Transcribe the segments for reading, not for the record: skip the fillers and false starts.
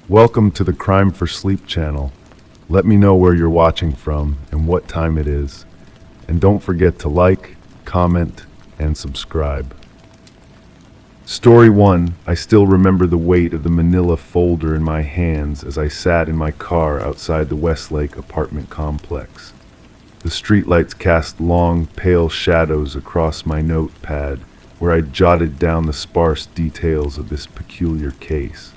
Welcome to the Crime for Sleep channel. Let me know where you're watching from and what time it is. And don't forget to like, comment, and subscribe. Story 1. I still remember the weight of the manila folder in my hands as I sat in my car outside the Westlake apartment complex. The streetlights cast long, pale shadows across my notepad, where I jotted down the sparse details of this peculiar case.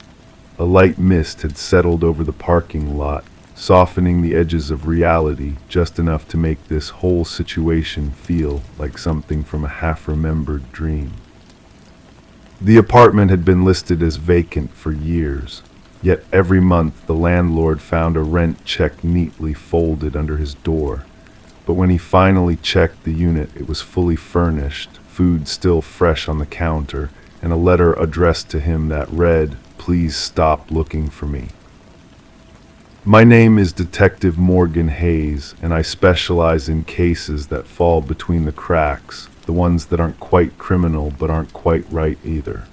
A light mist had settled over the parking lot, softening the edges of reality just enough to make this whole situation feel like something from a half-remembered dream. The apartment had been listed as vacant for years, yet every month the landlord found a rent check neatly folded under his door. But when he finally checked the unit, it was fully furnished, food still fresh on the counter, and a letter addressed to him that read, "Please stop looking for me." My name is Detective Morgan Hayes, and I specialize in cases that fall between the cracks, the ones that aren't quite criminal but aren't quite right either.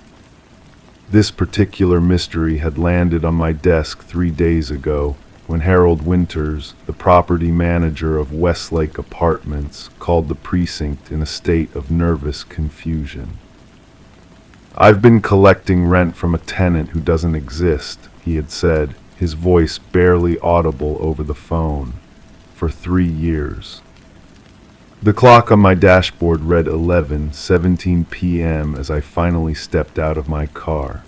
This particular mystery had landed on my desk 3 days ago, when Harold Winters, the property manager of Westlake Apartments, called the precinct in a state of nervous confusion. "I've been collecting rent from a tenant who doesn't exist," he had said, his voice barely audible over the phone, "for 3 years. The clock on my dashboard read 11:17 p.m. as I finally stepped out of my car.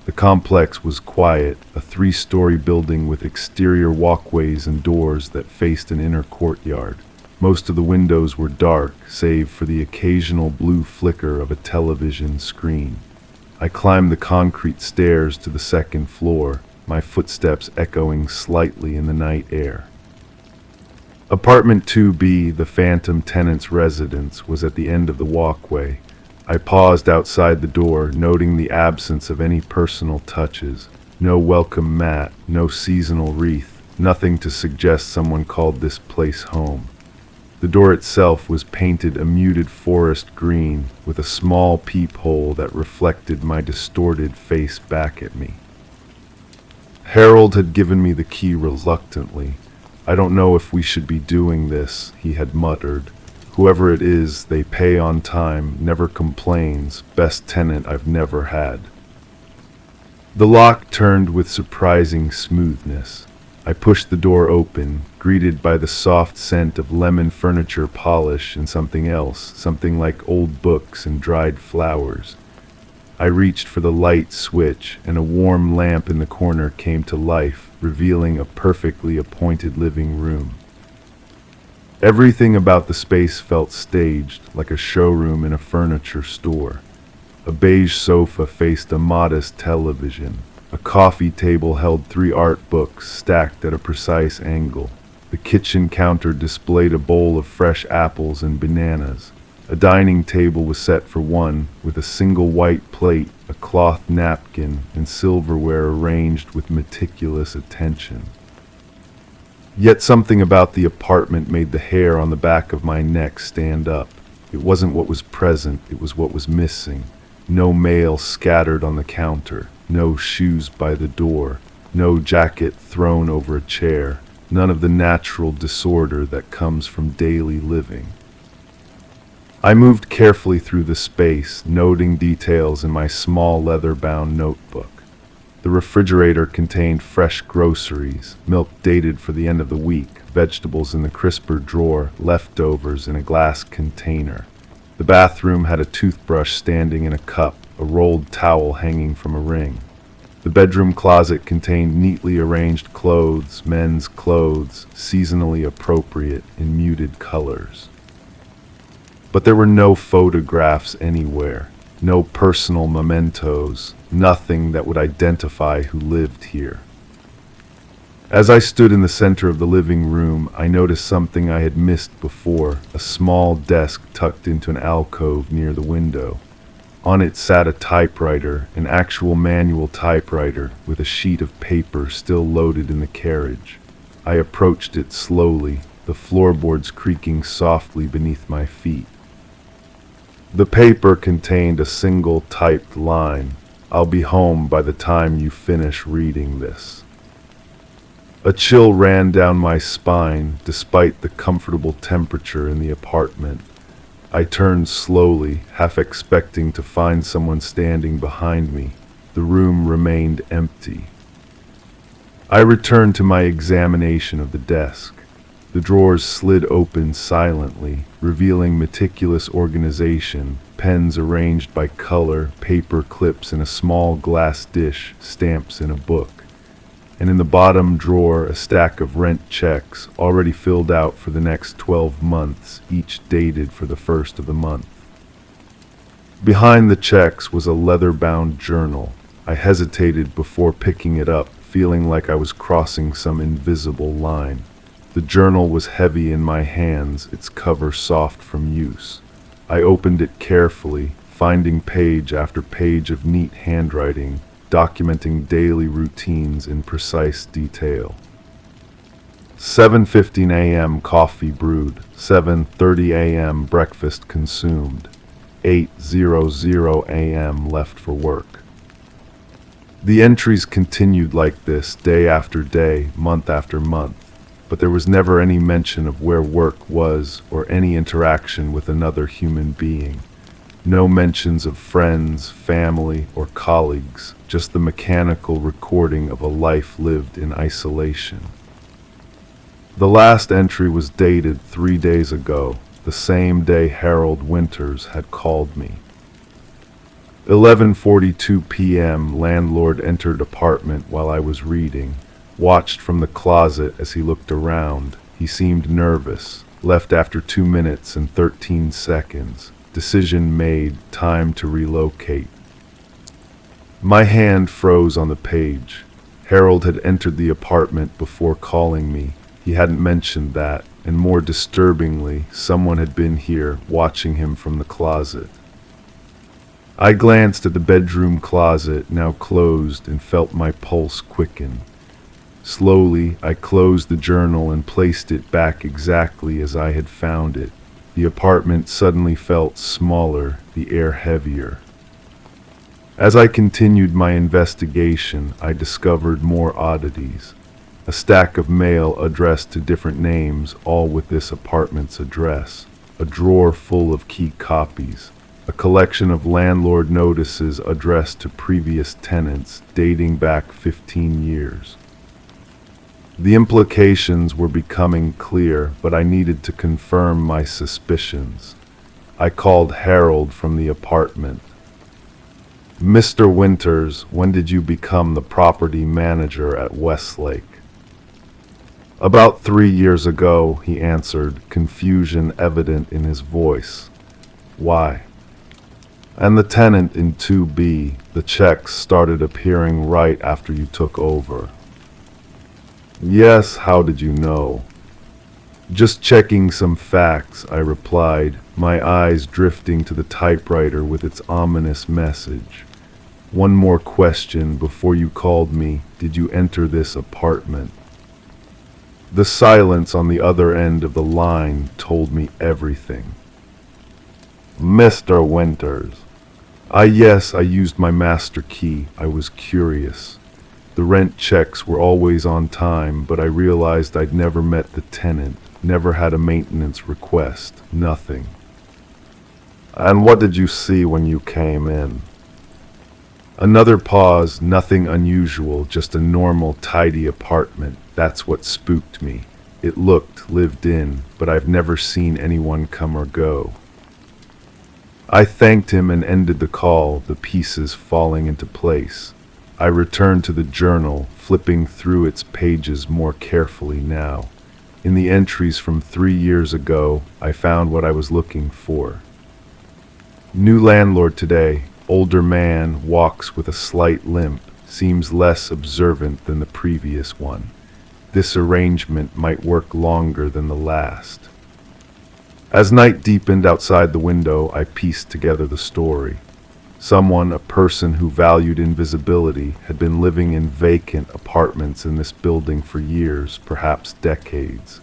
The complex was quiet, a 3-story building with exterior walkways and doors that faced an inner courtyard. Most of the windows were dark, save for the occasional blue flicker of a television screen. I climbed the concrete stairs to the second floor, my footsteps echoing slightly in the night air. Apartment 2B, the phantom tenant's residence, was at the end of the walkway. I paused outside the door, noting the absence of any personal touches. No welcome mat, no seasonal wreath, nothing to suggest someone called this place home. The door itself was painted a muted forest green, with a small peephole that reflected my distorted face back at me. Harold had given me the key reluctantly. "I don't know if we should be doing this," he had muttered. "Whoever it is, they pay on time, never complains, best tenant I've never had." The lock turned with surprising smoothness. I pushed the door open, greeted by the soft scent of lemon furniture polish and something else, something like old books and dried flowers. I reached for the light switch, and a warm lamp in the corner came to life, revealing a perfectly appointed living room. Everything about the space felt staged, like a showroom in a furniture store. A beige sofa faced a modest television. A coffee table held 3 art books stacked at a precise angle. The kitchen counter displayed a bowl of fresh apples and bananas. A dining table was set for one, with a single white plate, a cloth napkin, and silverware arranged with meticulous attention. Yet something about the apartment made the hair on the back of my neck stand up. It wasn't what was present, it was what was missing. No mail scattered on the counter, no shoes by the door, no jacket thrown over a chair, none of the natural disorder that comes from daily living. I moved carefully through the space, noting details in my small leather-bound notebook. The refrigerator contained fresh groceries, milk dated for the end of the week, vegetables in the crisper drawer, leftovers in a glass container. The bathroom had a toothbrush standing in a cup, a rolled towel hanging from a ring. The bedroom closet contained neatly arranged clothes, men's clothes, seasonally appropriate in muted colors. But there were no photographs anywhere, no personal mementos, nothing that would identify who lived here. As I stood in the center of the living room, I noticed something I had missed before, a small desk tucked into an alcove near the window. On it sat a typewriter, an actual manual typewriter, with a sheet of paper still loaded in the carriage. I approached it slowly, the floorboards creaking softly beneath my feet. The paper contained a single typed line, I'll be home by the time you finish reading this." A chill ran down my spine despite the comfortable temperature in the apartment. I turned slowly, half expecting to find someone standing behind me. The room remained empty. I returned to my examination of the desk. The drawers slid open silently, revealing meticulous organization, pens arranged by color, paper clips in a small glass dish, stamps in a book. And in the bottom drawer, a stack of rent checks, already filled out for the next 12 months, each dated for the first of the month. Behind the checks was a leather-bound journal. I hesitated before picking it up, feeling like I was crossing some invisible line. The journal was heavy in my hands, its cover soft from use. I opened it carefully, finding page after page of neat handwriting, documenting daily routines in precise detail. 7:15 a.m. coffee brewed, 7:30 a.m. breakfast consumed, 8:00 a.m. left for work. The entries continued like this day after day, month after month, but there was never any mention of where work was or any interaction with another human being. No mentions of friends, family, or colleagues, just the mechanical recording of a life lived in isolation. The last entry was dated 3 days ago, the same day Harold Winters had called me. 11:42 p.m. Landlord entered apartment while I was reading, watched from the closet as he looked around. He seemed nervous, left after 2 minutes and 13 seconds. Decision made, time to relocate. My hand froze on the page. Harold had entered the apartment before calling me. He hadn't mentioned that, and more disturbingly, someone had been here, watching him from the closet. I glanced at the bedroom closet, now closed, and felt my pulse quicken. Slowly, I closed the journal and placed it back exactly as I had found it. The apartment suddenly felt smaller, the air heavier. As I continued my investigation, I discovered more oddities. A stack of mail addressed to different names, all with this apartment's address. A drawer full of key copies. A collection of landlord notices addressed to previous tenants, dating back 15 years. The implications were becoming clear, but I needed to confirm my suspicions. I called Harold from the apartment. "Mr. Winters, when did you become the property manager at Westlake?" "About 3 years ago," he answered, confusion evident in his voice. "Why?" "And the tenant in 2B, the checks started appearing right after you took over." "Yes, how did you know?" "Just checking some facts," I replied, my eyes drifting to the typewriter with its ominous message. "One more question before you called me. Did you enter this apartment?" The silence on the other end of the line told me everything. "Mr. Winters." Yes, I used my master key. I was curious. The rent checks were always on time, but I realized I'd never met the tenant, never had a maintenance request, nothing. "And what did you see when you came in?" Another pause, nothing unusual, just a normal, tidy apartment. That's what spooked me. It looked lived in, but I've never seen anyone come or go. I thanked him and ended the call, the pieces falling into place. I returned to the journal, flipping through its pages more carefully now. In the entries from 3 years ago, I found what I was looking for. New landlord today, older man, walks with a slight limp, seems less observant than the previous one. This arrangement might work longer than the last. As night deepened outside the window, I pieced together the story. Someone, a person who valued invisibility, had been living in vacant apartments in this building for years, perhaps decades.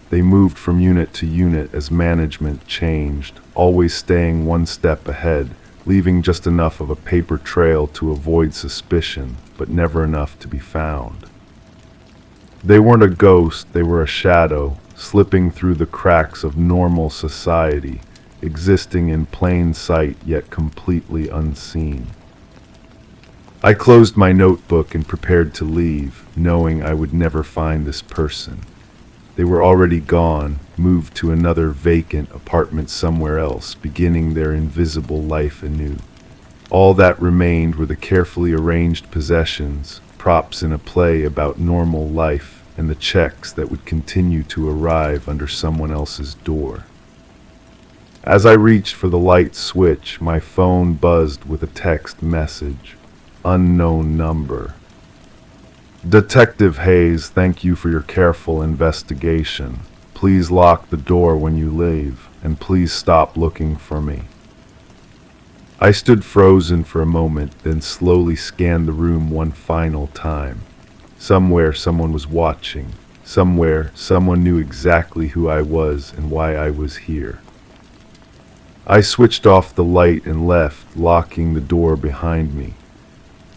They moved from unit to unit as management changed, always staying one step ahead, leaving just enough of a paper trail to avoid suspicion, but never enough to be found. They weren't a ghost, they were a shadow, slipping through the cracks of normal society, existing in plain sight yet completely unseen. I closed my notebook and prepared to leave, knowing I would never find this person. They were already gone, moved to another vacant apartment somewhere else, beginning their invisible life anew. All that remained were the carefully arranged possessions, props in a play about normal life, and the checks that would continue to arrive under someone else's door. As I reached for the light switch, my phone buzzed with a text message. Unknown number. Detective Hayes, thank you for your careful investigation. Please lock the door when you leave, and please stop looking for me. I stood frozen for a moment, then slowly scanned the room one final time. Somewhere someone was watching. Somewhere someone knew exactly who I was and why I was here. I switched off the light and left, locking the door behind me.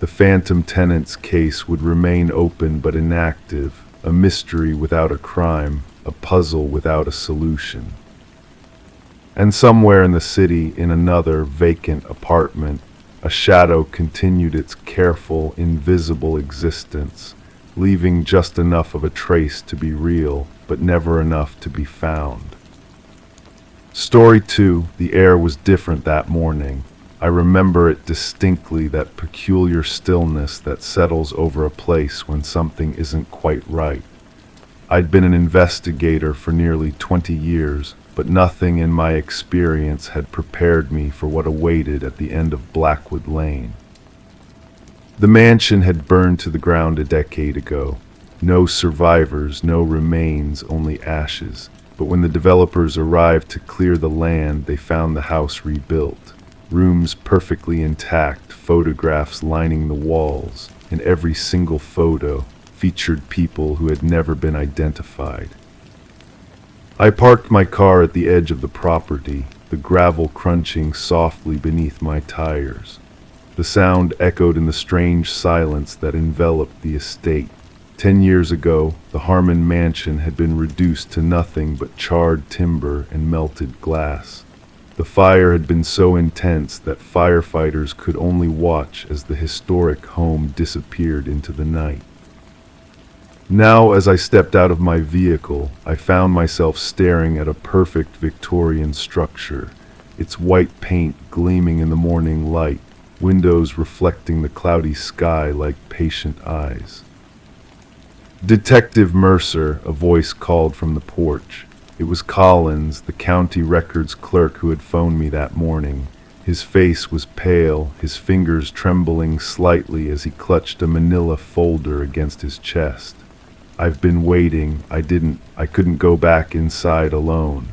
The phantom tenant's case would remain open but inactive, a mystery without a crime, a puzzle without a solution. And somewhere in the city, in another vacant apartment, a shadow continued its careful, invisible existence, leaving just enough of a trace to be real, but never enough to be found. Story 2, the air was different that morning. I remember it distinctly, that peculiar stillness that settles over a place when something isn't quite right. I'd been an investigator for nearly 20 years, but nothing in my experience had prepared me for what awaited at the end of Blackwood Lane. The mansion had burned to the ground a decade ago. No survivors, no remains, only ashes. But when the developers arrived to clear the land, they found the house rebuilt. Rooms perfectly intact, photographs lining the walls, and every single photo featured people who had never been identified. I parked my car at the edge of the property, the gravel crunching softly beneath my tires. The sound echoed in the strange silence that enveloped the estate. 10 years ago, the Harmon mansion had been reduced to nothing but charred timber and melted glass. The fire had been so intense that firefighters could only watch as the historic home disappeared into the night. Now, as I stepped out of my vehicle, I found myself staring at a perfect Victorian structure, its white paint gleaming in the morning light, windows reflecting the cloudy sky like patient eyes. "Detective Mercer," a voice called from the porch. It was Collins, the county records clerk who had phoned me that morning. His face was pale, his fingers trembling slightly as he clutched a manila folder against his chest. "I've been waiting. I couldn't go back inside alone."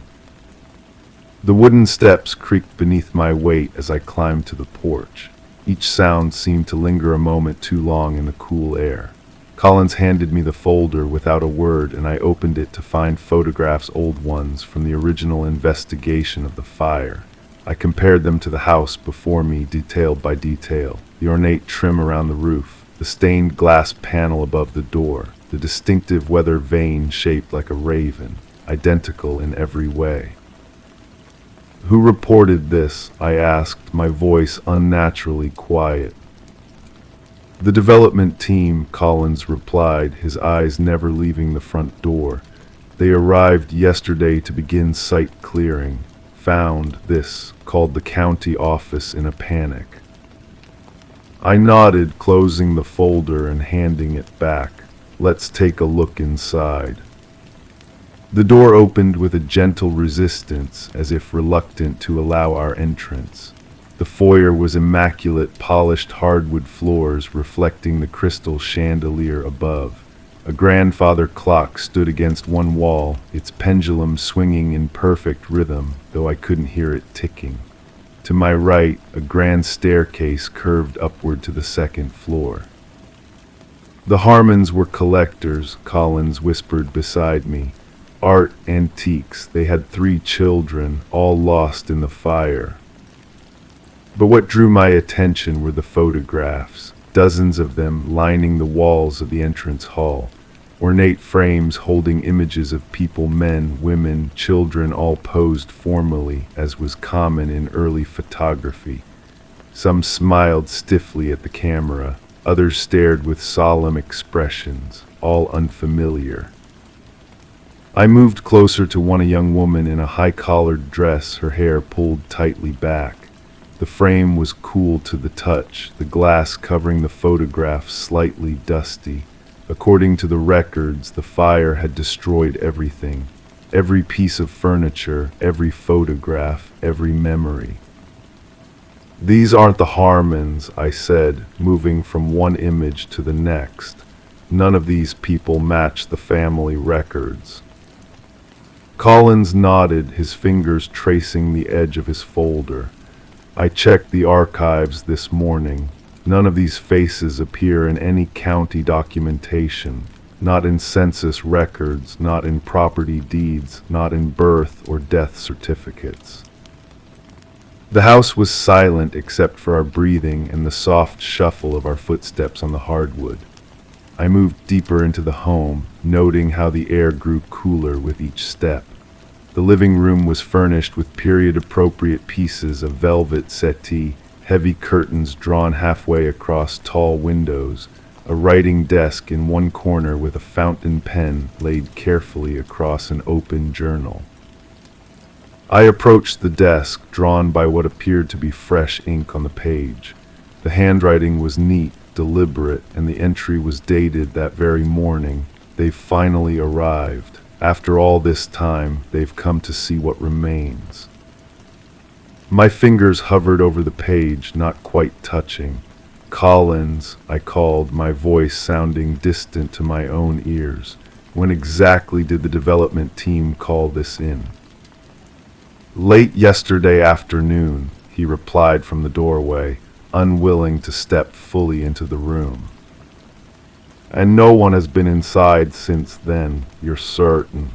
The wooden steps creaked beneath my weight as I climbed to the porch. Each sound seemed to linger a moment too long in the cool air. Collins handed me the folder without a word, and I opened it to find photographs, old ones, from the original investigation of the fire. I compared them to the house before me, detail by detail. The ornate trim around the roof, the stained glass panel above the door, the distinctive weather vane shaped like a raven, identical in every way. "Who reported this?" I asked, my voice unnaturally quiet. "The development team," Collins replied, his eyes never leaving the front door. "They arrived yesterday to begin site clearing. Found this, called the county office in a panic." I nodded, closing the folder and handing it back. "Let's take a look inside." The door opened with a gentle resistance, as if reluctant to allow our entrance. The foyer was immaculate, polished hardwood floors reflecting the crystal chandelier above. A grandfather clock stood against one wall, its pendulum swinging in perfect rhythm, though I couldn't hear it ticking. To my right, a grand staircase curved upward to the second floor. "The Harmons were collectors," Collins whispered beside me. "Art, antiques. They had 3 children, all lost in the fire." But what drew my attention were the photographs, dozens of them lining the walls of the entrance hall. Ornate frames holding images of people, men, women, children, all posed formally, as was common in early photography. Some smiled stiffly at the camera, others stared with solemn expressions, all unfamiliar. I moved closer to one, a young woman in a high-collared dress, her hair pulled tightly back. The frame was cool to the touch, the glass covering the photograph slightly dusty. According to the records, the fire had destroyed everything, every piece of furniture, every photograph, every memory. "These aren't the Harmons," I said, moving from one image to the next. "None of these people match the family records." Collins nodded, his fingers tracing the edge of his folder. "I checked the archives this morning. None of these faces appear in any county documentation, not in census records, not in property deeds, not in birth or death certificates." The house was silent except for our breathing and the soft shuffle of our footsteps on the hardwood. I moved deeper into the home, noting how the air grew cooler with each step. The living room was furnished with period-appropriate pieces of velvet settee, heavy curtains drawn halfway across tall windows, a writing desk in one corner with a fountain pen laid carefully across an open journal. I approached the desk, drawn by what appeared to be fresh ink on the page. The handwriting was neat, deliberate, and the entry was dated that very morning. "They've finally arrived. After all this time, they've come to see what remains." My fingers hovered over the page, not quite touching. "Collins," I called, my voice sounding distant to my own ears. "When exactly did the development team call this in?" "Late yesterday afternoon," he replied from the doorway, unwilling to step fully into the room. "And no one has been inside since then, you're certain?"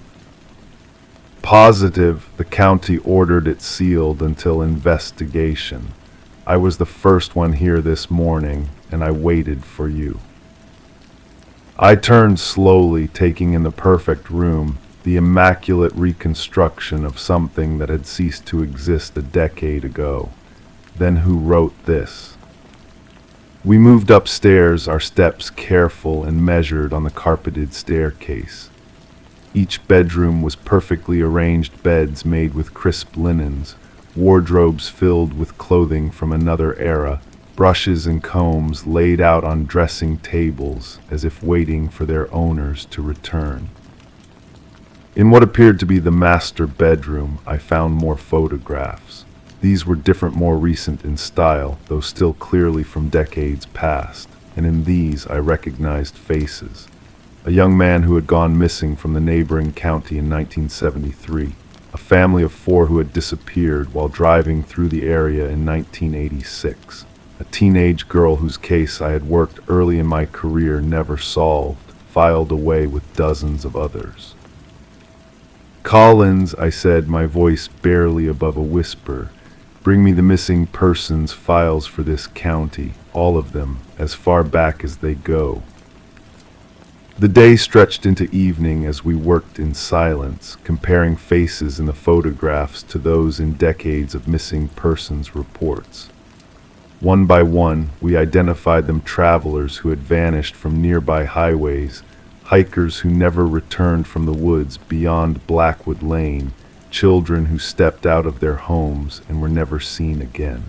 "Positive. The county ordered it sealed until investigation. I was the first one here this morning, and I waited for you." I turned slowly, taking in the perfect room, the immaculate reconstruction of something that had ceased to exist a decade ago. Then who wrote this? We moved upstairs, our steps careful and measured on the carpeted staircase. Each bedroom was perfectly arranged beds made with crisp linens, wardrobes filled with clothing from another era, brushes and combs laid out on dressing tables as if waiting for their owners to return. In what appeared to be the master bedroom, I found more photographs. These were different, more recent in style, though still clearly from decades past, and in these I recognized faces. A young man who had gone missing from the neighboring county in 1973, a family of 4 who had disappeared while driving through the area in 1986, a teenage girl whose case I had worked early in my career never solved, filed away with dozens of others. "Collins," I said, my voice barely above a whisper, "bring me the missing persons files for this county, all of them, as far back as they go." The day stretched into evening as we worked in silence, comparing faces in the photographs to those in decades of missing persons reports. One by one, we identified them: travelers who had vanished from nearby highways, hikers who never returned from the woods beyond Blackwood Lane, children who stepped out of their homes and were never seen again.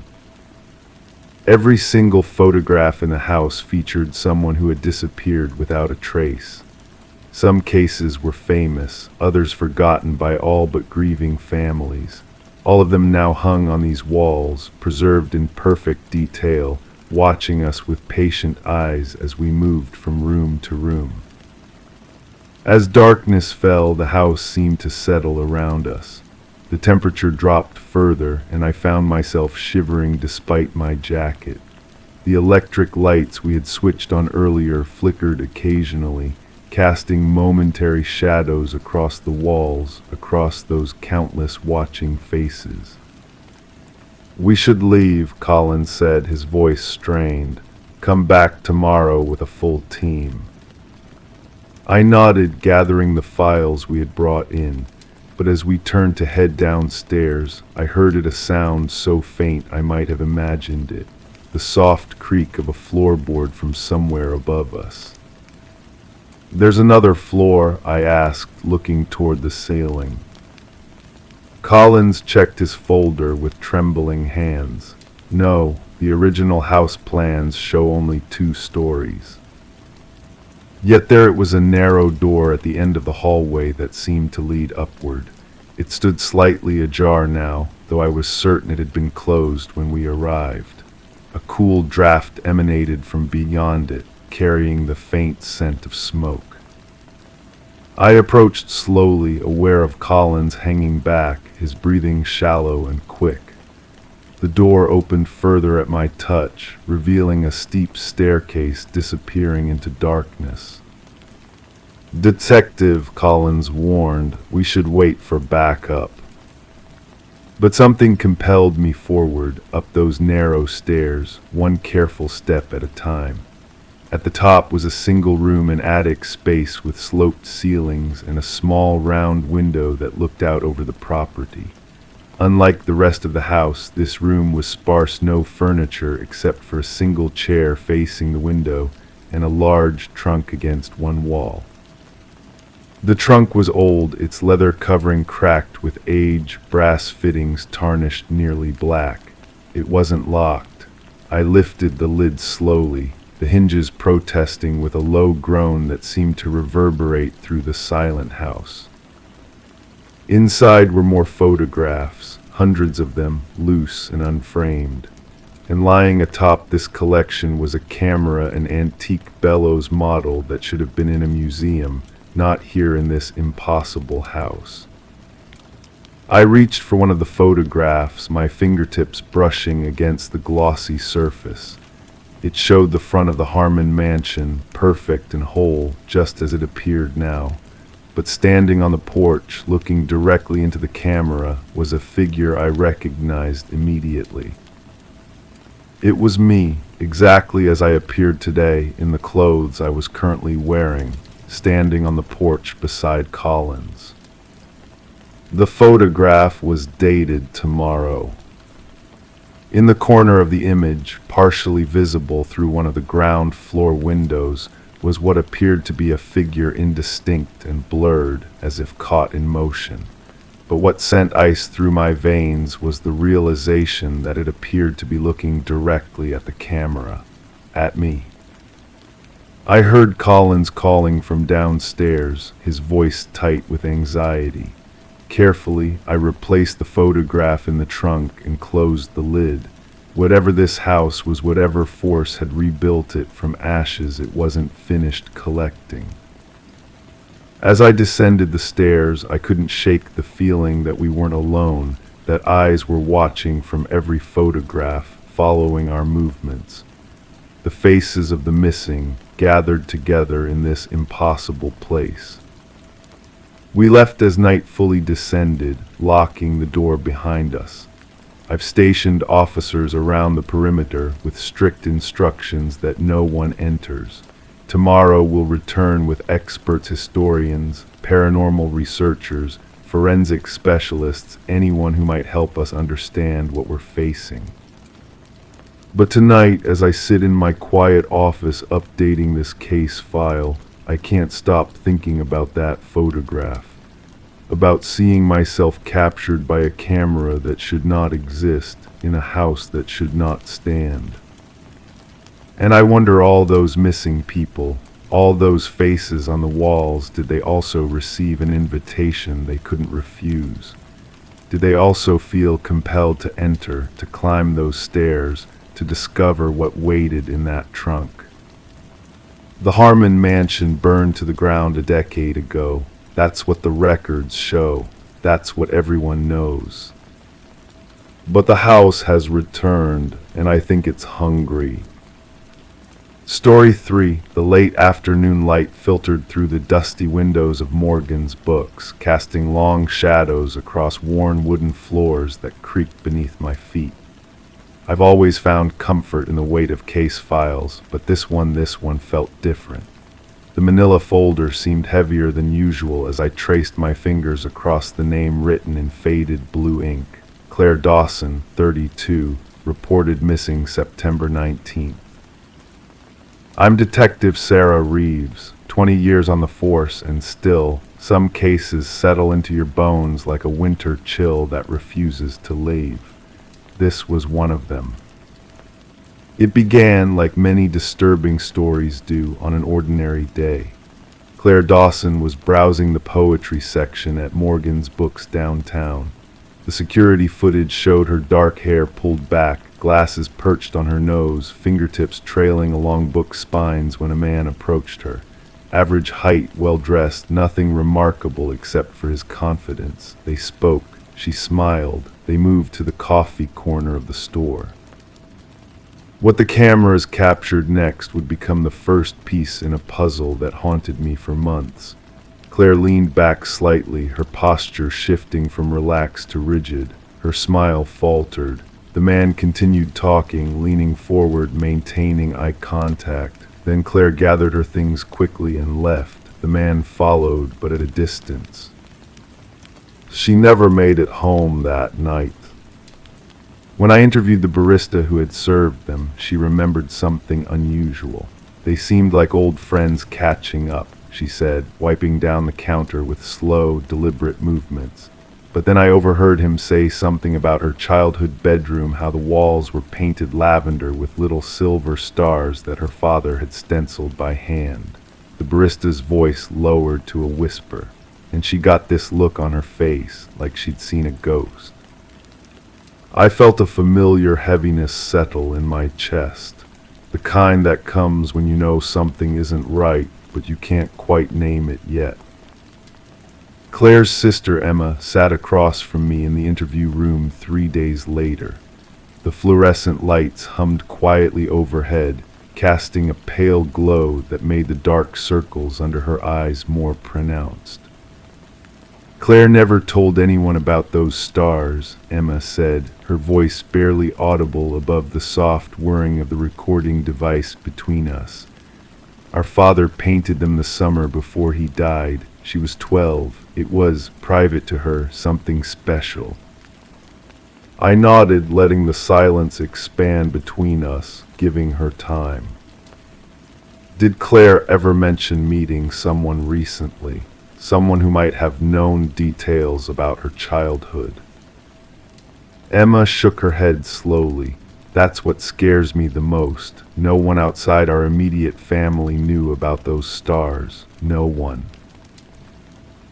Every single photograph in the house featured someone who had disappeared without a trace. Some cases were famous, others forgotten by all but grieving families. All of them now hung on these walls, preserved in perfect detail, watching us with patient eyes as we moved from room to room. As darkness fell, the house seemed to settle around us. The temperature dropped further, and I found myself shivering despite my jacket. The electric lights we had switched on earlier flickered occasionally, casting momentary shadows across the walls, across those countless watching faces. "We should leave," Colin said, his voice strained. "Come back tomorrow with a full team." I nodded, gathering the files we had brought in, but as we turned to head downstairs, I heard a sound so faint I might have imagined it, the soft creak of a floorboard from somewhere above us. "There's another floor?" I asked, looking toward the ceiling. Collins checked his folder with trembling hands. "No, the original house plans show only 2 stories." Yet there it was, a narrow door at the end of the hallway that seemed to lead upward. It stood slightly ajar now, though I was certain it had been closed when we arrived. A cool draft emanated from beyond it, carrying the faint scent of smoke. I approached slowly, aware of Collins hanging back, his breathing shallow and quick. The door opened further at my touch, revealing a steep staircase disappearing into darkness. "Detective," Collins warned, "we should wait for backup." But something compelled me forward, up those narrow stairs, one careful step at a time. At the top was a single-room and attic space with sloped ceilings and a small round window that looked out over the property. Unlike the rest of the house, this room was sparse, no furniture except for a single chair facing the window and a large trunk against one wall. The trunk was old, its leather covering cracked with age, brass fittings tarnished nearly black. It wasn't locked. I lifted the lid slowly, the hinges protesting with a low groan that seemed to reverberate through the silent house. Inside were more photographs, hundreds of them, loose and unframed. And lying atop this collection was a camera, an antique bellows model that should have been in a museum, not here in this impossible house. I reached for one of the photographs, my fingertips brushing against the glossy surface. It showed the front of the Harmon mansion, perfect and whole, just as it appeared now. But standing on the porch, looking directly into the camera, was a figure I recognized immediately. It was me, exactly as I appeared today, in the clothes I was currently wearing, standing on the porch beside Collins. The photograph was dated tomorrow. In the corner of the image, partially visible through one of the ground floor windows, was what appeared to be a figure, indistinct and blurred, as if caught in motion. But what sent ice through my veins was the realization that it appeared to be looking directly at the camera, at me. I heard Collins calling from downstairs, his voice tight with anxiety. Carefully, I replaced the photograph in the trunk and closed the lid. Whatever this house was, whatever force had rebuilt it from ashes, it wasn't finished collecting. As I descended the stairs, I couldn't shake the feeling that we weren't alone, that eyes were watching from every photograph, following our movements. The faces of the missing, gathered together in this impossible place. We left as night fully descended, locking the door behind us. I've stationed officers around the perimeter with strict instructions that no one enters. Tomorrow we'll return with experts, historians, paranormal researchers, forensic specialists, anyone who might help us understand what we're facing. But tonight, as I sit in my quiet office updating this case file, I can't stop thinking about that photograph, about seeing myself captured by a camera that should not exist in a house that should not stand. And I wonder, all those missing people, all those faces on the walls, did they also receive an invitation they couldn't refuse? Did they also feel compelled to enter, to climb those stairs, to discover what waited in that trunk? The Harmon mansion burned to the ground a decade ago. That's what the records show. That's what everyone knows. But the house has returned, and I think it's hungry. Story 3. The late afternoon light filtered through the dusty windows of Morgan's books, casting long shadows across worn wooden floors that creaked beneath my feet. I've always found comfort in the weight of case files, but this one felt different. The manila folder seemed heavier than usual as I traced my fingers across the name written in faded blue ink. Claire Dawson, 32, reported missing September 19th. I'm Detective Sarah Reeves, 20 years on the force, and still, some cases settle into your bones like a winter chill that refuses to leave. This was one of them. It began, like many disturbing stories do, on an ordinary day. Claire Dawson was browsing the poetry section at Morgan's Books downtown. The security footage showed her dark hair pulled back, glasses perched on her nose, fingertips trailing along book spines when a man approached her. Average height, well-dressed, nothing remarkable except for his confidence. They spoke. She smiled. They moved to the coffee corner of the store. What the cameras captured next would become the first piece in a puzzle that haunted me for months. Claire leaned back slightly, her posture shifting from relaxed to rigid. Her smile faltered. The man continued talking, leaning forward, maintaining eye contact. Then Claire gathered her things quickly and left. The man followed, but at a distance. She never made it home that night. When I interviewed the barista who had served them, she remembered something unusual. They seemed like old friends catching up, she said, wiping down the counter with slow, deliberate movements. But then I overheard him say something about her childhood bedroom, how the walls were painted lavender with little silver stars that her father had stenciled by hand. The barista's voice lowered to a whisper, and she got this look on her face, like she'd seen a ghost. I felt a familiar heaviness settle in my chest, the kind that comes when you know something isn't right, but you can't quite name it yet. Claire's sister Emma sat across from me in the interview room 3 days later. The fluorescent lights hummed quietly overhead, casting a pale glow that made the dark circles under her eyes more pronounced. Claire never told anyone about those stars, Emma said, her voice barely audible above the soft whirring of the recording device between us. Our father painted them the summer before he died. She was 12. It was, private to her, something special. I nodded, letting the silence expand between us, giving her time. Did Claire ever mention meeting someone recently? Someone who might have known details about her childhood? Emma shook her head slowly. That's what scares me the most. No one outside our immediate family knew about those stars. No one.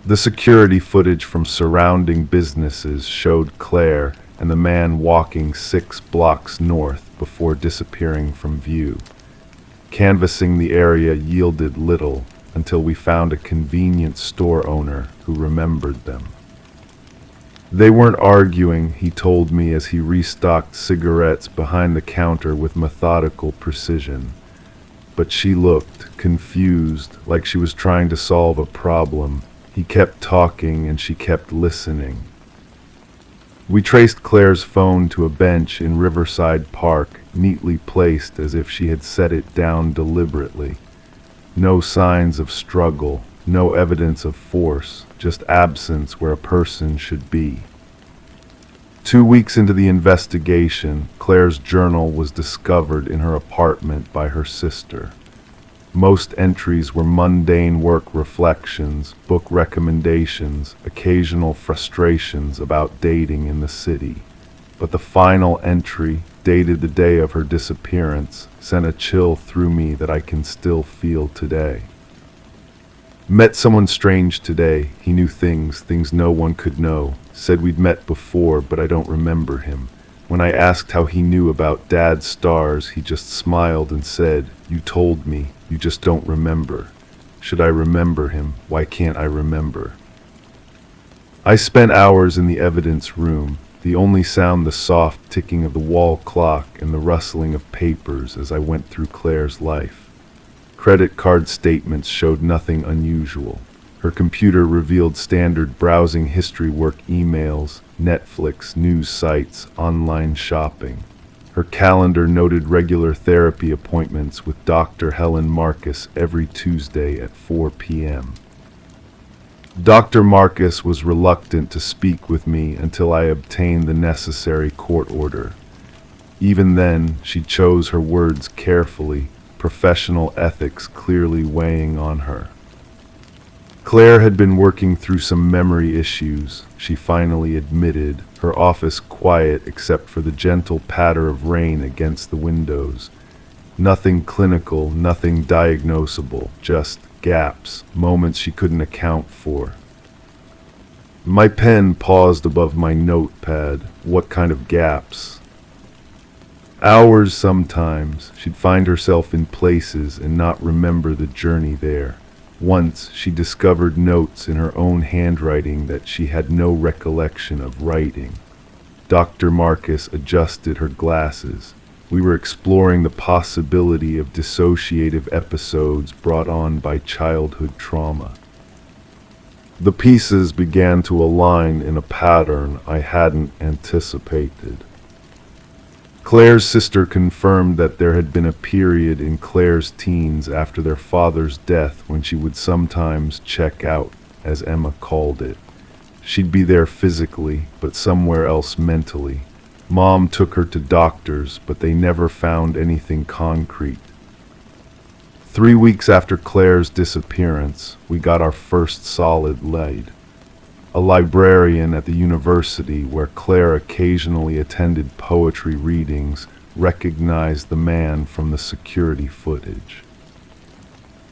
The security footage from surrounding businesses showed Claire and the man walking 6 blocks north before disappearing from view. Canvassing the area yielded little until we found a convenience store owner who remembered them. They weren't arguing, he told me as he restocked cigarettes behind the counter with methodical precision. But she looked confused, like she was trying to solve a problem. He kept talking and she kept listening. We traced Claire's phone to a bench in Riverside Park, neatly placed as if she had set it down deliberately. No signs of struggle, no evidence of force, just absence where a person should be. 2 weeks into the investigation, Claire's journal was discovered in her apartment by her sister. Most entries were mundane work reflections, book recommendations, occasional frustrations about dating in the city. But the final entry, dated the day of her disappearance, sent a chill through me that I can still feel today. Met someone strange today. He knew things no one could know. Said we'd met before, but I don't remember him. When I asked how he knew about Dad's stars, he just smiled and said, "You told me, you just don't remember." Should I remember him? Why can't I remember? I spent hours in the evidence room, the only sound the soft ticking of the wall clock and the rustling of papers as I went through Claire's life. Credit card statements showed nothing unusual. Her computer revealed standard browsing history work emails, Netflix, news sites, online shopping. Her calendar noted regular therapy appointments with Dr. Helen Marcus every Tuesday at 4 p.m. Dr. Marcus was reluctant to speak with me until I obtained the necessary court order. Even then, she chose her words carefully, professional ethics clearly weighing on her. Claire had been working through some memory issues, she finally admitted, her office quiet except for the gentle patter of rain against the windows. Nothing clinical, nothing diagnosable, just gaps, moments she couldn't account for. My pen paused above my notepad. What kind of gaps? Hours sometimes. She'd find herself in places and not remember the journey there. Once she discovered notes in her own handwriting that she had no recollection of writing. Dr. Marcus adjusted her glasses. We were exploring the possibility of dissociative episodes brought on by childhood trauma. The pieces began to align in a pattern I hadn't anticipated. Claire's sister confirmed that there had been a period in Claire's teens after their father's death when she would sometimes check out, as Emma called it. She'd be there physically, but somewhere else mentally. Mom took her to doctors, but they never found anything concrete. 3 weeks after Claire's disappearance, we got our first solid lead. A librarian at the university where Claire occasionally attended poetry readings recognized the man from the security footage.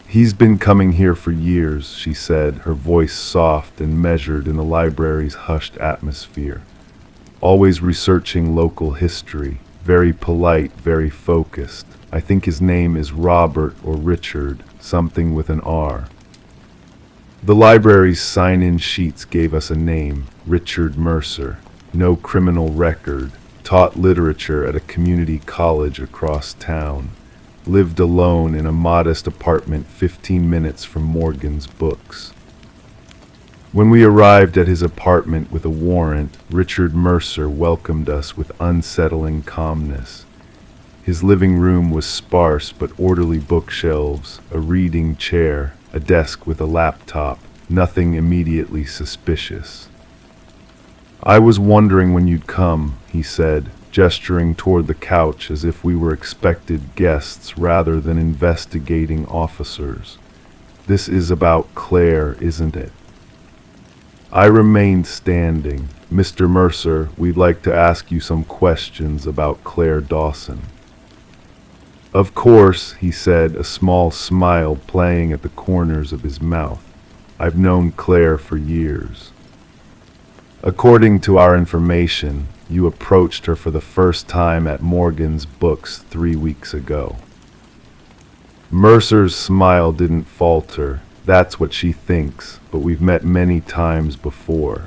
"He's been coming here for years," she said, her voice soft and measured in the library's hushed atmosphere. "Always researching local history, very polite, very focused. I think his name is Robert or Richard, something with an R." The library's sign-in sheets gave us a name, Richard Mercer. No criminal record. Taught literature at a community college across town. Lived alone in a modest apartment 15 minutes from Morgan's books. When we arrived at his apartment with a warrant, Richard Mercer welcomed us with unsettling calmness. His living room was sparse but orderly bookshelves, a reading chair, a desk with a laptop, nothing immediately suspicious. "I was wondering when you'd come," he said, gesturing toward the couch as if we were expected guests rather than investigating officers. "This is about Claire, isn't it?" I remained standing. "Mr. Mercer, we'd like to ask you some questions about Claire Dawson." "Of course," he said, a small smile playing at the corners of his mouth. "I've known Claire for years." "According to our information, you approached her for the first time at Morgan's books 3 weeks ago." Mercer's smile didn't falter. "That's what she thinks, but we've met many times before."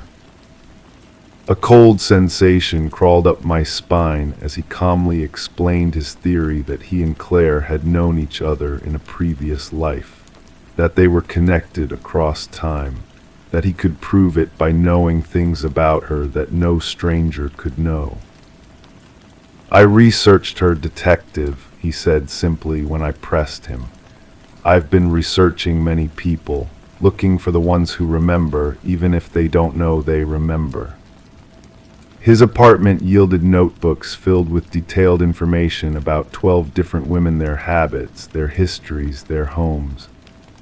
A cold sensation crawled up my spine as he calmly explained his theory that he and Claire had known each other in a previous life, that they were connected across time, that he could prove it by knowing things about her that no stranger could know. "I researched her, detective," he said simply when I pressed him. "I've been researching many people, looking for the ones who remember, even if they don't know they remember." His apartment yielded notebooks filled with detailed information about 12 different women, their habits, their histories, their homes.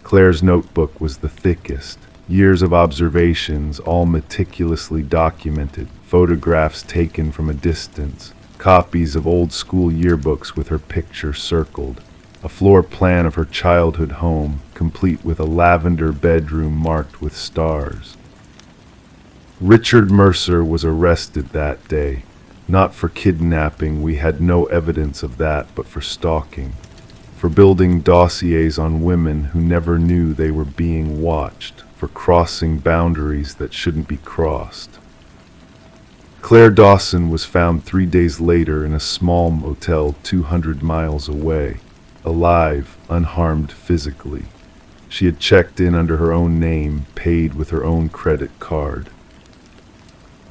Claire's notebook was the thickest. Years of observations, all meticulously documented, photographs taken from a distance, copies of old school yearbooks with her picture circled, a floor plan of her childhood home, complete with a lavender bedroom marked with stars. Richard Mercer was arrested that day. Not for kidnapping, we had no evidence of that, but for stalking. For building dossiers on women who never knew they were being watched. For crossing boundaries that shouldn't be crossed. Claire Dawson was found 3 days later in a small motel 200 miles away. Alive, unharmed physically. She had checked in under her own name, paid with her own credit card.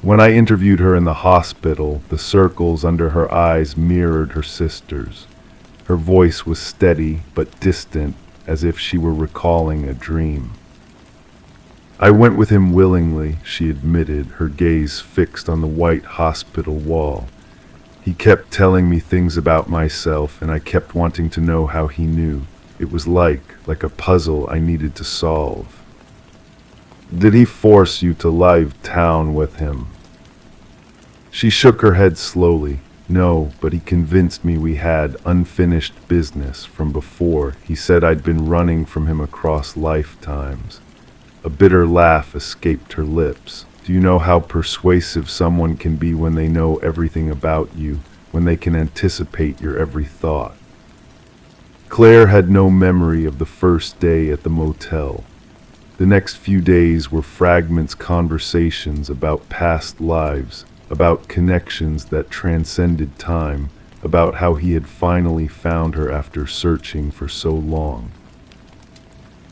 When I interviewed her in the hospital, the circles under her eyes mirrored her sister's. Her voice was steady but distant, as if she were recalling a dream. I went with him willingly, she admitted, her gaze fixed on the white hospital wall. He kept telling me things about myself, and I kept wanting to know how he knew. It was like a puzzle I needed to solve. Did he force you to leave town with him? She shook her head slowly. No, but he convinced me we had unfinished business from before. He said I'd been running from him across lifetimes. A bitter laugh escaped her lips. Do you know how persuasive someone can be when they know everything about you, when they can anticipate your every thought? Claire had no memory of the first day at the motel. The next few days were fragments conversations about past lives, about connections that transcended time, about how he had finally found her after searching for so long.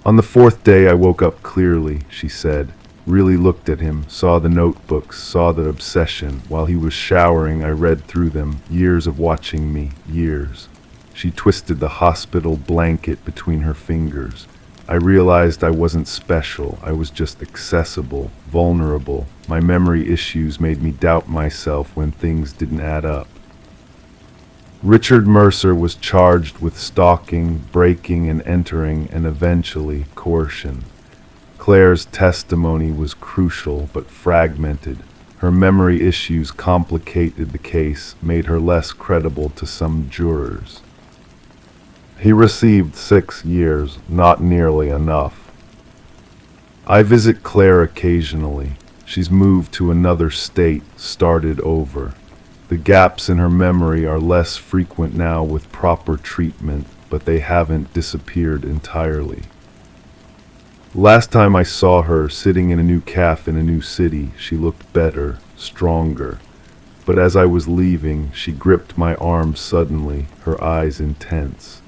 On the fourth day I woke up clearly, she said, really looked at him, saw the notebooks, saw the obsession. While he was showering, I read through them, years of watching me, years. She twisted the hospital blanket between her fingers. I realized I wasn't special, I was just accessible, vulnerable. My memory issues made me doubt myself when things didn't add up. Richard Mercer was charged with stalking, breaking and entering, and eventually coercion. Claire's testimony was crucial but fragmented. Her memory issues complicated the case, made her less credible to some jurors. He received 6 years, not nearly enough. I visit Claire occasionally. She's moved to another state, started over. The gaps in her memory are less frequent now with proper treatment, but they haven't disappeared entirely. Last time I saw her, sitting in a new cafe in a new city, she looked better, stronger. But as I was leaving, she gripped my arm suddenly, her eyes intense.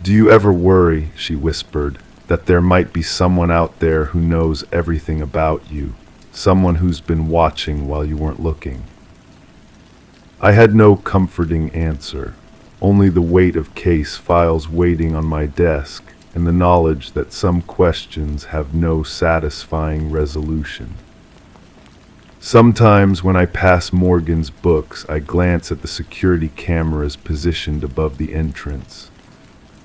Do you ever worry, she whispered, that there might be someone out there who knows everything about you, someone who's been watching while you weren't looking? I had no comforting answer, only the weight of case files waiting on my desk and the knowledge that some questions have no satisfying resolution. Sometimes when I pass Morgan's books, I glance at the security cameras positioned above the entrance.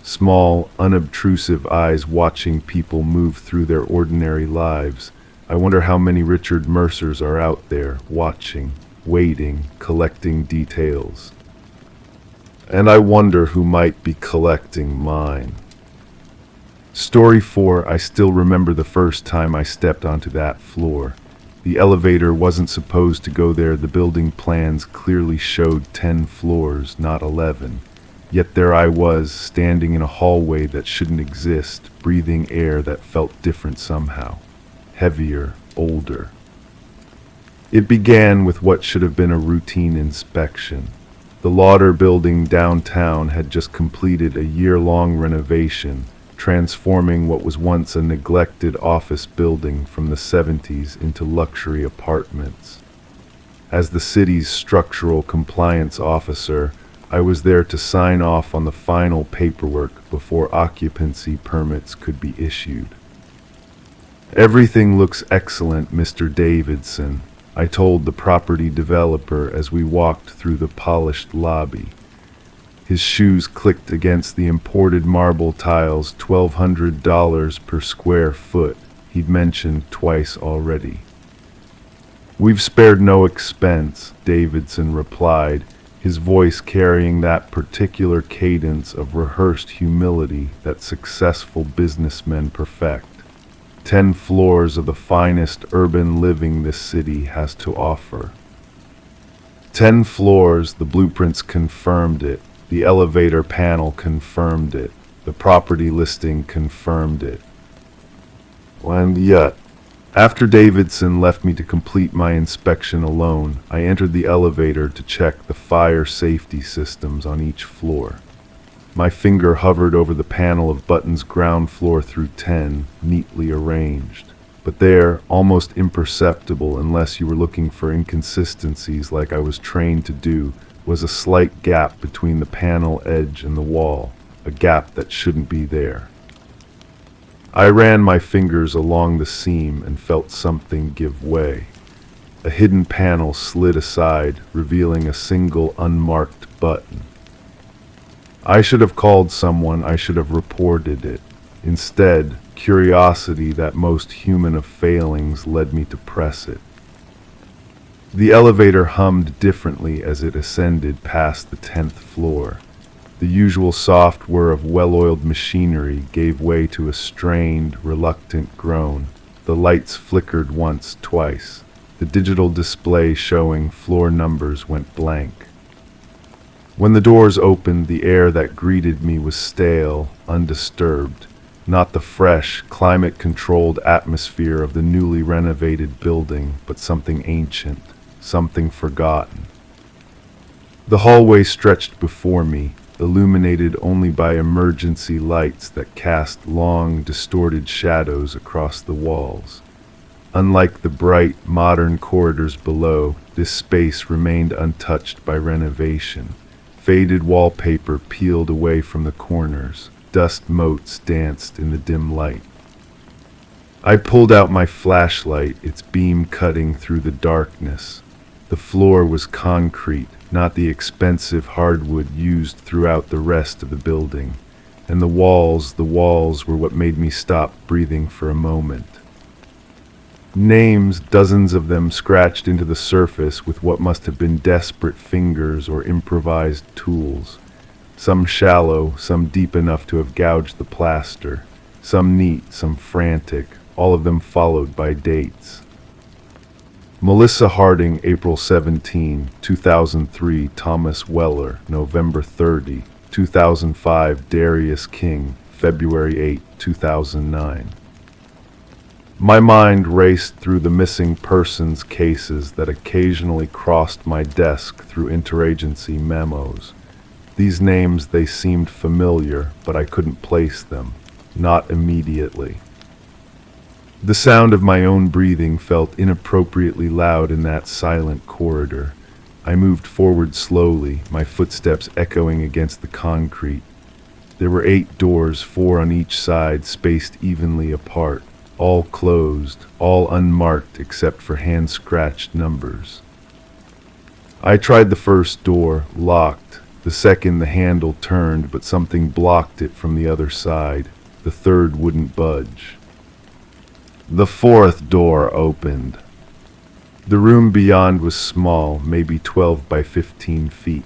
Small, unobtrusive eyes watching people move through their ordinary lives. I wonder how many Richard Mercers are out there, watching, waiting, collecting details. And I wonder who might be collecting mine. Story 4, I still remember the first time I stepped onto that floor. The elevator wasn't supposed to go there. The building plans clearly showed 10 floors, not 11. Yet there I was, standing in a hallway that shouldn't exist, breathing air that felt different somehow. Heavier, older. It began with what should have been a routine inspection. The Lauder building downtown had just completed a year-long renovation, transforming what was once a neglected office building from the 70s into luxury apartments. As the city's structural compliance officer, I was there to sign off on the final paperwork before occupancy permits could be issued. Everything looks excellent, Mr. Davidson, I told the property developer as we walked through the polished lobby. His shoes clicked against the imported marble tiles, $1,200 per square foot, he'd mentioned twice already. We've spared no expense, Davidson replied, his voice carrying that particular cadence of rehearsed humility that successful businessmen perfect. 10 floors of the finest urban living this city has to offer. 10 floors, the blueprints confirmed it, the elevator panel confirmed it, the property listing confirmed it. And yet, after Davidson left me to complete my inspection alone, I entered the elevator to check the fire safety systems on each floor. My finger hovered over the panel of buttons ground floor through 10, neatly arranged. But there, almost imperceptible unless you were looking for inconsistencies like I was trained to do, was a slight gap between the panel edge and the wall, a gap that shouldn't be there. I ran my fingers along the seam and felt something give way. A hidden panel slid aside, revealing a single unmarked button. I should have called someone, I should have reported it. Instead, curiosity, that most human of failings, led me to press it. The elevator hummed differently as it ascended past the 10th floor. The usual soft whir of well-oiled machinery gave way to a strained, reluctant groan. The lights flickered once, twice. The digital display showing floor numbers went blank. When the doors opened, the air that greeted me was stale, undisturbed. Not the fresh, climate-controlled atmosphere of the newly renovated building, but something ancient, something forgotten. The hallway stretched before me, illuminated only by emergency lights that cast long, distorted shadows across the walls. Unlike the bright, modern corridors below, this space remained untouched by renovation. Faded wallpaper peeled away from the corners. Dust motes danced in the dim light. I pulled out my flashlight, its beam cutting through the darkness. The floor was concrete, not the expensive hardwood used throughout the rest of the building. And the walls were what made me stop breathing for a moment. Names, dozens of them scratched into the surface with what must have been desperate fingers or improvised tools. Some shallow, some deep enough to have gouged the plaster. Some neat, some frantic, all of them followed by dates. Melissa Harding, April 17, 2003. Thomas Weller, November 30, 2005. Darius King, February 8, 2009. My mind raced through the missing persons cases that occasionally crossed my desk through interagency memos. These names, they seemed familiar, but I couldn't place them, not immediately. The sound of my own breathing felt inappropriately loud in that silent corridor. I moved forward slowly, my footsteps echoing against the concrete. There were 8 doors, 4 on each side, spaced evenly apart, all closed, all unmarked except for hand-scratched numbers. I tried the first door, locked. The second, the handle turned, but something blocked it from the other side. The third wouldn't budge. The 4th door opened. The room beyond was small, maybe 12 by 15 feet.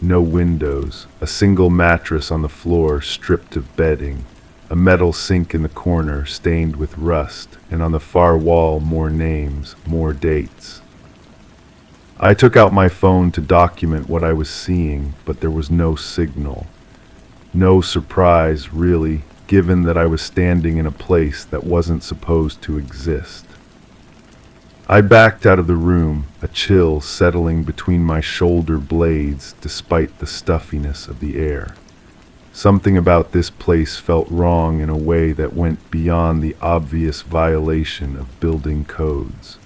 No windows, a single mattress on the floor stripped of bedding, a metal sink in the corner stained with rust, and on the far wall more names, more dates. I took out my phone to document what I was seeing, but there was no signal. No surprise, really, given that I was standing in a place that wasn't supposed to exist. I backed out of the room, a chill settling between my shoulder blades despite the stuffiness of the air. Something about this place felt wrong in a way that went beyond the obvious violation of building codes.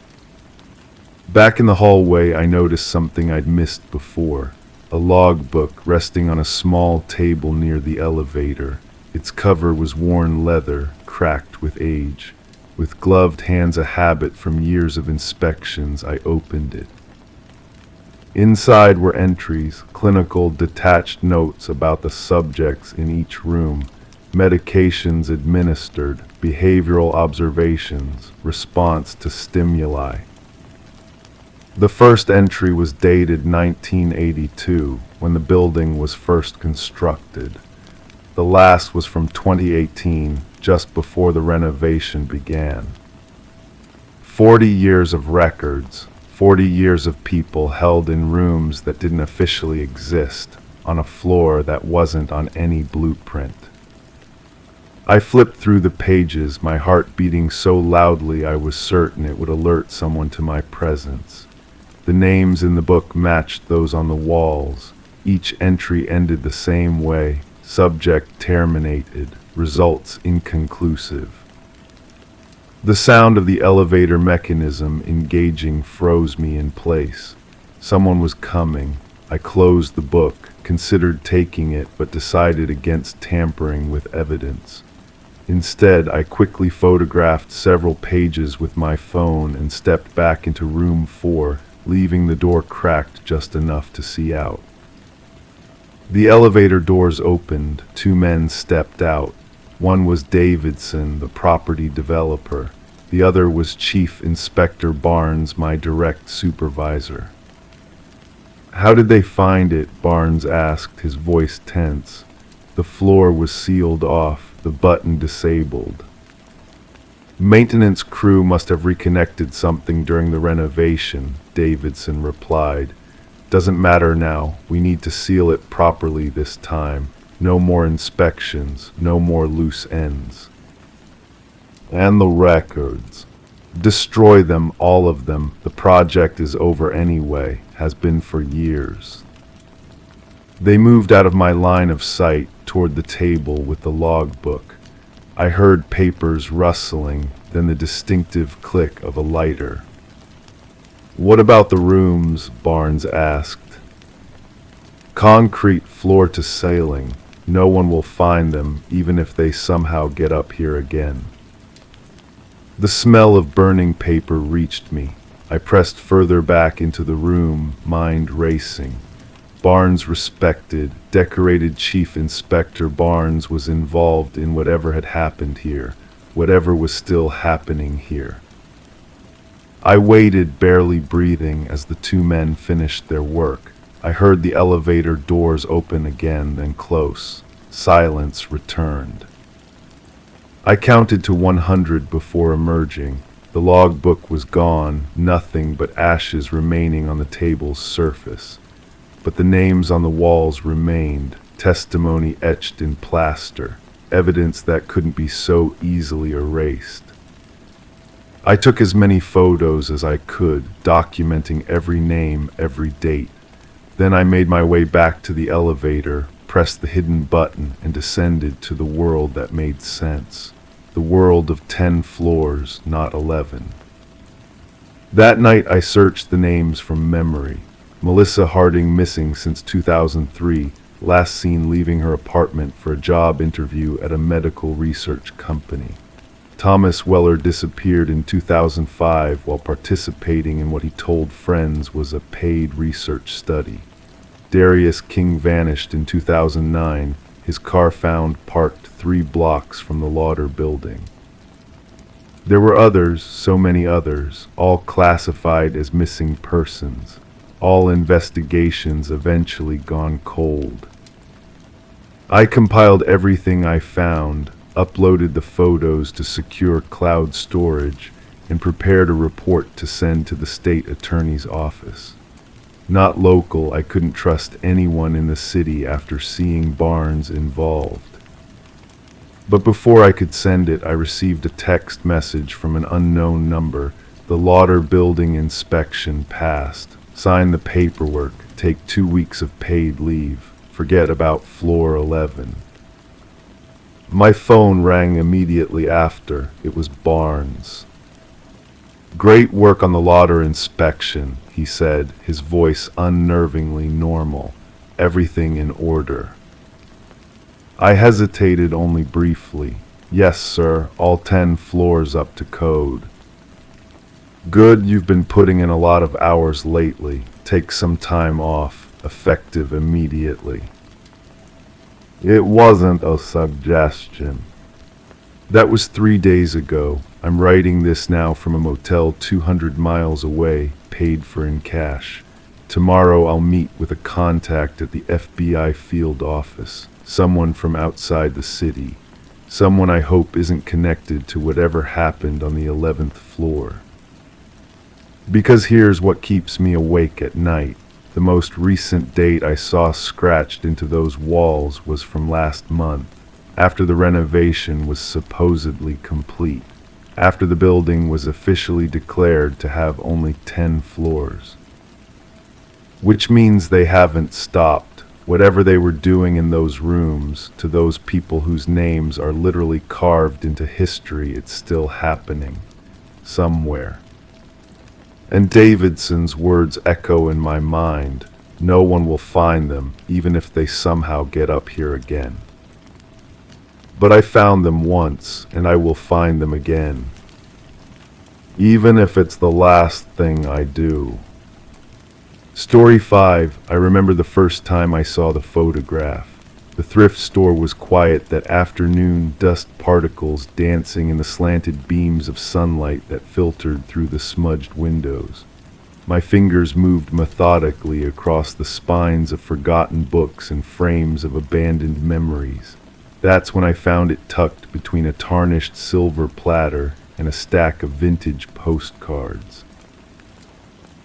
Back in the hallway, I noticed something I'd missed before, a logbook resting on a small table near the elevator. Its cover was worn leather, cracked with age. With gloved hands, a habit from years of inspections, I opened it. Inside were entries, clinical, detached notes about the subjects in each room, medications administered, behavioral observations, response to stimuli. The first entry was dated 1982, when the building was first constructed. The last was from 2018, just before the renovation began. 40 years of records, 40 years of people held in rooms that didn't officially exist, on a floor that wasn't on any blueprint. I flipped through the pages, my heart beating so loudly I was certain it would alert someone to my presence. The names in the book matched those on the walls. Each entry ended the same way. Subject terminated. Results inconclusive. The sound of the elevator mechanism engaging froze me in place. Someone was coming. I closed the book, considered taking it, but decided against tampering with evidence. Instead, I quickly photographed several pages with my phone and stepped back into room 4, leaving the door cracked just enough to see out. The elevator doors opened. 2 men stepped out. One was Davidson, the property developer. The other was Chief Inspector Barnes, my direct supervisor. "How did they find it?" Barnes asked, his voice tense. The floor was sealed off, the button disabled. "Maintenance crew must have reconnected something during the renovation," Davidson replied. "Doesn't matter now. We need to seal it properly this time. No more inspections, no more loose ends. And the records. Destroy them, all of them. The project is over anyway, has been for years." They moved out of my line of sight toward the table with the logbook. I heard papers rustling, then the distinctive click of a lighter. "What about the rooms?" Barnes asked. "Concrete floor to ceiling. No one will find them, even if they somehow get up here again." The smell of burning paper reached me. I pressed further back into the room, mind racing. Barnes respected, decorated Chief Inspector Barnes was involved in whatever had happened here, whatever was still happening here. I waited, barely breathing, as the 2 men finished their work. I heard the elevator doors open again, then close. Silence returned. I counted to 100 before emerging. The logbook was gone, nothing but ashes remaining on the table's surface. But the names on the walls remained, testimony etched in plaster, evidence that couldn't be so easily erased. I took as many photos as I could, documenting every name, every date. Then I made my way back to the elevator, pressed the hidden button, and descended to the world that made sense. The world of 10 floors, not 11. That night I searched the names from memory. Melissa Harding missing since 2003, last seen leaving her apartment for a job interview at a medical research company. Thomas Weller disappeared in 2005 while participating in what he told friends was a paid research study. Darius King vanished in 2009, his car found parked 3 blocks from the Lauder building. There were others, so many others, all classified as missing persons, all investigations eventually gone cold. I compiled everything I found, uploaded the photos to secure cloud storage, and prepared a report to send to the state attorney's office. Not local, I couldn't trust anyone in the city after seeing Barnes involved. But before I could send it, I received a text message from an unknown number. The Lauder building inspection passed. Sign the paperwork. Take 2 weeks of paid leave. Forget about floor 11. My phone rang immediately after. It was Barnes. "Great work on the Lauder inspection," he said, his voice unnervingly normal. "Everything in order." I hesitated only briefly. "Yes, sir, all 10 floors up to code." "Good, you've been putting in a lot of hours lately. Take some time off, effective immediately." "It wasn't a suggestion." That was 3 days ago. I'm writing this now from a motel 200 miles away, paid for in cash. Tomorrow I'll meet with a contact at the FBI field office, someone from outside the city, someone I hope isn't connected to whatever happened on the 11th floor. Because here's what keeps me awake at night. The most recent date I saw scratched into those walls was from last month, after the renovation was supposedly complete, after the building was officially declared to have only 10 floors. Which means they haven't stopped. Whatever they were doing in those rooms, to those people whose names are literally carved into history, it's still happening. somewhere. And Davidson's words echo in my mind. No one will find them, even if they somehow get up here again. But I found them once, and I will find them again. Even if it's the last thing I do. Story 5. I remember the first time I saw the photograph. The thrift store was quiet that afternoon, dust particles dancing in the slanted beams of sunlight that filtered through the smudged windows. My fingers moved methodically across the spines of forgotten books and frames of abandoned memories. That's when I found it tucked between a tarnished silver platter and a stack of vintage postcards.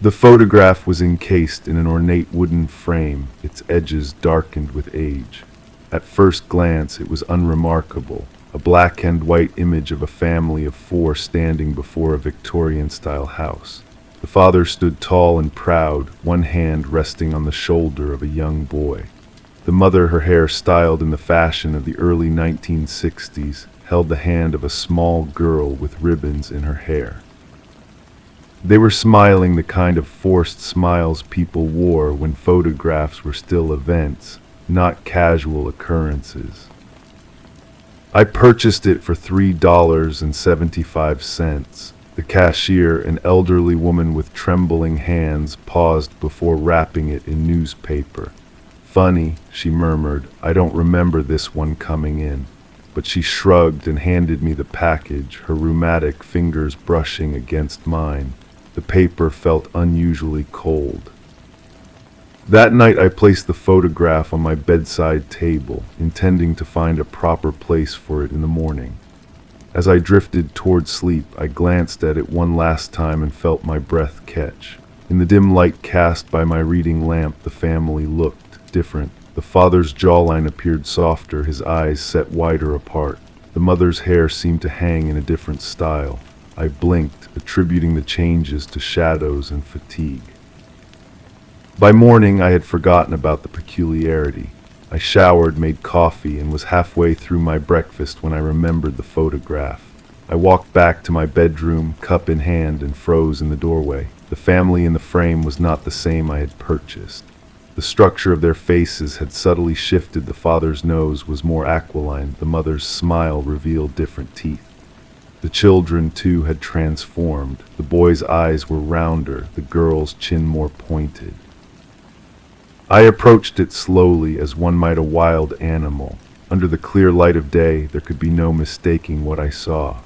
The photograph was encased in an ornate wooden frame, its edges darkened with age. At first glance, it was unremarkable, a black and white image of a family of 4 standing before a Victorian-style house. The father stood tall and proud, one hand resting on the shoulder of a young boy. The mother, her hair styled in the fashion of the early 1960s, held the hand of a small girl with ribbons in her hair. They were smiling the kind of forced smiles people wore when photographs were still events, not casual occurrences. I purchased it for $3.75. The cashier, an elderly woman with trembling hands, paused before wrapping it in newspaper. "Funny," she murmured, "I don't remember this one coming in." But she shrugged and handed me the package, her rheumatic fingers brushing against mine. The paper felt unusually cold. That night I placed the photograph on my bedside table, intending to find a proper place for it in the morning. As I drifted toward sleep, I glanced at it one last time and felt my breath catch. In the dim light cast by my reading lamp, the family looked different. The father's jawline appeared softer, his eyes set wider apart. The mother's hair seemed to hang in a different style. I blinked, attributing the changes to shadows and fatigue. By morning, I had forgotten about the peculiarity. I showered, made coffee, and was halfway through my breakfast when I remembered the photograph. I walked back to my bedroom, cup in hand, and froze in the doorway. The family in the frame was not the same I had purchased. The structure of their faces had subtly shifted. The father's nose was more aquiline. The mother's smile revealed different teeth. The children, too, had transformed. The boy's eyes were rounder, the girl's chin more pointed. I approached it slowly, as one might a wild animal. Under the clear light of day, there could be no mistaking what I saw.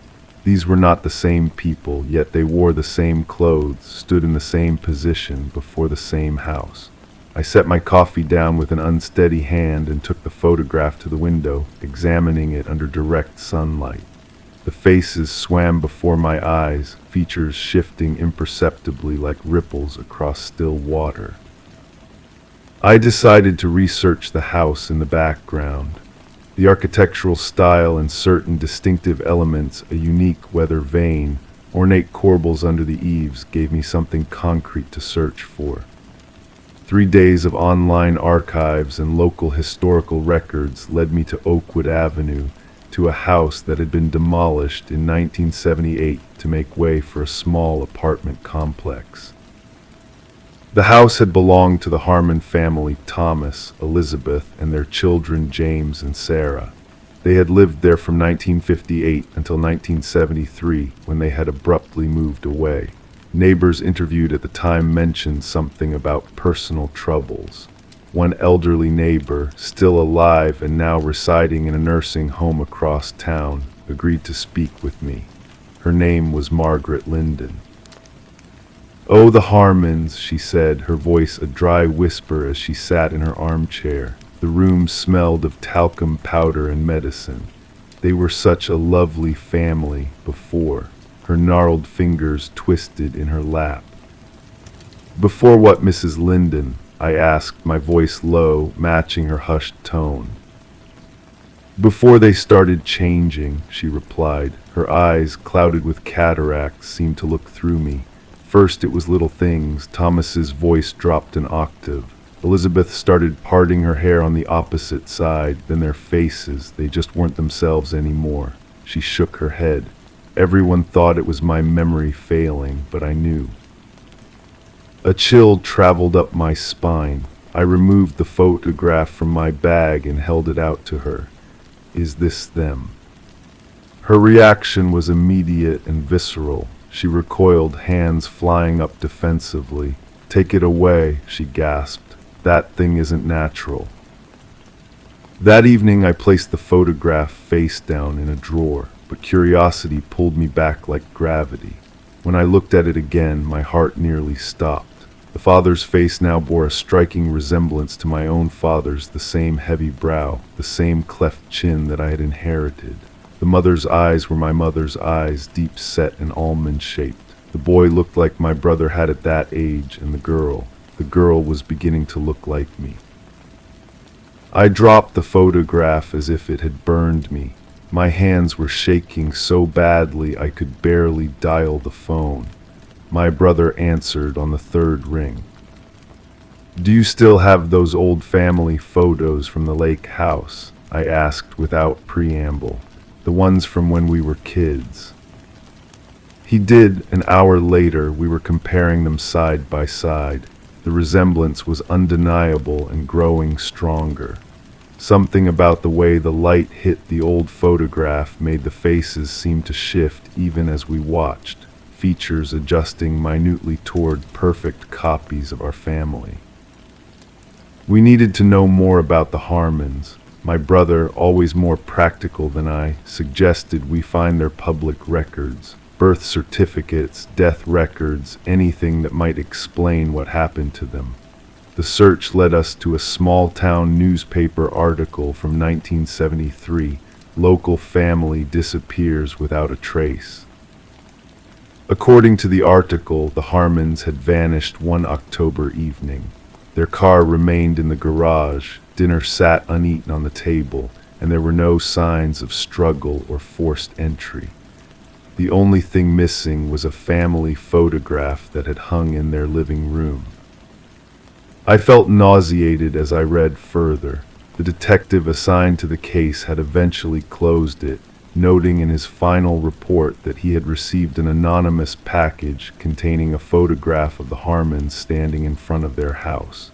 These were not the same people, yet they wore the same clothes, stood in the same position before the same house. I set my coffee down with an unsteady hand and took the photograph to the window, examining it under direct sunlight. The faces swam before my eyes, features shifting imperceptibly like ripples across still water. I decided to research the house in the background. The architectural style and certain distinctive elements, a unique weather vane, ornate corbels under the eaves, gave me something concrete to search for. 3 days of online archives and local historical records led me to Oakwood Avenue, to a house that had been demolished in 1978 to make way for a small apartment complex. The house had belonged to the Harmon family, Thomas, Elizabeth, and their children James and Sarah. They had lived there from 1958 until 1973, when they had abruptly moved away. Neighbors interviewed at the time mentioned something about personal troubles. One elderly neighbor, still alive and now residing in a nursing home across town, agreed to speak with me. Her name was Margaret Linden. "Oh, the Harmons," she said, her voice a dry whisper as she sat in her armchair. The room smelled of talcum powder and medicine. They were such a lovely family before. Her gnarled fingers twisted in her lap. "Before what, Mrs. Linden?" I asked, my voice low, matching her hushed tone. "Before they started changing," she replied. Her eyes, clouded with cataracts, seemed to look through me. First it was little things. Thomas's voice dropped an octave. Elizabeth started parting her hair on the opposite side. Then their faces, they just weren't themselves anymore. She shook her head. Everyone thought it was my memory failing, but I knew. A chill traveled up my spine. I removed the photograph from my bag and held it out to her. Is this them? Her reaction was immediate and visceral. She recoiled, hands flying up defensively. "Take it away," she gasped. "That thing isn't natural." That evening I placed the photograph face down in a drawer, but curiosity pulled me back like gravity. When I looked at it again, my heart nearly stopped. The father's face now bore a striking resemblance to my own father's, the same heavy brow, the same cleft chin that I had inherited. The mother's eyes were my mother's eyes, deep set and almond-shaped. The boy looked like my brother had at that age, and the girl was beginning to look like me. I dropped the photograph as if it had burned me. My hands were shaking so badly I could barely dial the phone. My brother answered on the third ring. "Do you still have those old family photos from the lake house?" I asked without preamble. "The ones from when we were kids?" He did. An hour later, we were comparing them side by side. The resemblance was undeniable and growing stronger. Something about the way the light hit the old photograph made the faces seem to shift even as we watched, features adjusting minutely toward perfect copies of our family. We needed to know more about the Harmons. My brother, always more practical than I, suggested we find their public records, birth certificates, death records, anything that might explain what happened to them. The search led us to a small-town newspaper article from 1973, "Local family disappears without a trace." According to the article, the Harmons had vanished one October evening. Their car remained in the garage, dinner sat uneaten on the table, and there were no signs of struggle or forced entry. The only thing missing was a family photograph that had hung in their living room. I felt nauseated as I read further. The detective assigned to the case had eventually closed it, noting in his final report that he had received an anonymous package containing a photograph of the Harmons standing in front of their house.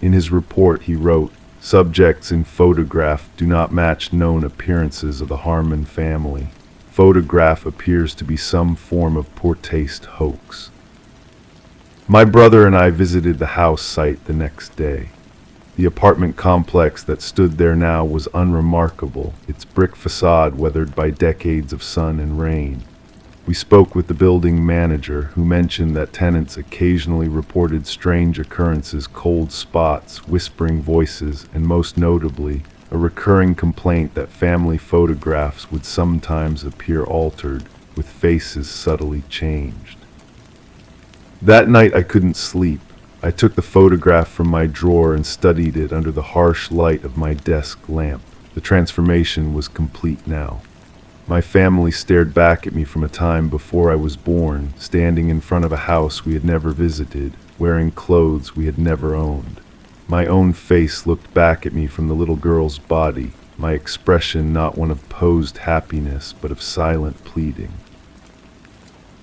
In his report he wrote, "Subjects in photograph do not match known appearances of the Harmon family. Photograph appears to be some form of poor taste hoax." My brother and I visited the house site the next day. The apartment complex that stood there now was unremarkable, its brick facade weathered by decades of sun and rain. We spoke with the building manager, who mentioned that tenants occasionally reported strange occurrences, cold spots, whispering voices, and most notably, a recurring complaint that family photographs would sometimes appear altered, with faces subtly changed. That night I couldn't sleep. I took the photograph from my drawer and studied it under the harsh light of my desk lamp. The transformation was complete now. My family stared back at me from a time before I was born, standing in front of a house we had never visited, wearing clothes we had never owned. My own face looked back at me from the little girl's body, my expression not one of posed happiness, but of silent pleading.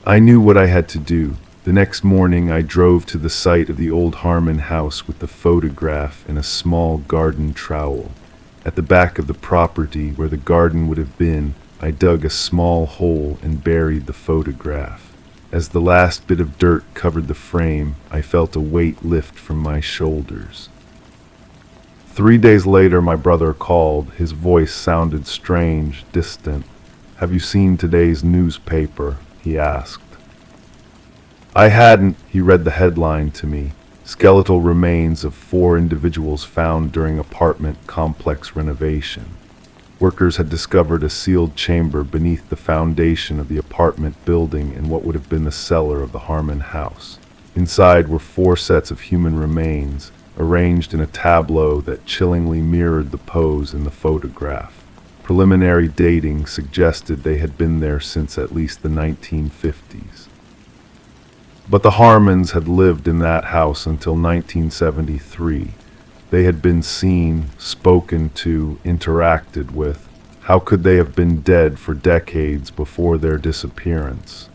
I knew what I had to do. The next morning I drove to the site of the old Harmon house with the photograph and a small garden trowel. At the back of the property, where the garden would have been, I dug a small hole and buried the photograph. As the last bit of dirt covered the frame, I felt a weight lift from my shoulders. 3 days later my brother called. His voice sounded strange, distant. "Have you seen today's newspaper?" he asked. I hadn't. He read the headline to me. "Skeletal remains of 4 individuals found during apartment complex renovation." Workers had discovered a sealed chamber beneath the foundation of the apartment building in what would have been the cellar of the Harmon house. Inside were 4 sets of human remains, arranged in a tableau that chillingly mirrored the pose in the photograph. Preliminary dating suggested they had been there since at least the 1950s. But the Harmons had lived in that house until 1973. They had been seen, spoken to, interacted with. How could they have been dead for decades before their disappearance?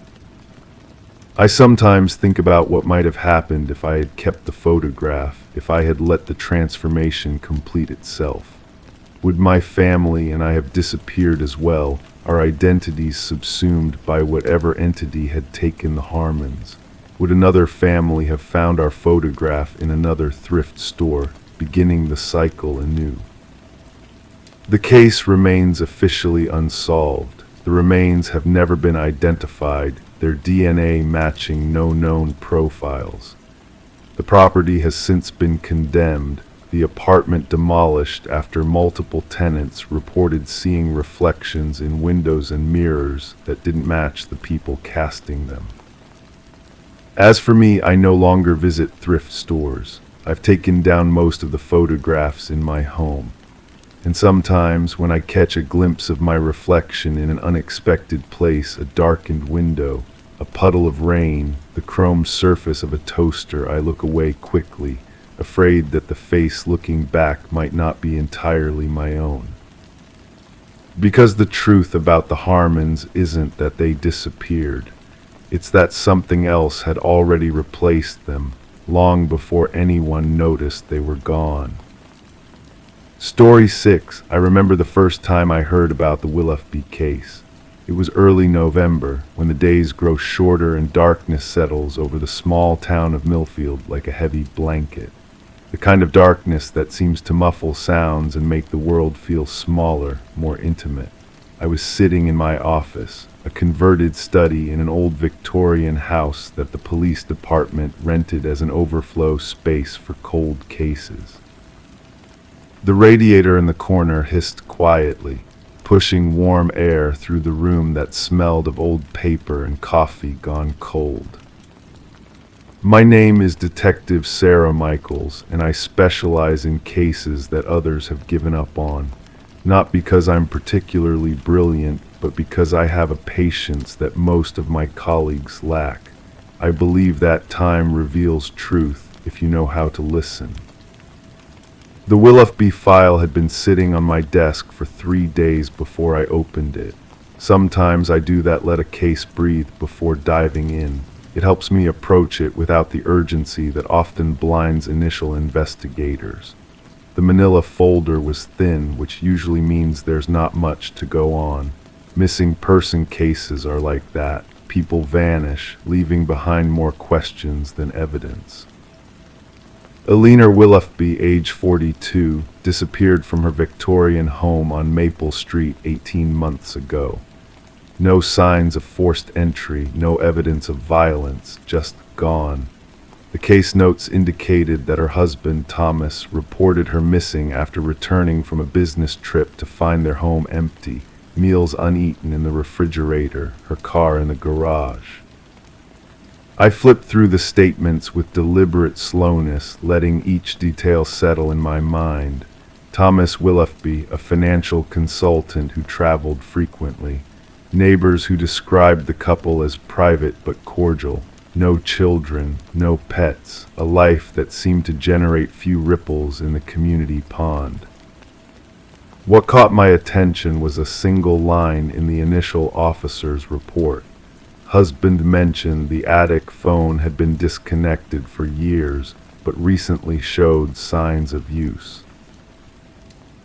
I sometimes think about what might have happened if I had kept the photograph, if I had let the transformation complete itself. Would my family and I have disappeared as well, our identities subsumed by whatever entity had taken the Harmons? Would another family have found our photograph in another thrift store, beginning the cycle anew? The case remains officially unsolved. The remains have never been identified, their DNA matching no known profiles. The property has since been condemned, the apartment demolished after multiple tenants reported seeing reflections in windows and mirrors that didn't match the people casting them. As for me, I no longer visit thrift stores. I've taken down most of the photographs in my home. And sometimes, when I catch a glimpse of my reflection in an unexpected place, a darkened window, a puddle of rain, the chrome surface of a toaster, I look away quickly, afraid that the face looking back might not be entirely my own. Because the truth about the Harmons isn't that they disappeared. It's that something else had already replaced them, long before anyone noticed they were gone. Story 6. I remember the first time I heard about the Willoughby case. It was early November, when the days grow shorter and darkness settles over the small town of Millfield like a heavy blanket. The kind of darkness that seems to muffle sounds and make the world feel smaller, more intimate. I was sitting in my office, a converted study in an old Victorian house that the police department rented as an overflow space for cold cases. The radiator in the corner hissed quietly, pushing warm air through the room that smelled of old paper and coffee gone cold. My name is Detective Sarah Michaels, and I specialize in cases that others have given up on. Not because I'm particularly brilliant, but because I have a patience that most of my colleagues lack. I believe that time reveals truth if you know how to listen. The Willoughby file had been sitting on my desk for 3 days before I opened it. Sometimes I do that, let a case breathe before diving in. It helps me approach it without the urgency that often blinds initial investigators. The manila folder was thin, which usually means there's not much to go on. Missing person cases are like that. People vanish, leaving behind more questions than evidence. Eleanor Willoughby, age 42, disappeared from her Victorian home on Maple Street 18 months ago. No signs of forced entry, no evidence of violence, just gone. The case notes indicated that her husband, Thomas, reported her missing after returning from a business trip to find their home empty, meals uneaten in the refrigerator, her car in the garage. I flipped through the statements with deliberate slowness, letting each detail settle in my mind. Thomas Willoughby, a financial consultant who traveled frequently. Neighbors who described the couple as private but cordial. No children, no pets, a life that seemed to generate few ripples in the community pond. What caught my attention was a single line in the initial officer's report. Husband mentioned the attic phone had been disconnected for years, but recently showed signs of use.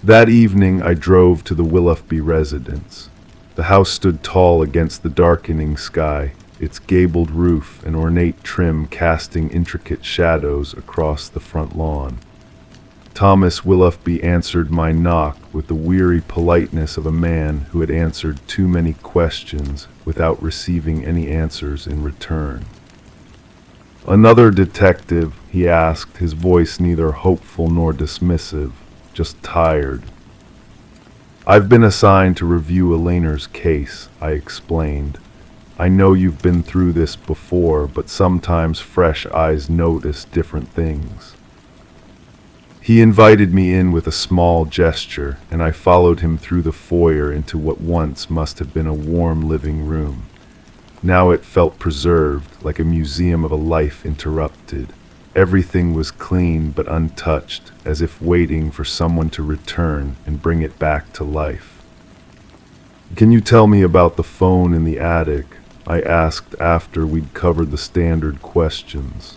That evening I drove to the Willoughby residence. The house stood tall against the darkening sky, its gabled roof and ornate trim casting intricate shadows across the front lawn. Thomas Willoughby answered my knock with the weary politeness of a man who had answered too many questions without receiving any answers in return. "Another detective?" he asked, his voice neither hopeful nor dismissive, just tired. "I've been assigned to review Eleanor's case," I explained. "I know you've been through this before, but sometimes fresh eyes notice different things." He invited me in with a small gesture, and I followed him through the foyer into what once must have been a warm living room. Now it felt preserved, like a museum of a life interrupted. Everything was clean but untouched, as if waiting for someone to return and bring it back to life. Can you tell me about the phone in the attic? I asked after we'd covered the standard questions.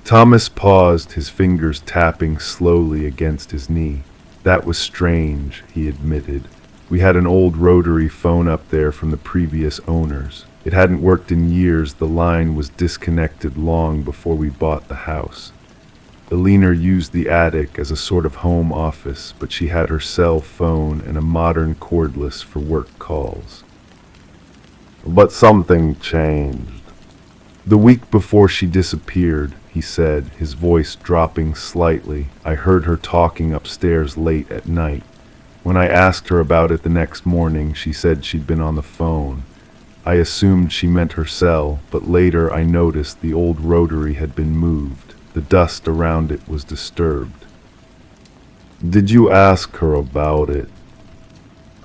Thomas paused, his fingers tapping slowly against his knee. That was strange, he admitted. We had an old rotary phone up there from the previous owners. It hadn't worked in years. The line was disconnected long before we bought the house. Alina used the attic as a sort of home office, but she had her cell phone and a modern cordless for work calls. But something changed. The week before she disappeared, he said, his voice dropping slightly. I heard her talking upstairs late at night. When I asked her about it the next morning, she said she'd been on the phone. I assumed she meant her cell, but later I noticed the old rotary had been moved. The dust around it was disturbed. Did you ask her about it?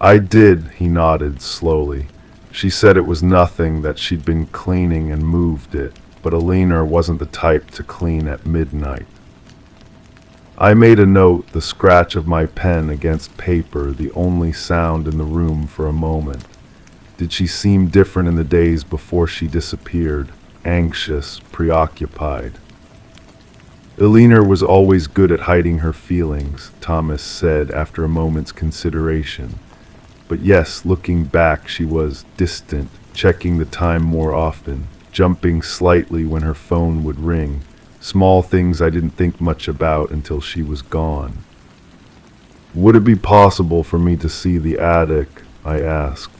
I did, he nodded slowly. She said it was nothing, that she'd been cleaning and moved it, but Alina wasn't the type to clean at midnight. I made a note, the scratch of my pen against paper, the only sound in the room for a moment. Did she seem different in the days before she disappeared? Anxious, preoccupied? Alina was always good at hiding her feelings, Thomas said after a moment's consideration. But yes, looking back, she was distant, checking the time more often, jumping slightly when her phone would ring. Small things I didn't think much about until she was gone. Would it be possible for me to see the attic? I asked.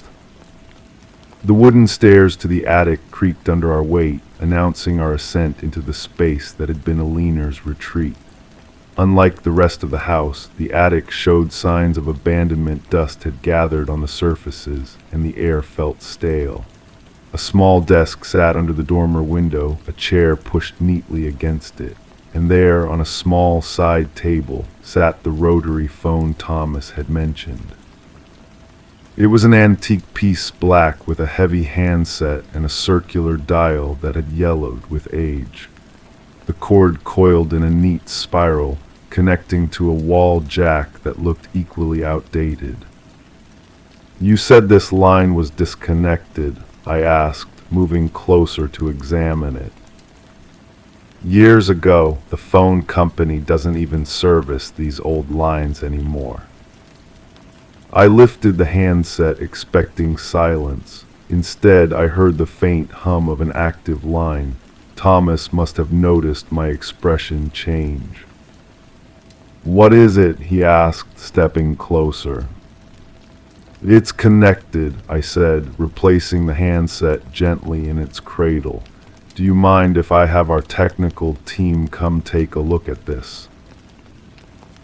The wooden stairs to the attic creaked under our weight, announcing our ascent into the space that had been Alina's retreat. Unlike the rest of the house, the attic showed signs of abandonment. Dust had gathered on the surfaces, and the air felt stale. A small desk sat under the dormer window, a chair pushed neatly against it, and there, on a small side table, sat the rotary phone Thomas had mentioned. It was an antique piece, black, with a heavy handset and a circular dial that had yellowed with age. The cord coiled in a neat spiral, connecting to a wall jack that looked equally outdated. You said this line was disconnected, I asked, moving closer to examine it. Years ago, the phone company doesn't even service these old lines anymore. I lifted the handset, expecting silence. Instead, I heard the faint hum of an active line. Thomas must have noticed my expression change. What is it? He asked, stepping closer. It's connected, I said, replacing the handset gently in its cradle. Do you mind if I have our technical team come take a look at this?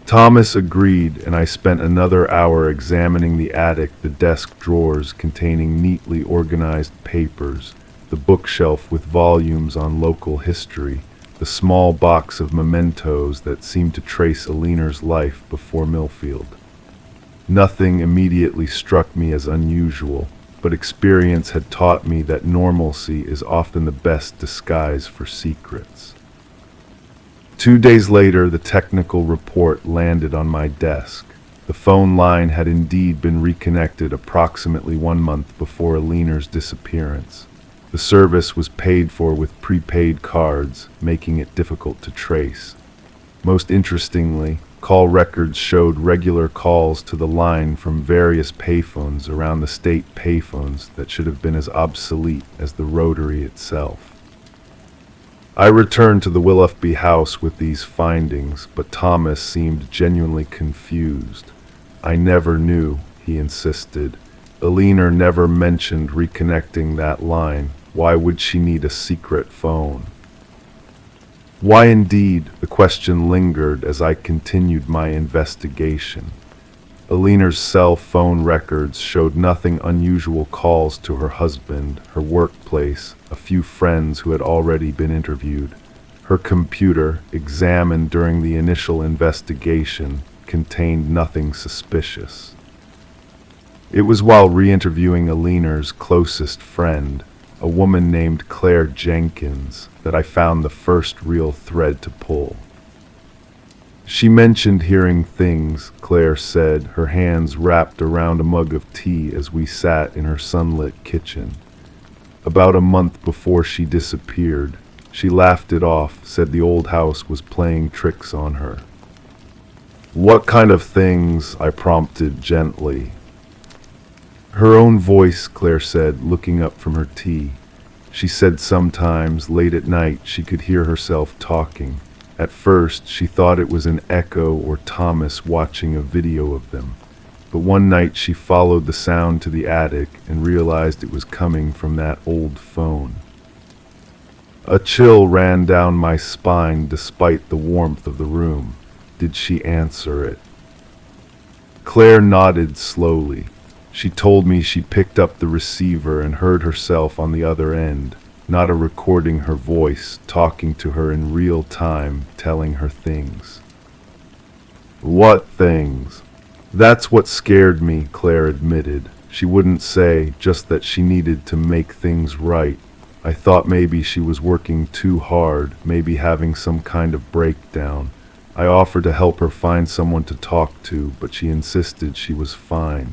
Thomas agreed, and I spent another hour examining the attic, the desk drawers containing neatly organized papers, the bookshelf with volumes on local history, the small box of mementos that seemed to trace Alina's life before Millfield. Nothing immediately struck me as unusual, but experience had taught me that normalcy is often the best disguise for secrets. 2 days later, the technical report landed on my desk. The phone line had indeed been reconnected approximately 1 month before Alina's disappearance. The service was paid for with prepaid cards, making it difficult to trace. Most interestingly, call records showed regular calls to the line from various payphones around the state, payphones that should have been as obsolete as the rotary itself. I returned to the Willoughby house with these findings, but Thomas seemed genuinely confused. I never knew, he insisted. Alina never mentioned reconnecting that line. Why would she need a secret phone? Why indeed? The question lingered as I continued my investigation. Alina's cell phone records showed nothing unusual: calls to her husband, her workplace, a few friends who had already been interviewed. Her computer, examined during the initial investigation, contained nothing suspicious. It was while re-interviewing Alina's closest friend, a woman named Claire Jenkins, that I found the first real thread to pull. She mentioned hearing things, Claire said, her hands wrapped around a mug of tea as we sat in her sunlit kitchen. About a month before she disappeared, she laughed it off, said the old house was playing tricks on her. What kind of things? I prompted gently. Her own voice, Claire said, looking up from her tea. She said sometimes, late at night, she could hear herself talking. At first, she thought it was an echo or Thomas watching a video of them. But one night she followed the sound to the attic and realized it was coming from that old phone. A chill ran down my spine despite the warmth of the room. Did she answer it? Claire nodded slowly. She told me she picked up the receiver and heard herself on the other end, not a recording her voice, talking to her in real time, telling her things. What things? That's what scared me, Claire admitted. She wouldn't say, just that she needed to make things right. I thought maybe she was working too hard, maybe having some kind of breakdown. I offered to help her find someone to talk to, but she insisted she was fine.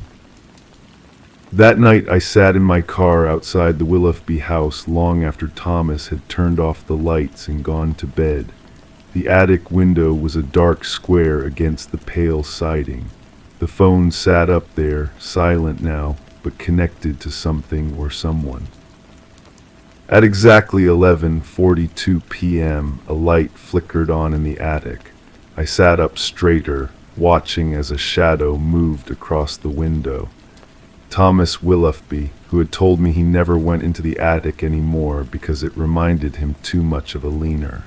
That night I sat in my car outside the Willoughby house long after Thomas had turned off the lights and gone to bed. The attic window was a dark square against the pale siding. The phone sat up there, silent now, but connected to something or someone. At exactly 11:42 p.m., a light flickered on in the attic. I sat up straighter, watching as a shadow moved across the window. Thomas Willoughby, who had told me he never went into the attic anymore because it reminded him too much of a leaner.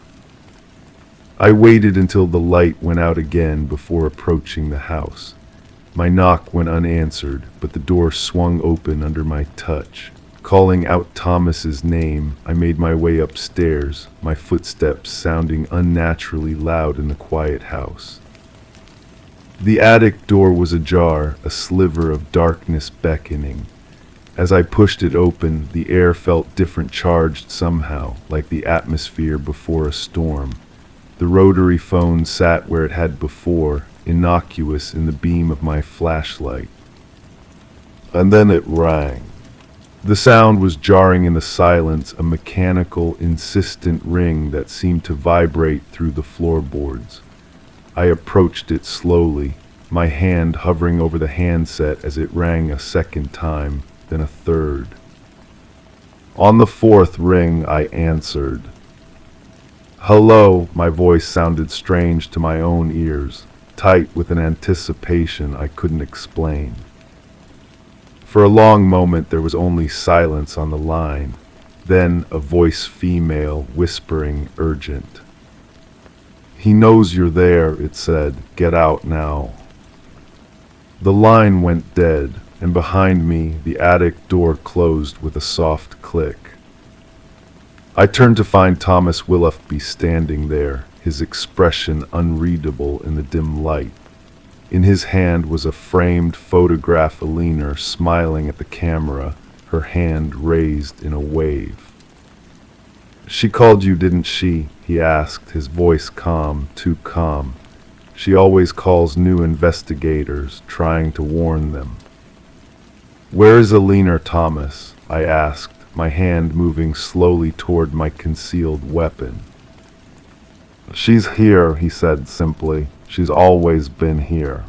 I waited until the light went out again before approaching the house. My knock went unanswered, but the door swung open under my touch. Calling out Thomas's name, I made my way upstairs, my footsteps sounding unnaturally loud in the quiet house. The attic door was ajar, a sliver of darkness beckoning. As I pushed it open, the air felt different, charged somehow, like the atmosphere before a storm. The rotary phone sat where it had before, innocuous in the beam of my flashlight. And then it rang. The sound was jarring in the silence, a mechanical, insistent ring that seemed to vibrate through the floorboards. I approached it slowly, my hand hovering over the handset as it rang a second time, then a third. On the fourth ring, I answered. Hello, my voice sounded strange to my own ears, tight with an anticipation I couldn't explain. For a long moment there was only silence on the line, then a voice, female, whispering, urgent. He knows you're there, it said. Get out now. The line went dead, and behind me the attic door closed with a soft click. I turned to find Thomas Willoughby standing there, his expression unreadable in the dim light. In his hand was a framed photograph of Leaner smiling at the camera, her hand raised in a wave. She called you, didn't she? He asked, his voice calm, too calm. She always calls new investigators, trying to warn them. Where is Leaner, Thomas? I asked, my hand moving slowly toward my concealed weapon. She's here, he said simply. She's always been here.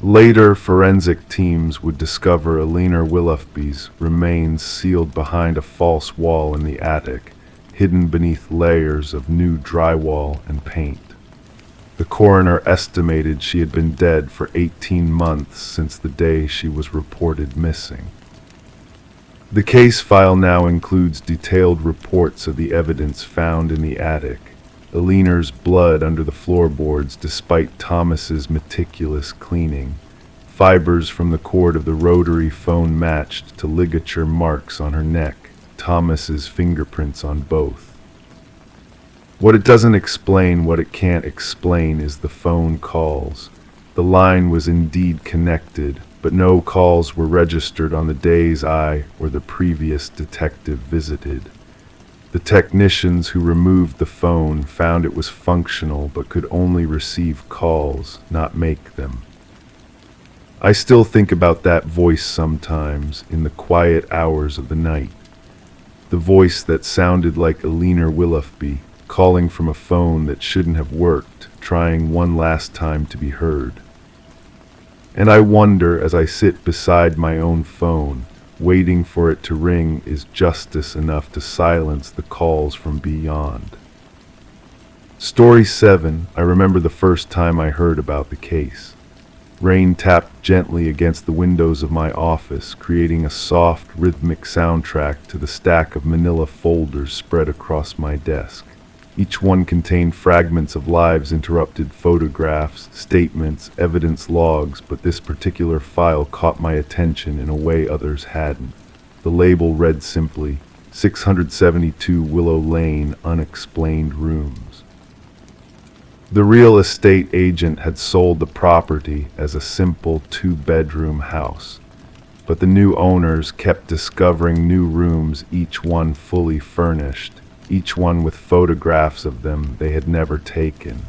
Later, forensic teams would discover Leaner Willoughby's remains sealed behind a false wall in the attic, hidden beneath layers of new drywall and paint. The coroner estimated she had been dead for 18 months since the day she was reported missing. The case file now includes detailed reports of the evidence found in the attic. Leaner's blood under the floorboards despite Thomas's meticulous cleaning. Fibers from the cord of the rotary phone matched to ligature marks on her neck, Thomas's fingerprints on both. What it doesn't explain, what it can't explain, is the phone calls. The line was indeed connected, but no calls were registered on the days I or the previous detective visited. The technicians who removed the phone found it was functional but could only receive calls, not make them. I still think about that voice sometimes in the quiet hours of the night. The voice that sounded like Eleanor Willoughby, calling from a phone that shouldn't have worked, trying one last time to be heard. And I wonder, as I sit beside my own phone, waiting for it to ring, is justice enough to silence the calls from beyond? Story 7. I remember the first time I heard about the case. Rain tapped gently against the windows of my office, creating a soft, rhythmic soundtrack to the stack of manila folders spread across my desk. Each one contained fragments of lives interrupted, photographs, statements, evidence logs, but this particular file caught my attention in a way others hadn't. The label read simply, 672 Willow Lane, Unexplained Rooms. The real estate agent had sold the property as a simple 2-bedroom house, but the new owners kept discovering new rooms, each one fully furnished, each one with photographs of them they had never taken.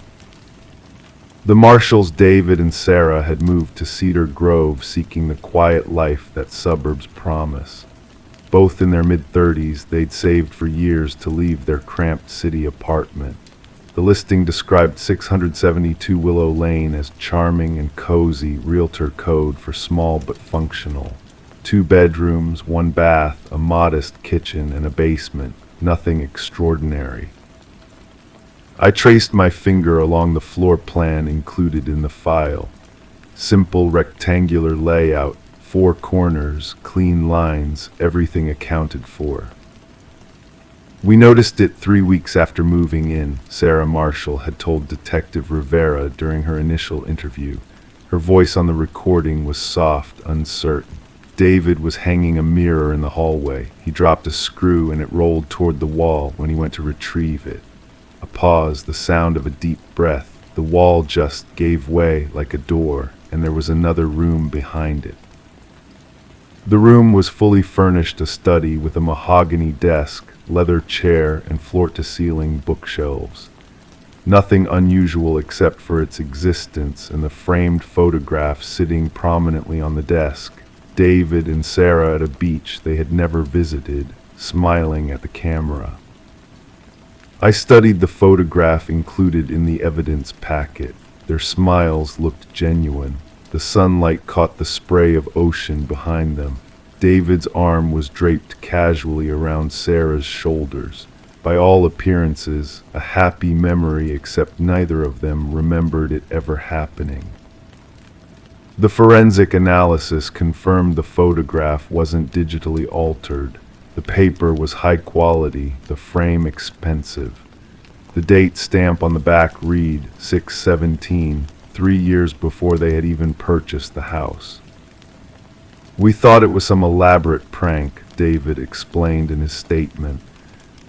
The Marshalls, David and Sarah, had moved to Cedar Grove seeking the quiet life that suburbs promise. Both in their mid-30s, they'd saved for years to leave their cramped city apartment. The listing described 672 Willow Lane as charming and cozy, realtor code for small but functional. 2 bedrooms, 1 bath, a modest kitchen, and a basement. Nothing extraordinary. I traced my finger along the floor plan included in the file. Simple rectangular layout, 4 corners, clean lines, everything accounted for. We noticed it 3 weeks after moving in, Sarah Marshall had told Detective Rivera during her initial interview. Her voice on the recording was soft, uncertain. David was hanging a mirror in the hallway. He dropped a screw and it rolled toward the wall when he went to retrieve it. A pause, the sound of a deep breath. The wall just gave way like a door, and there was another room behind it. The room was fully furnished, a study with a mahogany desk, leather chair, and floor-to-ceiling bookshelves. Nothing unusual except for its existence and the framed photograph sitting prominently on the desk. David and Sarah at a beach they had never visited, smiling at the camera. I studied the photograph included in the evidence packet. Their smiles looked genuine. The sunlight caught the spray of ocean behind them. David's arm was draped casually around Sarah's shoulders. By all appearances, a happy memory, except neither of them remembered it ever happening. The forensic analysis confirmed the photograph wasn't digitally altered. The paper was high quality, the frame expensive. The date stamp on the back read 6/17, 3 years before they had even purchased the house. "We thought it was some elaborate prank," David explained in his statement.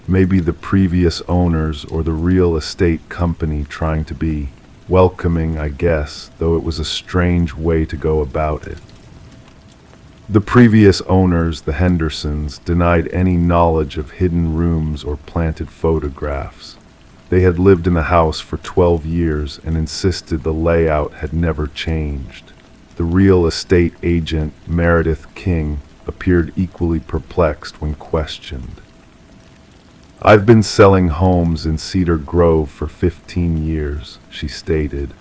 "Maybe the previous owners or the real estate company trying to be welcoming, I guess, though it was a strange way to go about it." The previous owners, the Hendersons, denied any knowledge of hidden rooms or planted photographs. They had lived in the house for 12 years and insisted the layout had never changed. The real estate agent, Meredith King, appeared equally perplexed when questioned. "I've been selling homes in Cedar Grove for 15 years, she stated.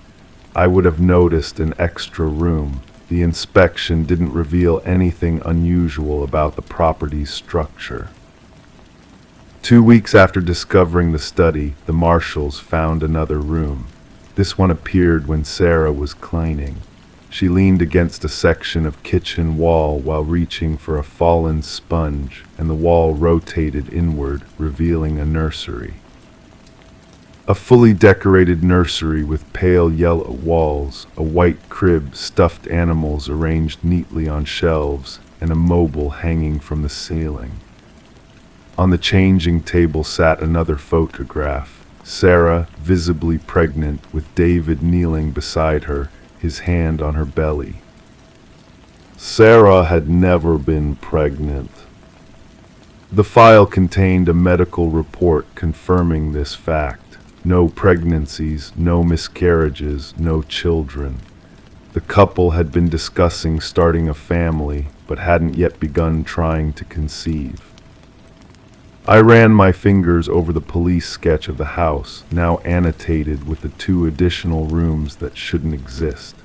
"I would have noticed an extra room. The inspection didn't reveal anything unusual about the property's structure." 2 weeks after discovering the study, the Marshalls found another room. This one appeared when Sarah was cleaning. She leaned against a section of kitchen wall while reaching for a fallen sponge, and the wall rotated inward, revealing a nursery. A fully decorated nursery with pale yellow walls, a white crib, stuffed animals arranged neatly on shelves, and a mobile hanging from the ceiling. On the changing table sat another photograph, Sarah, visibly pregnant, with David kneeling beside her, his hand on her belly. Sarah had never been pregnant. The file contained a medical report confirming this fact. No pregnancies, no miscarriages, no children. The couple had been discussing starting a family, but hadn't yet begun trying to conceive. I ran my fingers over the police sketch of the house, now annotated with the 2 additional rooms that shouldn't exist.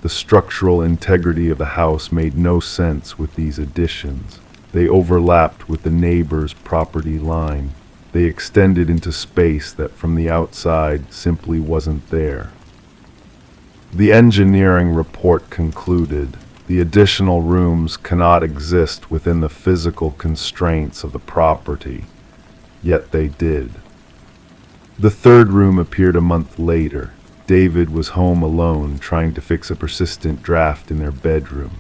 The structural integrity of the house made no sense with these additions. They overlapped with the neighbor's property line. They extended into space that from the outside simply wasn't there. The engineering report concluded, the additional rooms cannot exist within the physical constraints of the property, yet they did. The 3rd room appeared a month later. David was home alone, trying to fix a persistent draft in their bedroom.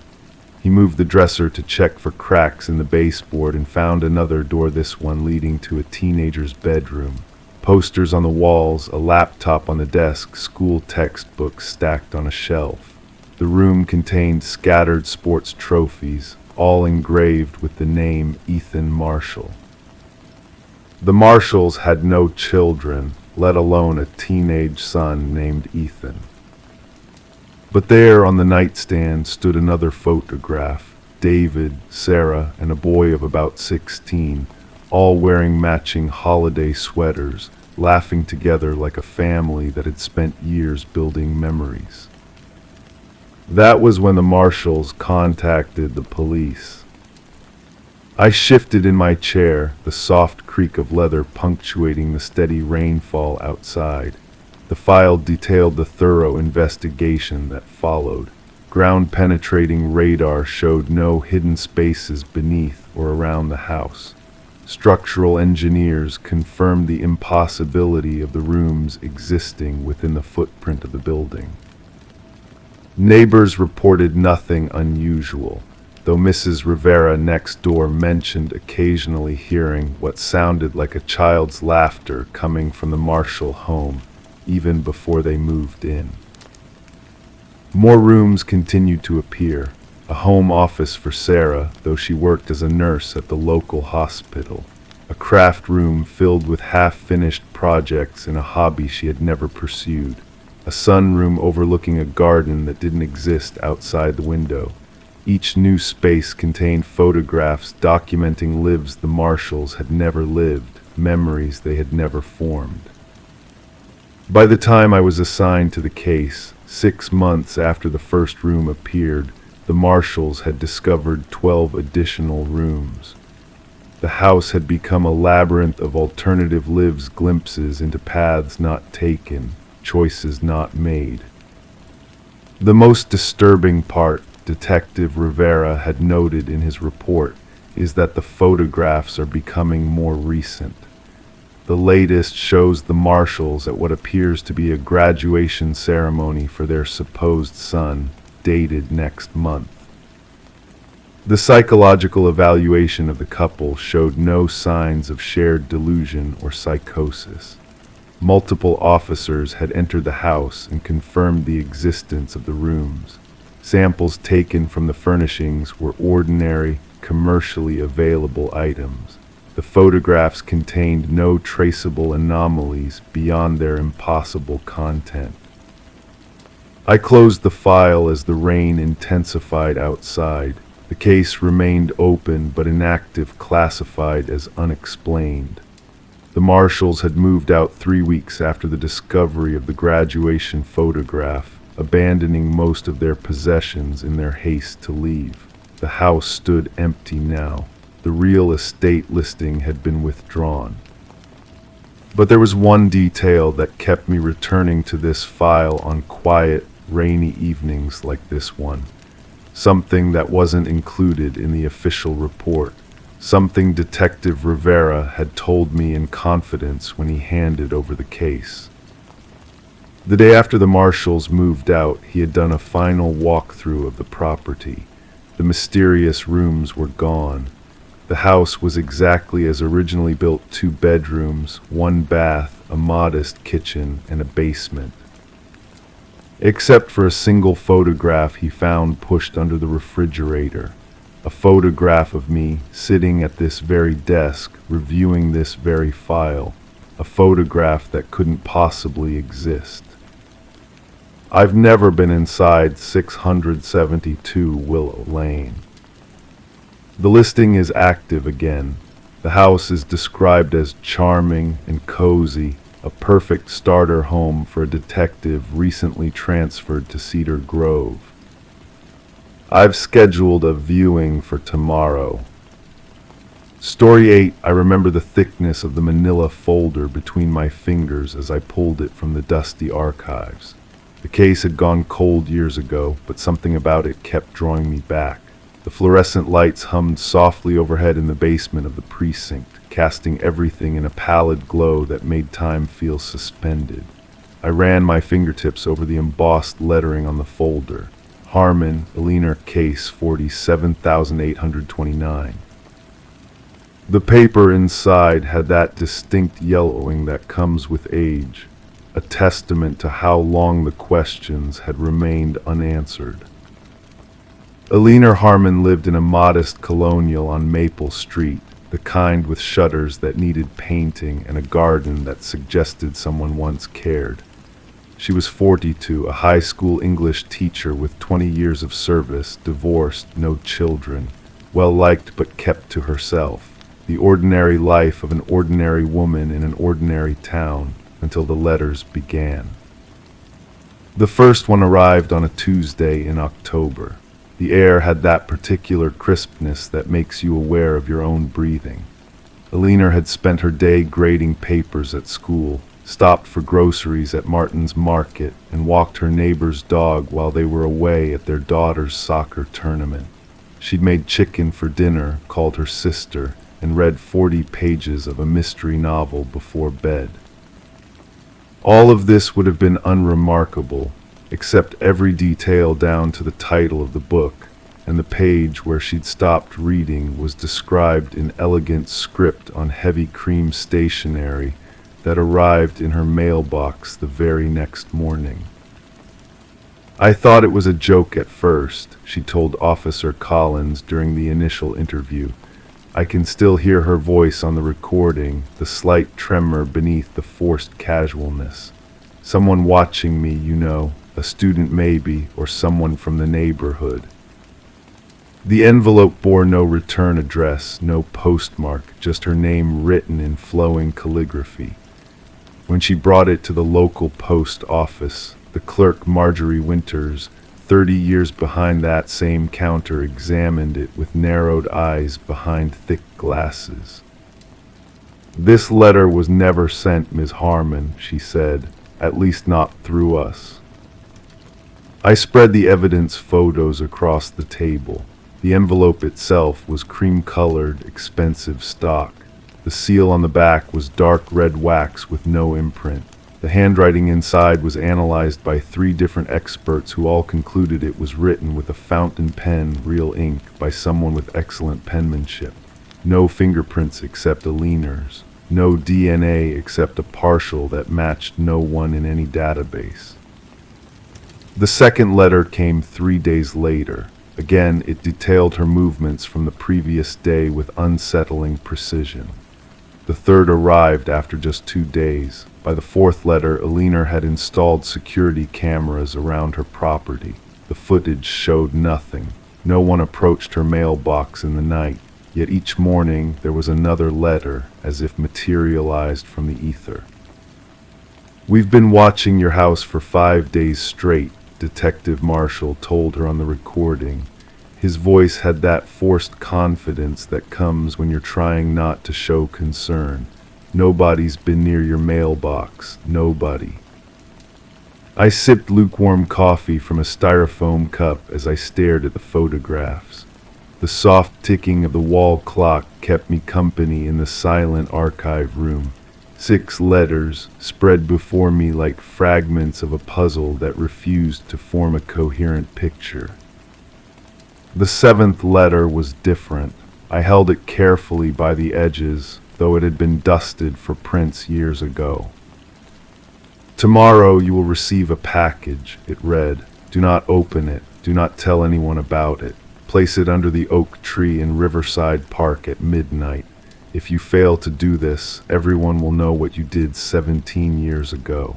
He moved the dresser to check for cracks in the baseboard and found another door, this one leading to a teenager's bedroom. Posters on the walls, a laptop on the desk, school textbooks stacked on a shelf. The room contained scattered sports trophies, all engraved with the name Ethan Marshall. The Marshalls had no children, let alone a teenage son named Ethan. But there on the nightstand stood another photograph, David, Sarah, and a boy of about 16, all wearing matching holiday sweaters, laughing together like a family that had spent years building memories. That was when the Marshalls contacted the police. I shifted in my chair, the soft creak of leather punctuating the steady rainfall outside. The file detailed the thorough investigation that followed. Ground-penetrating radar showed no hidden spaces beneath or around the house. Structural engineers confirmed the impossibility of the rooms existing within the footprint of the building. Neighbors reported nothing unusual, though Mrs. Rivera next door mentioned occasionally hearing what sounded like a child's laughter coming from the Marshall home, even before they moved in. More rooms continued to appear. A home office for Sarah, though she worked as a nurse at the local hospital. A craft room filled with half-finished projects in a hobby she had never pursued. A sunroom overlooking a garden that didn't exist outside the window. Each new space contained photographs documenting lives the Marshalls had never lived, memories they had never formed. By the time I was assigned to the case, 6 months after the first room appeared, the Marshalls had discovered 12 additional rooms. The house had become a labyrinth of alternative lives, glimpses into paths not taken, choices not made. The most disturbing part, Detective Rivera had noted in his report, is that the photographs are becoming more recent. The latest shows the Marshalls at what appears to be a graduation ceremony for their supposed son, dated next month. The psychological evaluation of the couple showed no signs of shared delusion or psychosis. Multiple officers had entered the house and confirmed the existence of the rooms. Samples taken from the furnishings were ordinary, commercially available items. The photographs contained no traceable anomalies beyond their impossible content. I closed the file as the rain intensified outside. The case remained open but inactive, classified as unexplained. The Marshalls had moved out 3 weeks after the discovery of the graduation photograph, abandoning most of their possessions in their haste to leave. The house stood empty now. The real estate listing had been withdrawn. But there was one detail that kept me returning to this file on quiet, rainy evenings like this one. Something that wasn't included in the official report. Something Detective Rivera had told me in confidence when he handed over the case. The day after the Marshalls moved out, he had done a final walkthrough of the property. The mysterious rooms were gone. The house was exactly as originally built: 2 bedrooms, 1 bath, a modest kitchen, and a basement. Except for a single photograph he found pushed under the refrigerator. A photograph of me sitting at this very desk, reviewing this very file. A photograph that couldn't possibly exist. I've never been inside 672 Willow Lane. The listing is active again. The house is described as charming and cozy, a perfect starter home for a detective recently transferred to Cedar Grove. I've scheduled a viewing for tomorrow. Story 8, I remember the thickness of the manila folder between my fingers as I pulled it from the dusty archives. The case had gone cold years ago, but something about it kept drawing me back. The fluorescent lights hummed softly overhead in the basement of the precinct, casting everything in a pallid glow that made time feel suspended. I ran my fingertips over the embossed lettering on the folder. Harmon, Eliner Case 47829. The paper inside had that distinct yellowing that comes with age, a testament to how long the questions had remained unanswered. Eliner Harmon lived in a modest colonial on Maple Street, the kind with shutters that needed painting and a garden that suggested someone once cared. She was 42, a high school English teacher with 20 years of service, divorced, no children, well liked but kept to herself. The ordinary life of an ordinary woman in an ordinary town until the letters began. The first one arrived on a Tuesday in October. The air had that particular crispness that makes you aware of your own breathing. Eliner had spent her day grading papers at school, stopped for groceries at Martin's Market, and walked her neighbor's dog while they were away at their daughter's soccer tournament. She'd made chicken for dinner, called her sister, and read 40 pages of a mystery novel before bed. All of this would have been unremarkable, except every detail down to the title of the book, and the page where she'd stopped reading was described in elegant script on heavy cream stationery that arrived in her mailbox the very next morning. I thought it was a joke at first, she told Officer Collins during the initial interview. I can still hear her voice on the recording, the slight tremor beneath the forced casualness. Someone watching me, you know, a student maybe, or someone from the neighborhood. The envelope bore no return address, no postmark, just her name written in flowing calligraphy. When she brought it to the local post office, the clerk, Marjorie Winters, 30 years behind that same counter, examined it with narrowed eyes behind thick glasses. "This letter was never sent, Ms. Harmon," she said, "at least not through us." I spread the evidence photos across the table. The envelope itself was cream-colored, expensive stock. The seal on the back was dark red wax with no imprint. The handwriting inside was analyzed by 3 different experts who all concluded it was written with a fountain pen, real ink, by someone with excellent penmanship. No fingerprints except Eliner's. No DNA except a partial that matched no one in any database. The second letter came 3 days later. Again, it detailed her movements from the previous day with unsettling precision. The third arrived after just 2 days. By the fourth letter, Eliner had installed security cameras around her property. The footage showed nothing. No one approached her mailbox in the night. Yet each morning there was another letter, as if materialized from the ether. "We've been watching your house for 5 days straight," Detective Marshall told her on the recording. His voice had that forced confidence that comes when you're trying not to show concern. "Nobody's been near your mailbox. Nobody." I sipped lukewarm coffee from a styrofoam cup as I stared at the photographs. The soft ticking of the wall clock kept me company in the silent archive room. 6 letters spread before me like fragments of a puzzle that refused to form a coherent picture. The 7th letter was different. I held it carefully by the edges, though it had been dusted for prints years ago. "Tomorrow you will receive a package," it read. "Do not open it. Do not tell anyone about it. Place it under the oak tree in Riverside Park at midnight. If you fail to do this, everyone will know what you did 17 years ago."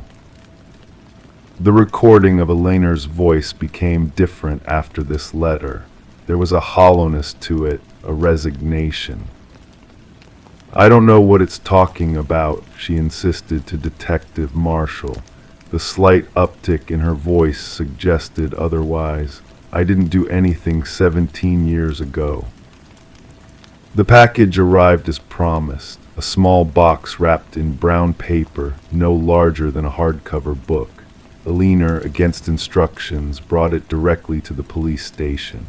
The recording of Eleanor's voice became different after this letter. There was a hollowness to it, a resignation. "I don't know what it's talking about," she insisted to Detective Marshall. The slight uptick in her voice suggested otherwise. "I didn't do anything 17 years ago." The package arrived as promised, a small box wrapped in brown paper, no larger than a hardcover book. Eleanor, against instructions, brought it directly to the police station.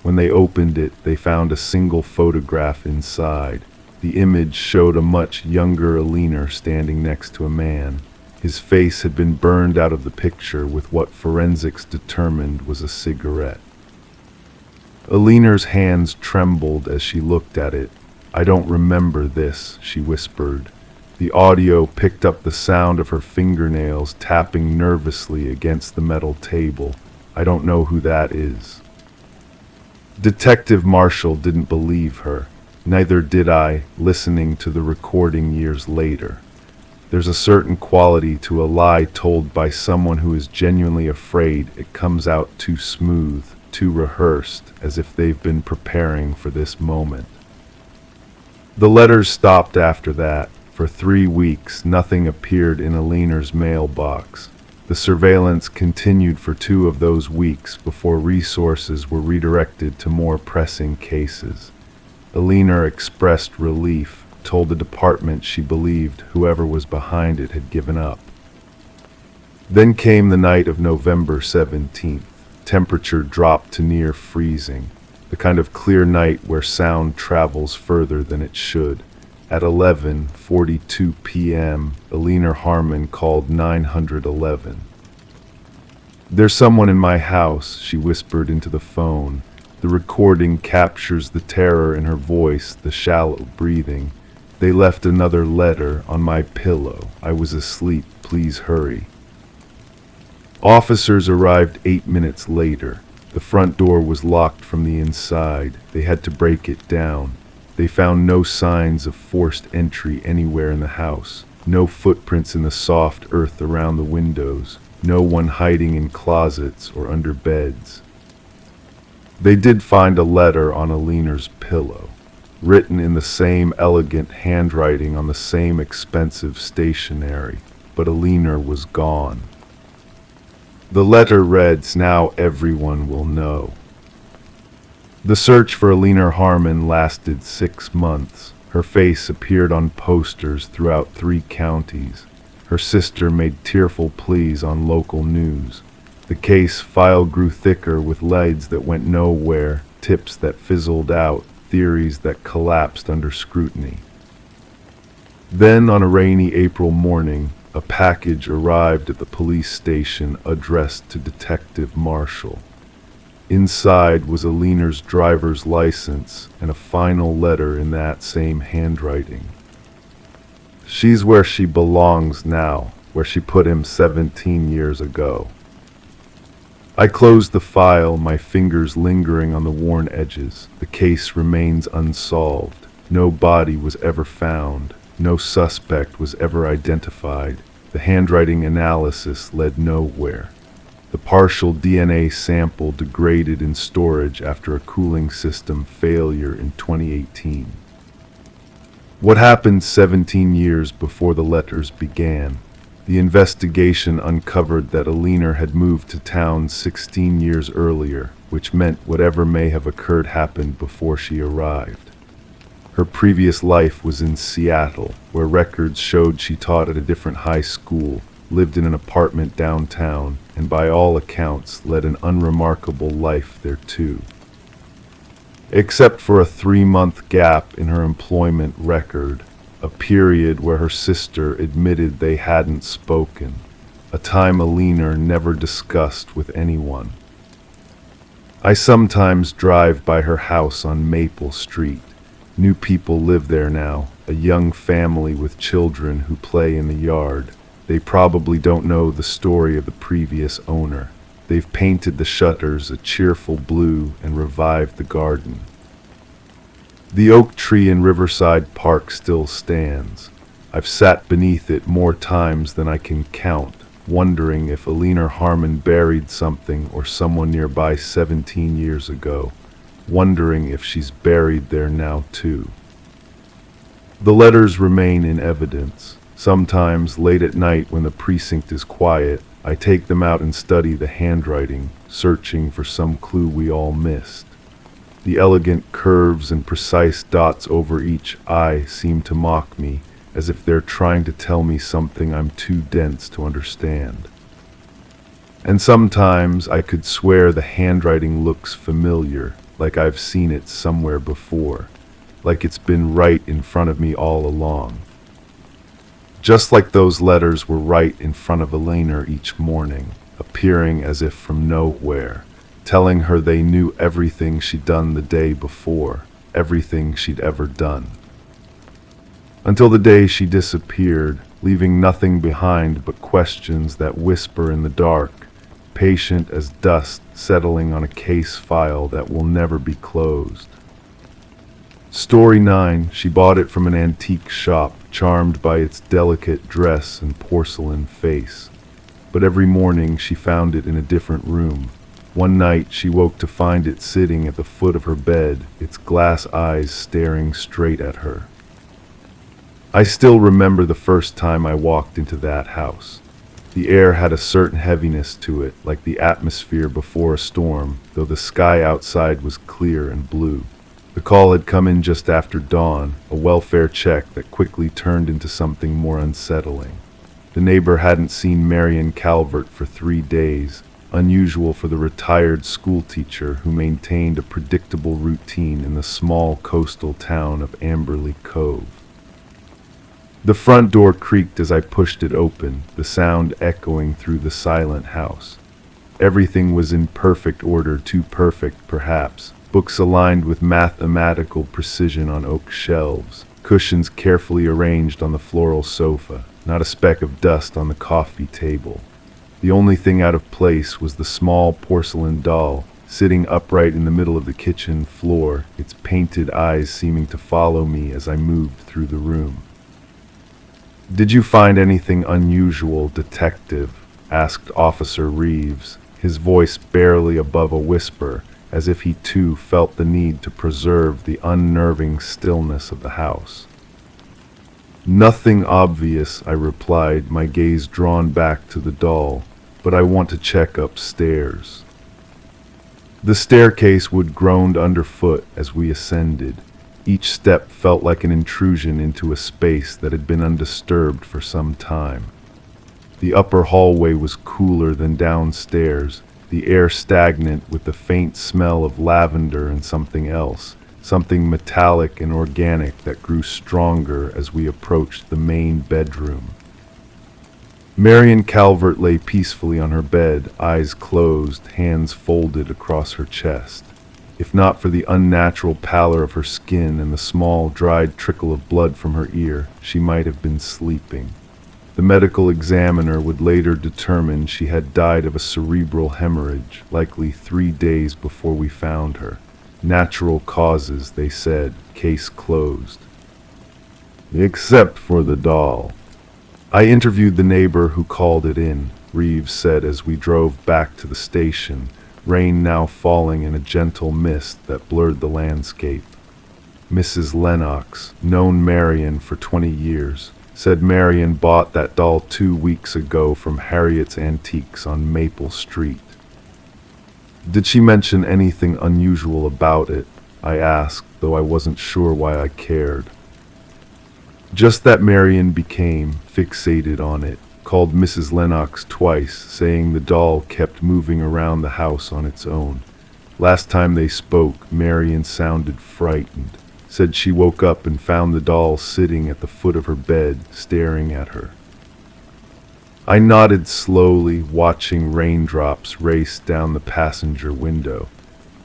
When they opened it, they found a single photograph inside. The image showed a much younger Eleanor standing next to a man. His face had been burned out of the picture with what forensics determined was a cigarette. Eleanor's hands trembled as she looked at it. "I don't remember this," she whispered. The audio picked up the sound of her fingernails tapping nervously against the metal table. "I don't know who that is." Detective Marshall didn't believe her. Neither did I, listening to the recording years later. There's a certain quality to a lie told by someone who is genuinely afraid it comes out too smooth, too rehearsed, as if they've been preparing for this moment. The letters stopped after that. For 3 weeks, nothing appeared in Eleanor's mailbox. The surveillance continued for 2 of those weeks before resources were redirected to more pressing cases. Eleanor expressed relief, told the department she believed whoever was behind it had given up. Then came the night of November 17th. Temperature dropped to near freezing, the kind of clear night where sound travels further than it should. At 11:42 p.m., Eleanor Harmon called 911. "There's someone in my house," she whispered into the phone. The recording captures the terror in her voice, the shallow breathing. "They left another letter on my pillow. I was asleep. Please hurry." Officers arrived 8 minutes later. The front door was locked from the inside. They had to break it down. They found no signs of forced entry anywhere in the house. No footprints in the soft earth around the windows. No one hiding in closets or under beds. They did find a letter on Eleanor's pillow, written in the same elegant handwriting on the same expensive stationery, but Eleanor was gone. The letter read, "Now everyone will know." The search for Eleanor Harmon lasted 6 months. Her face appeared on posters throughout 3 counties. Her sister made tearful pleas on local news. The case file grew thicker with leads that went nowhere, tips that fizzled out, theories that collapsed under scrutiny. Then, on a rainy April morning, a package arrived at the police station addressed to Detective Marshall. Inside was Eleanor's driver's license and a final letter in that same handwriting. "She's where she belongs now, where she put him 17 years ago." I closed the file, my fingers lingering on the worn edges. The case remains unsolved. No body was ever found. No suspect was ever identified. The handwriting analysis led nowhere. The partial DNA sample degraded in storage after a cooling system failure in 2018. What happened 17 years before the letters began? The investigation uncovered that Eleanor had moved to town 16 years earlier, which meant whatever may have occurred happened before she arrived. Her previous life was in Seattle, where records showed she taught at a different high school, lived in an apartment downtown, and by all accounts led an unremarkable life there too. Except for a 3-month gap in her employment record, a period where her sister admitted they hadn't spoken, a time Eleanor never discussed with anyone. I sometimes drive by her house on Maple Street. New people live there now, a young family with children who play in the yard. They probably don't know the story of the previous owner. They've painted the shutters a cheerful blue and revived the garden. The oak tree in Riverside Park still stands. I've sat beneath it more times than I can count, wondering if Alina Harmon buried something or someone nearby 17 years ago, wondering if she's buried there now too. The letters remain in evidence. Sometimes, late at night when the precinct is quiet, I take them out and study the handwriting, searching for some clue we all missed. The elegant curves and precise dots over each I seem to mock me, as if they're trying to tell me something I'm too dense to understand. And sometimes I could swear the handwriting looks familiar, like I've seen it somewhere before, like it's been right in front of me all along. Just like those letters were right in front of Elena each morning, appearing as if from nowhere, telling her they knew everything she'd done the day before, everything she'd ever done. Until the day she disappeared, leaving nothing behind but questions that whisper in the dark, patient as dust settling on a case file that will never be closed. Story 9, she bought it from an antique shop, charmed by its delicate dress and porcelain face. But every morning she found it in a different room. One night she woke to find it sitting at the foot of her bed, its glass eyes staring straight at her. I still remember the first time I walked into that house. The air had a certain heaviness to it, like the atmosphere before a storm, though the sky outside was clear and blue. The call had come in just after dawn, a welfare check that quickly turned into something more unsettling. The neighbor hadn't seen Marion Calvert for 3 days, unusual for the retired schoolteacher who maintained a predictable routine in the small coastal town of Amberley Cove. The front door creaked as I pushed it open, the sound echoing through the silent house. Everything was in perfect order, too perfect perhaps. Books aligned with mathematical precision on oak shelves, cushions carefully arranged on the floral sofa, not a speck of dust on the coffee table. The only thing out of place was the small porcelain doll, sitting upright in the middle of the kitchen floor, its painted eyes seeming to follow me as I moved through the room. "Did you find anything unusual, Detective?" asked Officer Reeves, his voice barely above a whisper, as if he too felt the need to preserve the unnerving stillness of the house. "Nothing obvious," I replied, my gaze drawn back to the doll, "but I want to check upstairs." The staircase wood groaned underfoot as we ascended. Each step felt like an intrusion into a space that had been undisturbed for some time. The upper hallway was cooler than downstairs, the air stagnant with the faint smell of lavender and something else, something metallic and organic that grew stronger as we approached the main bedroom. Marion Calvert lay peacefully on her bed, eyes closed, hands folded across her chest. If not for the unnatural pallor of her skin and the small, dried trickle of blood from her ear, she might have been sleeping. The medical examiner would later determine she had died of a cerebral hemorrhage, likely 3 days before we found her. Natural causes, they said, case closed. Except for the doll. I interviewed the neighbor who called it in, Reeves said as we drove back to the station, rain now falling in a gentle mist that blurred the landscape. Mrs. Lennox, known Marion for 20 years, said Marion bought that doll 2 weeks ago from Harriet's Antiques on Maple Street. Did she mention anything unusual about it? I asked, though I wasn't sure why I cared. Just that Marion became fixated on it, called Mrs. Lennox twice, saying the doll kept moving around the house on its own. Last time they spoke, Marion sounded frightened, said she woke up and found the doll sitting at the foot of her bed, staring at her. I nodded slowly, watching raindrops race down the passenger window.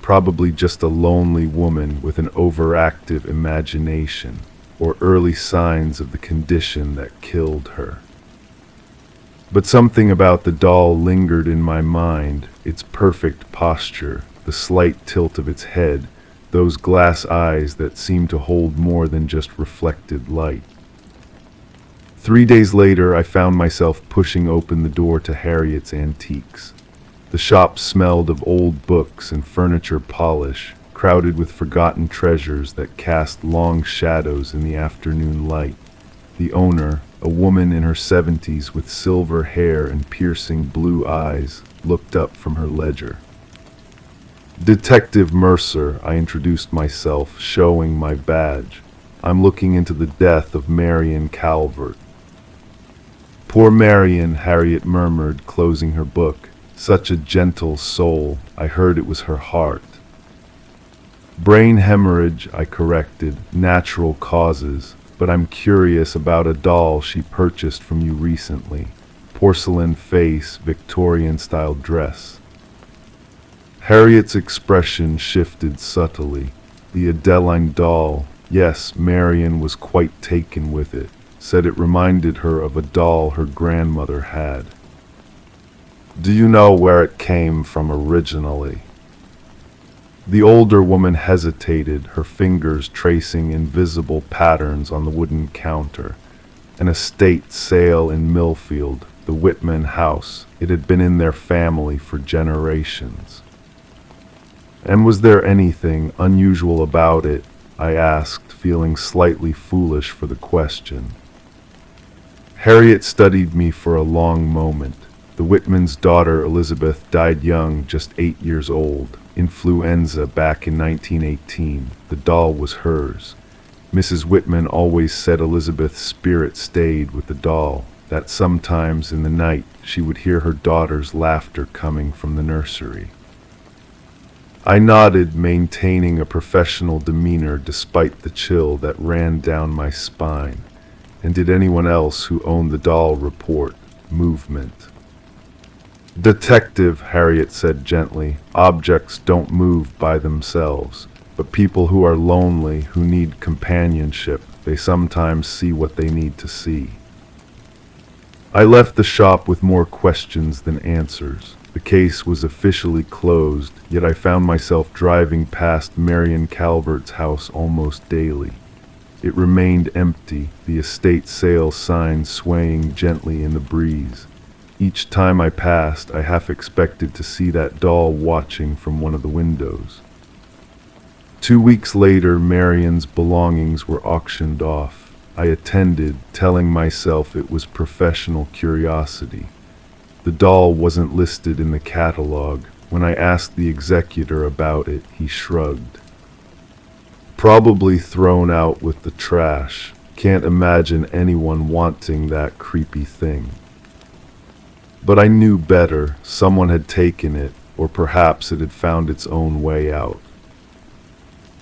Probably just a lonely woman with an overactive imagination, or early signs of the condition that killed her. But something about the doll lingered in my mind, its perfect posture, the slight tilt of its head, those glass eyes that seemed to hold more than just reflected light. 3 days later, I found myself pushing open the door to Harriet's Antiques. The shop smelled of old books and furniture polish, crowded with forgotten treasures that cast long shadows in the afternoon light. The owner, a woman in her 70s with silver hair and piercing blue eyes, looked up from her ledger. "Detective Mercer," I introduced myself, showing my badge. "I'm looking into the death of Marion Calvert." "Poor Marion," Harriet murmured, closing her book. "Such a gentle soul. I heard it was her heart." "Brain hemorrhage," I corrected. "Natural causes. But I'm curious about a doll she purchased from you recently. Porcelain face, Victorian-style dress." Harriet's expression shifted subtly. The Adeline doll, yes, Marion was quite taken with it, said it reminded her of a doll her grandmother had. "Do you know where it came from originally?" The older woman hesitated, her fingers tracing invisible patterns on the wooden counter. An estate sale in Millfield, the Whitman house. It had been in their family for generations. "And was there anything unusual about it?" I asked, feeling slightly foolish for the question. Harriet studied me for a long moment. The Whitman's daughter, Elizabeth, died young, just 8 years old. Influenza back in 1918. The doll was hers. Mrs. Whitman always said Elizabeth's spirit stayed with the doll, that sometimes in the night she would hear her daughter's laughter coming from the nursery. I nodded, maintaining a professional demeanor despite the chill that ran down my spine. And did anyone else who owned the doll report movement? "Detective," Harriet said gently, "objects don't move by themselves, but people who are lonely, who need companionship, they sometimes see what they need to see." I left the shop with more questions than answers. The case was officially closed, yet I found myself driving past Marion Calvert's house almost daily. It remained empty, the estate sale sign swaying gently in the breeze. Each time I passed, I half expected to see that doll watching from one of the windows. 2 weeks later, Marion's belongings were auctioned off. I attended, telling myself it was professional curiosity. The doll wasn't listed in the catalog. When I asked the executor about it, he shrugged. "Probably thrown out with the trash. Can't imagine anyone wanting that creepy thing." But I knew better. Someone had taken it, or perhaps it had found its own way out.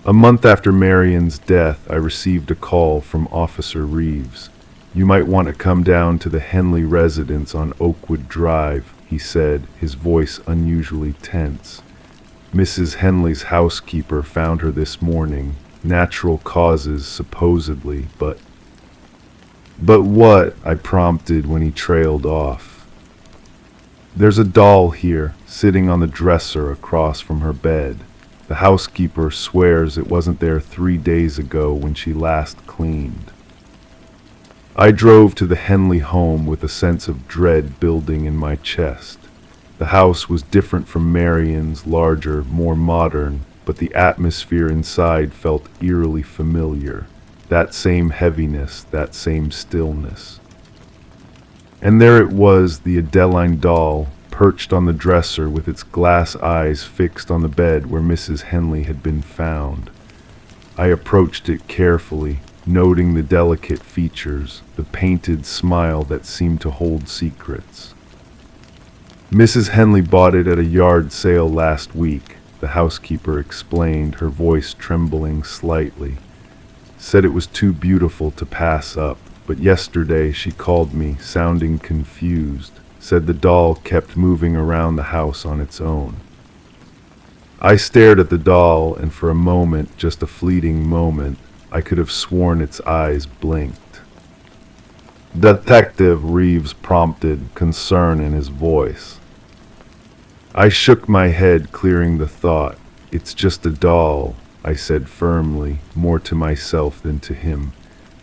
A month after Marion's death, I received a call from Officer Reeves. "You might want to come down to the Henley residence on Oakwood Drive," he said, his voice unusually tense. "Mrs. Henley's housekeeper found her this morning. Natural causes, supposedly, but..." "But what?" I prompted when he trailed off. "There's a doll here, sitting on the dresser across from her bed. The housekeeper swears it wasn't there 3 days ago when she last cleaned." I drove to the Henley home with a sense of dread building in my chest. The house was different from Marion's, larger, more modern, but the atmosphere inside felt eerily familiar. That same heaviness, that same stillness. And there it was, the Adeline doll, perched on the dresser with its glass eyes fixed on the bed where Mrs. Henley had been found. I approached it carefully, noting the delicate features, the painted smile that seemed to hold secrets. "Mrs. Henley bought it at a yard sale last week," the housekeeper explained, her voice trembling slightly. "Said it was too beautiful to pass up. But yesterday she called me, sounding confused, said the doll kept moving around the house on its own." I stared at the doll, and for a moment, just a fleeting moment, I could have sworn its eyes blinked. Detective Reeves prompted, concern in his voice. I shook my head, clearing the thought. It's just a doll, I said firmly, more to myself than to him.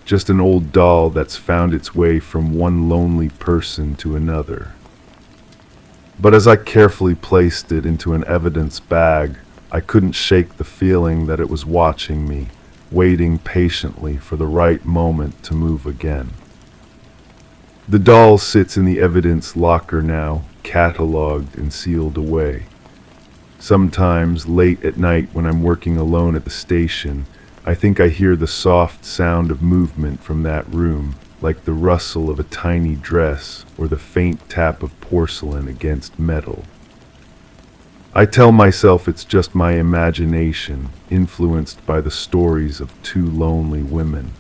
Just an old doll that's found its way from one lonely person to another. But as I carefully placed it into an evidence bag, I couldn't shake the feeling that it was watching me, waiting patiently for the right moment to move again. The doll sits in the evidence locker now, catalogued and sealed away. Sometimes, late at night when I'm working alone at the station, I think I hear the soft sound of movement from that room, like the rustle of a tiny dress or the faint tap of porcelain against metal. I tell myself it's just my imagination, influenced by the stories of two lonely women.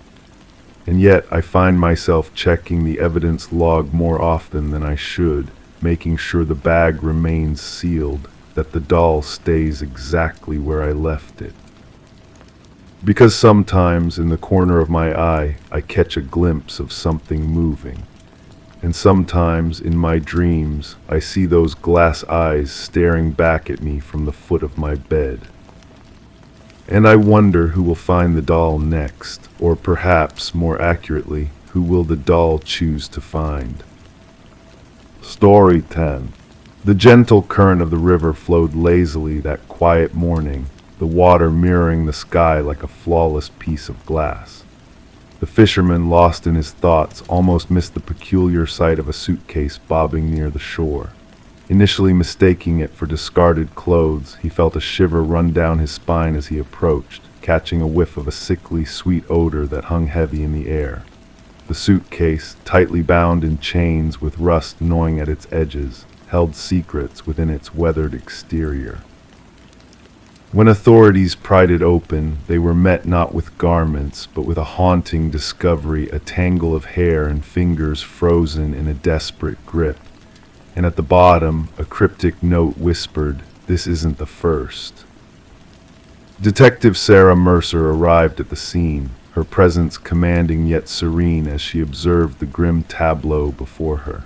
And yet I find myself checking the evidence log more often than I should, making sure the bag remains sealed, that the doll stays exactly where I left it. Because sometimes in the corner of my eye I catch a glimpse of something moving. And sometimes in my dreams I see those glass eyes staring back at me from the foot of my bed. And I wonder who will find the doll next, or perhaps, more accurately, who will the doll choose to find. Story 10. The gentle current of the river flowed lazily that quiet morning, the water mirroring the sky like a flawless piece of glass. The fisherman, lost in his thoughts, almost missed the peculiar sight of a suitcase bobbing near the shore. Initially mistaking it for discarded clothes, he felt a shiver run down his spine as he approached, catching a whiff of a sickly, sweet odor that hung heavy in the air. The suitcase, tightly bound in chains with rust gnawing at its edges, held secrets within its weathered exterior. When authorities pried it open, they were met not with garments, but with a haunting discovery, a tangle of hair and fingers frozen in a desperate grip. And at the bottom, a cryptic note whispered, "This isn't the first." Detective Sarah Mercer arrived at the scene, her presence commanding yet serene as she observed the grim tableau before her.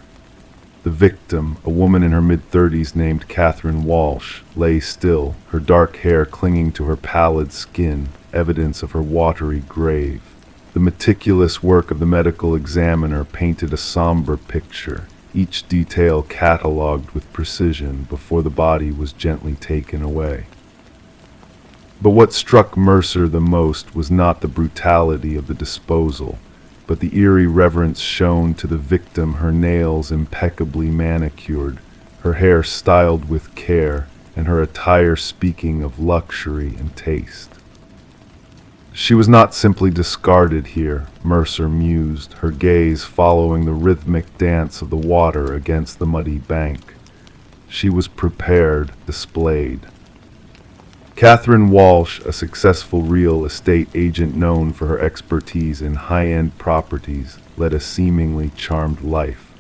The victim, a woman in her mid-30s named Catherine Walsh, lay still, her dark hair clinging to her pallid skin, evidence of her watery grave. The meticulous work of the medical examiner painted a somber picture, each detail catalogued with precision before the body was gently taken away. But what struck Mercer the most was not the brutality of the disposal, but the eerie reverence shown to the victim, her nails impeccably manicured, her hair styled with care, and her attire speaking of luxury and taste. She was not simply discarded here, Mercer mused, her gaze following the rhythmic dance of the water against the muddy bank. She was prepared, displayed. Catherine Walsh, a successful real estate agent known for her expertise in high-end properties, led a seemingly charmed life.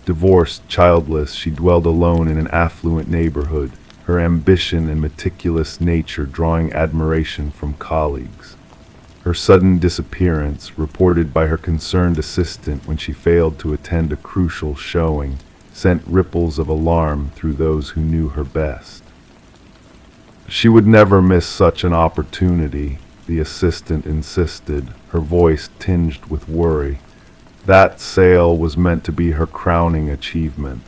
Divorced, childless, she dwelled alone in an affluent neighborhood, her ambition and meticulous nature drawing admiration from colleagues. Her sudden disappearance, reported by her concerned assistant when she failed to attend a crucial showing, sent ripples of alarm through those who knew her best. She would never miss such an opportunity, the assistant insisted, her voice tinged with worry. That sale was meant to be her crowning achievement.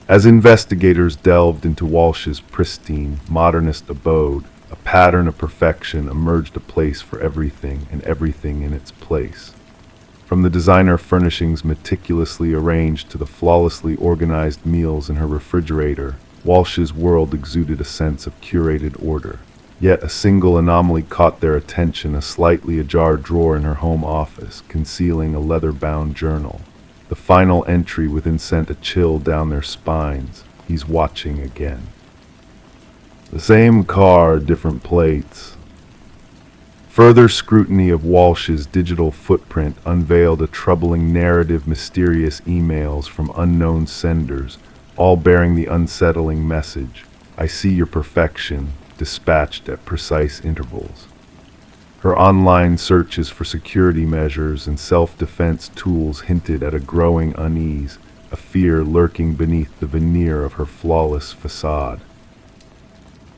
As investigators delved into Walsh's pristine, modernist abode, a pattern of perfection emerged, a place for everything and everything in its place. From the designer furnishings meticulously arranged to the flawlessly organized meals in her refrigerator, Walsh's world exuded a sense of curated order. Yet a single anomaly caught their attention, a slightly ajar drawer in her home office, concealing a leather-bound journal. The final entry within sent a chill down their spines. He's watching again. The same car, different plates. Further scrutiny of Walsh's digital footprint unveiled a troubling narrative, mysterious emails from unknown senders, all bearing the unsettling message, "I see your perfection," dispatched at precise intervals. Her online searches for security measures and self-defense tools hinted at a growing unease, a fear lurking beneath the veneer of her flawless facade.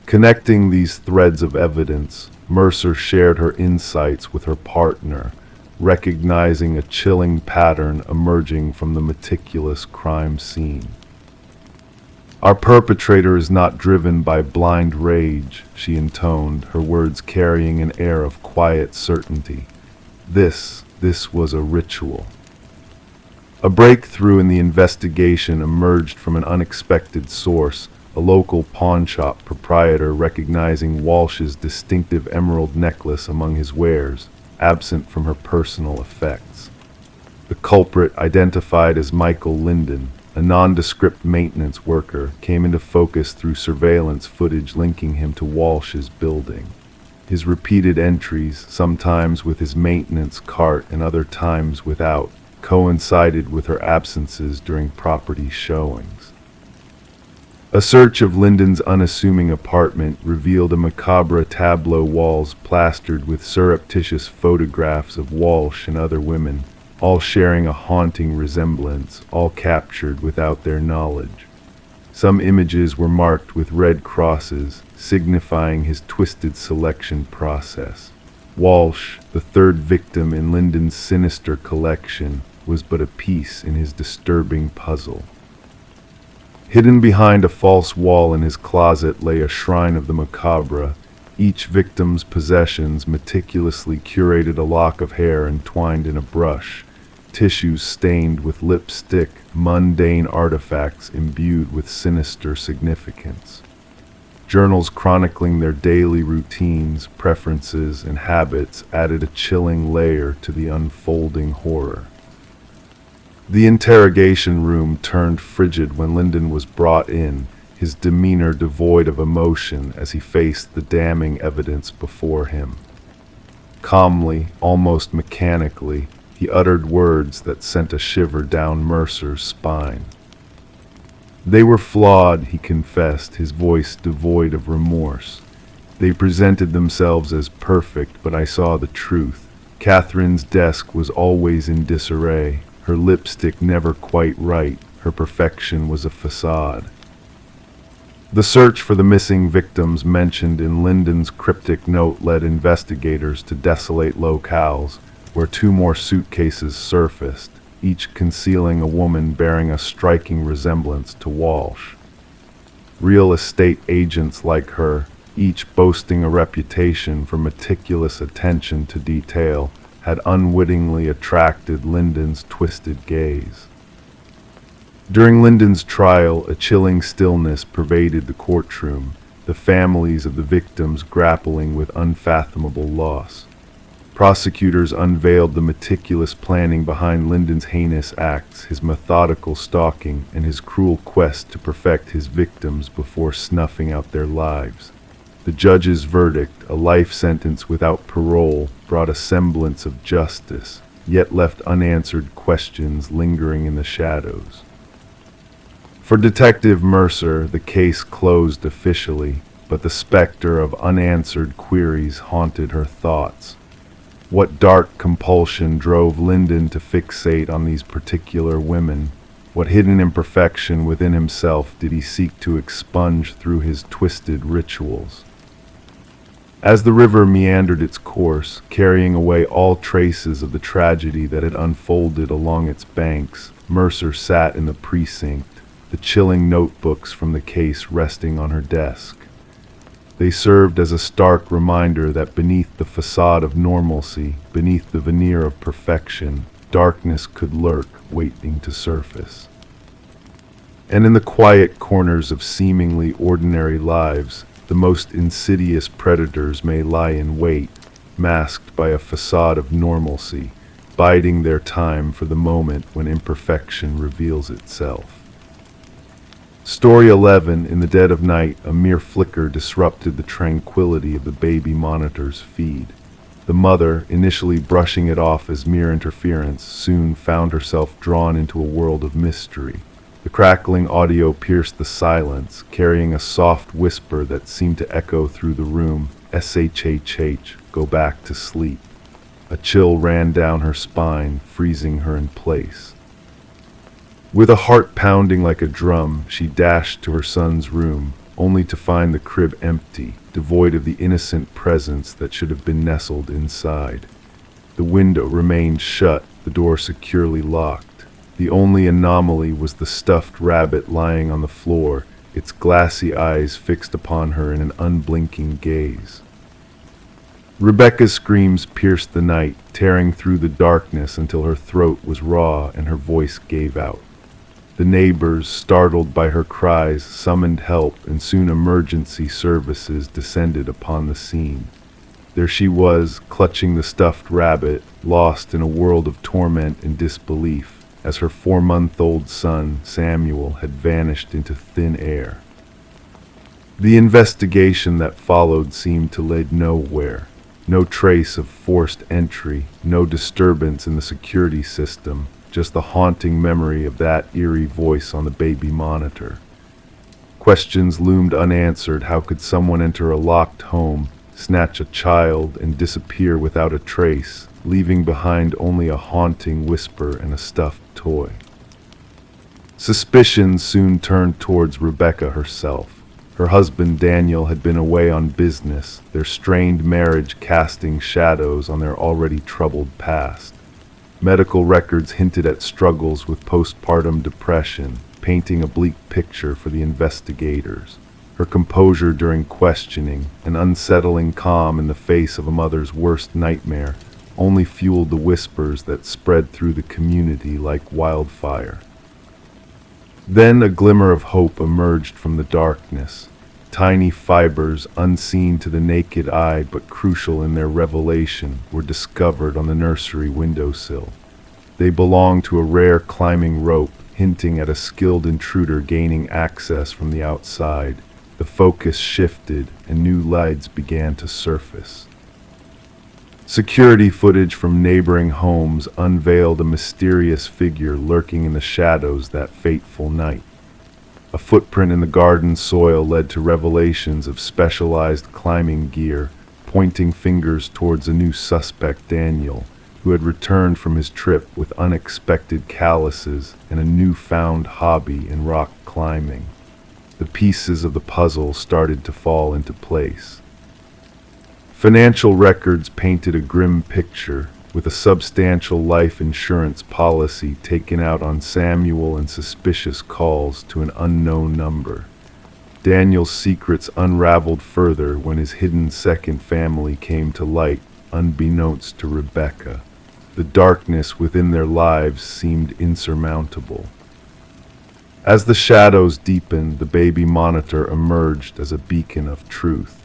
Connecting these threads of evidence, Mercer shared her insights with her partner, recognizing a chilling pattern emerging from the meticulous crime scene. "Our perpetrator is not driven by blind rage," she intoned, her words carrying an air of quiet certainty. This was a ritual. A breakthrough in the investigation emerged from an unexpected source, a local pawnshop proprietor recognizing Walsh's distinctive emerald necklace among his wares, absent from her personal effects. The culprit, identified as Michael Linden, a nondescript maintenance worker, came into focus through surveillance footage linking him to Walsh's building. His repeated entries, sometimes with his maintenance cart and other times without, coincided with her absences during property showings. A search of Linden's unassuming apartment revealed a macabre tableau walls plastered with surreptitious photographs of Walsh and other women, all sharing a haunting resemblance, all captured without their knowledge. Some images were marked with red crosses, signifying his twisted selection process. Walsh, the third victim in Linden's sinister collection, was but a piece in his disturbing puzzle. Hidden behind a false wall in his closet lay a shrine of the macabre. Each victim's possessions meticulously curated a lock of hair entwined in a brush, tissues stained with lipstick, mundane artifacts imbued with sinister significance. Journals chronicling their daily routines, preferences, and habits added a chilling layer to the unfolding horror. The interrogation room turned frigid when Linden was brought in, his demeanor devoid of emotion as he faced the damning evidence before him. Calmly, almost mechanically, he uttered words that sent a shiver down Mercer's spine. "They were flawed," he confessed, his voice devoid of remorse. "They presented themselves as perfect, but I saw the truth. Catherine's desk was always in disarray, her lipstick never quite right, her perfection was a facade." The search for the missing victims mentioned in Linden's cryptic note led investigators to desolate locales, where two more suitcases surfaced, each concealing a woman bearing a striking resemblance to Walsh. Real estate agents like her, each boasting a reputation for meticulous attention to detail, had unwittingly attracted Linden's twisted gaze. During Linden's trial, a chilling stillness pervaded the courtroom, the families of the victims grappling with unfathomable loss. Prosecutors unveiled the meticulous planning behind Linden's heinous acts, his methodical stalking, and his cruel quest to perfect his victims before snuffing out their lives. The judge's verdict, a life sentence without parole, brought a semblance of justice, yet left unanswered questions lingering in the shadows. For Detective Mercer, the case closed officially, but the specter of unanswered queries haunted her thoughts. What dark compulsion drove Linden to fixate on these particular women? What hidden imperfection within himself did he seek to expunge through his twisted rituals? As the river meandered its course, carrying away all traces of the tragedy that had unfolded along its banks, Mercer sat in the precinct, the chilling notebooks from the case resting on her desk. They served as a stark reminder that beneath the facade of normalcy, beneath the veneer of perfection, darkness could lurk, waiting to surface. And in the quiet corners of seemingly ordinary lives, the most insidious predators may lie in wait, masked by a facade of normalcy, biding their time for the moment when imperfection reveals itself. Story 11. In the dead of night, a mere flicker disrupted the tranquility of the baby monitor's feed. The mother, initially brushing it off as mere interference, soon found herself drawn into a world of mystery. The crackling audio pierced the silence, carrying a soft whisper that seemed to echo through the room, SHHH, go back to sleep. A chill ran down her spine, freezing her in place. With a heart pounding like a drum, she dashed to her son's room, only to find the crib empty, devoid of the innocent presence that should have been nestled inside. The window remained shut, the door securely locked. The only anomaly was the stuffed rabbit lying on the floor, its glassy eyes fixed upon her in an unblinking gaze. Rebecca's screams pierced the night, tearing through the darkness until her throat was raw and her voice gave out. The neighbors, startled by her cries, summoned help, and soon emergency services descended upon the scene. There she was, clutching the stuffed rabbit, lost in a world of torment and disbelief, as her 4-month-old son, Samuel, had vanished into thin air. The investigation that followed seemed to lead nowhere. No trace of forced entry, no disturbance in the security system, just the haunting memory of that eerie voice on the baby monitor. Questions loomed unanswered. How could someone enter a locked home, snatch a child, and disappear without a trace, leaving behind only a haunting whisper and a stuffed toy? Suspicion soon turned towards Rebecca herself. Her husband Daniel had been away on business, their strained marriage casting shadows on their already troubled past. Medical records hinted at struggles with postpartum depression, painting a bleak picture for the investigators. Her composure during questioning, an unsettling calm in the face of a mother's worst nightmare, only fueled the whispers that spread through the community like wildfire. Then a glimmer of hope emerged from the darkness. Tiny fibers, unseen to the naked eye but crucial in their revelation, were discovered on the nursery windowsill. They belonged to a rare climbing rope, hinting at a skilled intruder gaining access from the outside. The focus shifted, and new lights began to surface. Security footage from neighboring homes unveiled a mysterious figure lurking in the shadows that fateful night. A footprint in the garden soil led to revelations of specialized climbing gear, pointing fingers towards a new suspect, Daniel, who had returned from his trip with unexpected calluses and a newfound hobby in rock climbing. The pieces of the puzzle started to fall into place. Financial records painted a grim picture, with a substantial life insurance policy taken out on Samuel and suspicious calls to an unknown number. Daniel's secrets unraveled further when his hidden second family came to light, unbeknownst to Rebecca. The darkness within their lives seemed insurmountable. As the shadows deepened, the baby monitor emerged as a beacon of truth.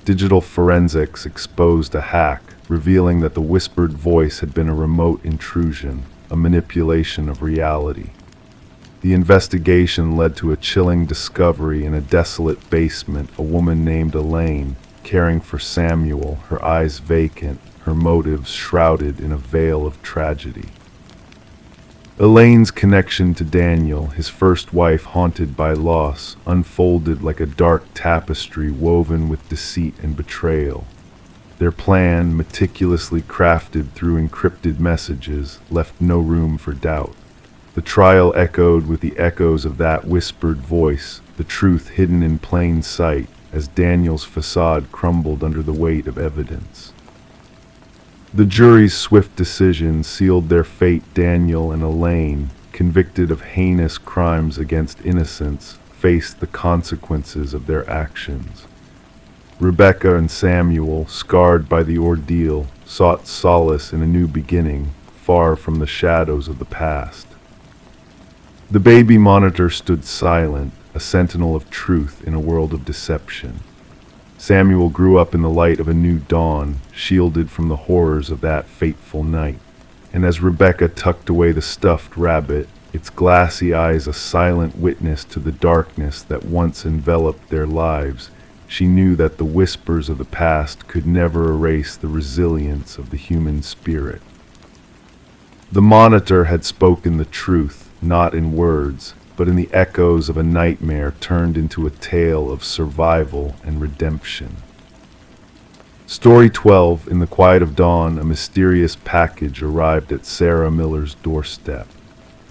Digital forensics exposed a hack, revealing that the whispered voice had been a remote intrusion, a manipulation of reality. The investigation led to a chilling discovery in a desolate basement. A woman named Elaine, caring for Samuel, her eyes vacant, her motives shrouded in a veil of tragedy. Elaine's connection to Daniel, his first wife haunted by loss, unfolded like a dark tapestry woven with deceit and betrayal. Their plan, meticulously crafted through encrypted messages, left no room for doubt. The trial echoed with the echoes of that whispered voice, the truth hidden in plain sight, as Daniel's facade crumbled under the weight of evidence. The jury's swift decision sealed their fate. Daniel and Elaine, convicted of heinous crimes against innocence, faced the consequences of their actions. Rebecca and Samuel, scarred by the ordeal, sought solace in a new beginning, far from the shadows of the past. The baby monitor stood silent, a sentinel of truth in a world of deception. Samuel grew up in the light of a new dawn, shielded from the horrors of that fateful night. And as Rebecca tucked away the stuffed rabbit, its glassy eyes a silent witness to the darkness that once enveloped their lives, she knew that the whispers of the past could never erase the resilience of the human spirit. The monitor had spoken the truth, not in words, but in the echoes of a nightmare turned into a tale of survival and redemption. Story 12. In the quiet of dawn, a mysterious package arrived at Sarah Miller's doorstep.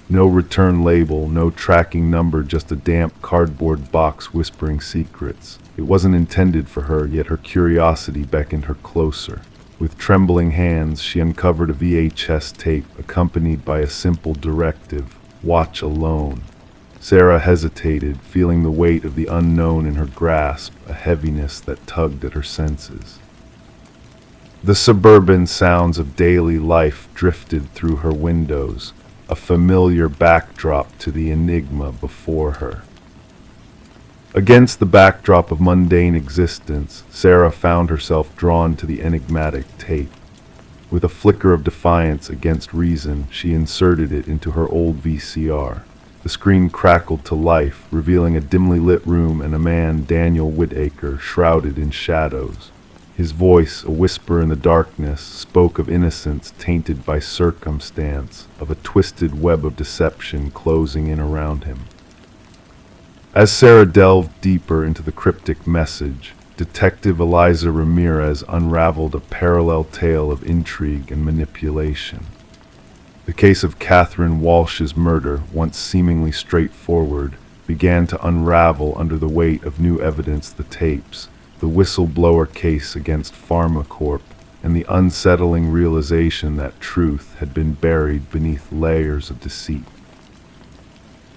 No return label, no tracking number, just a damp cardboard box whispering secrets. It wasn't intended for her, yet her curiosity beckoned her closer. With trembling hands, she uncovered a VHS tape accompanied by a simple directive: watch alone. Sarah hesitated, feeling the weight of the unknown in her grasp, a heaviness that tugged at her senses. The suburban sounds of daily life drifted through her windows, a familiar backdrop to the enigma before her. Against the backdrop of mundane existence, Sarah found herself drawn to the enigmatic tape. With a flicker of defiance against reason, she inserted it into her old VCR. The screen crackled to life, revealing a dimly lit room and a man, Daniel Whitaker, shrouded in shadows. His voice, a whisper in the darkness, spoke of innocence tainted by circumstance, of a twisted web of deception closing in around him. As Sarah delved deeper into the cryptic message, Detective Eliza Ramirez unraveled a parallel tale of intrigue and manipulation. The case of Catherine Walsh's murder, once seemingly straightforward, began to unravel under the weight of new evidence: the tapes, the whistleblower case against PharmaCorp, and the unsettling realization that truth had been buried beneath layers of deceit.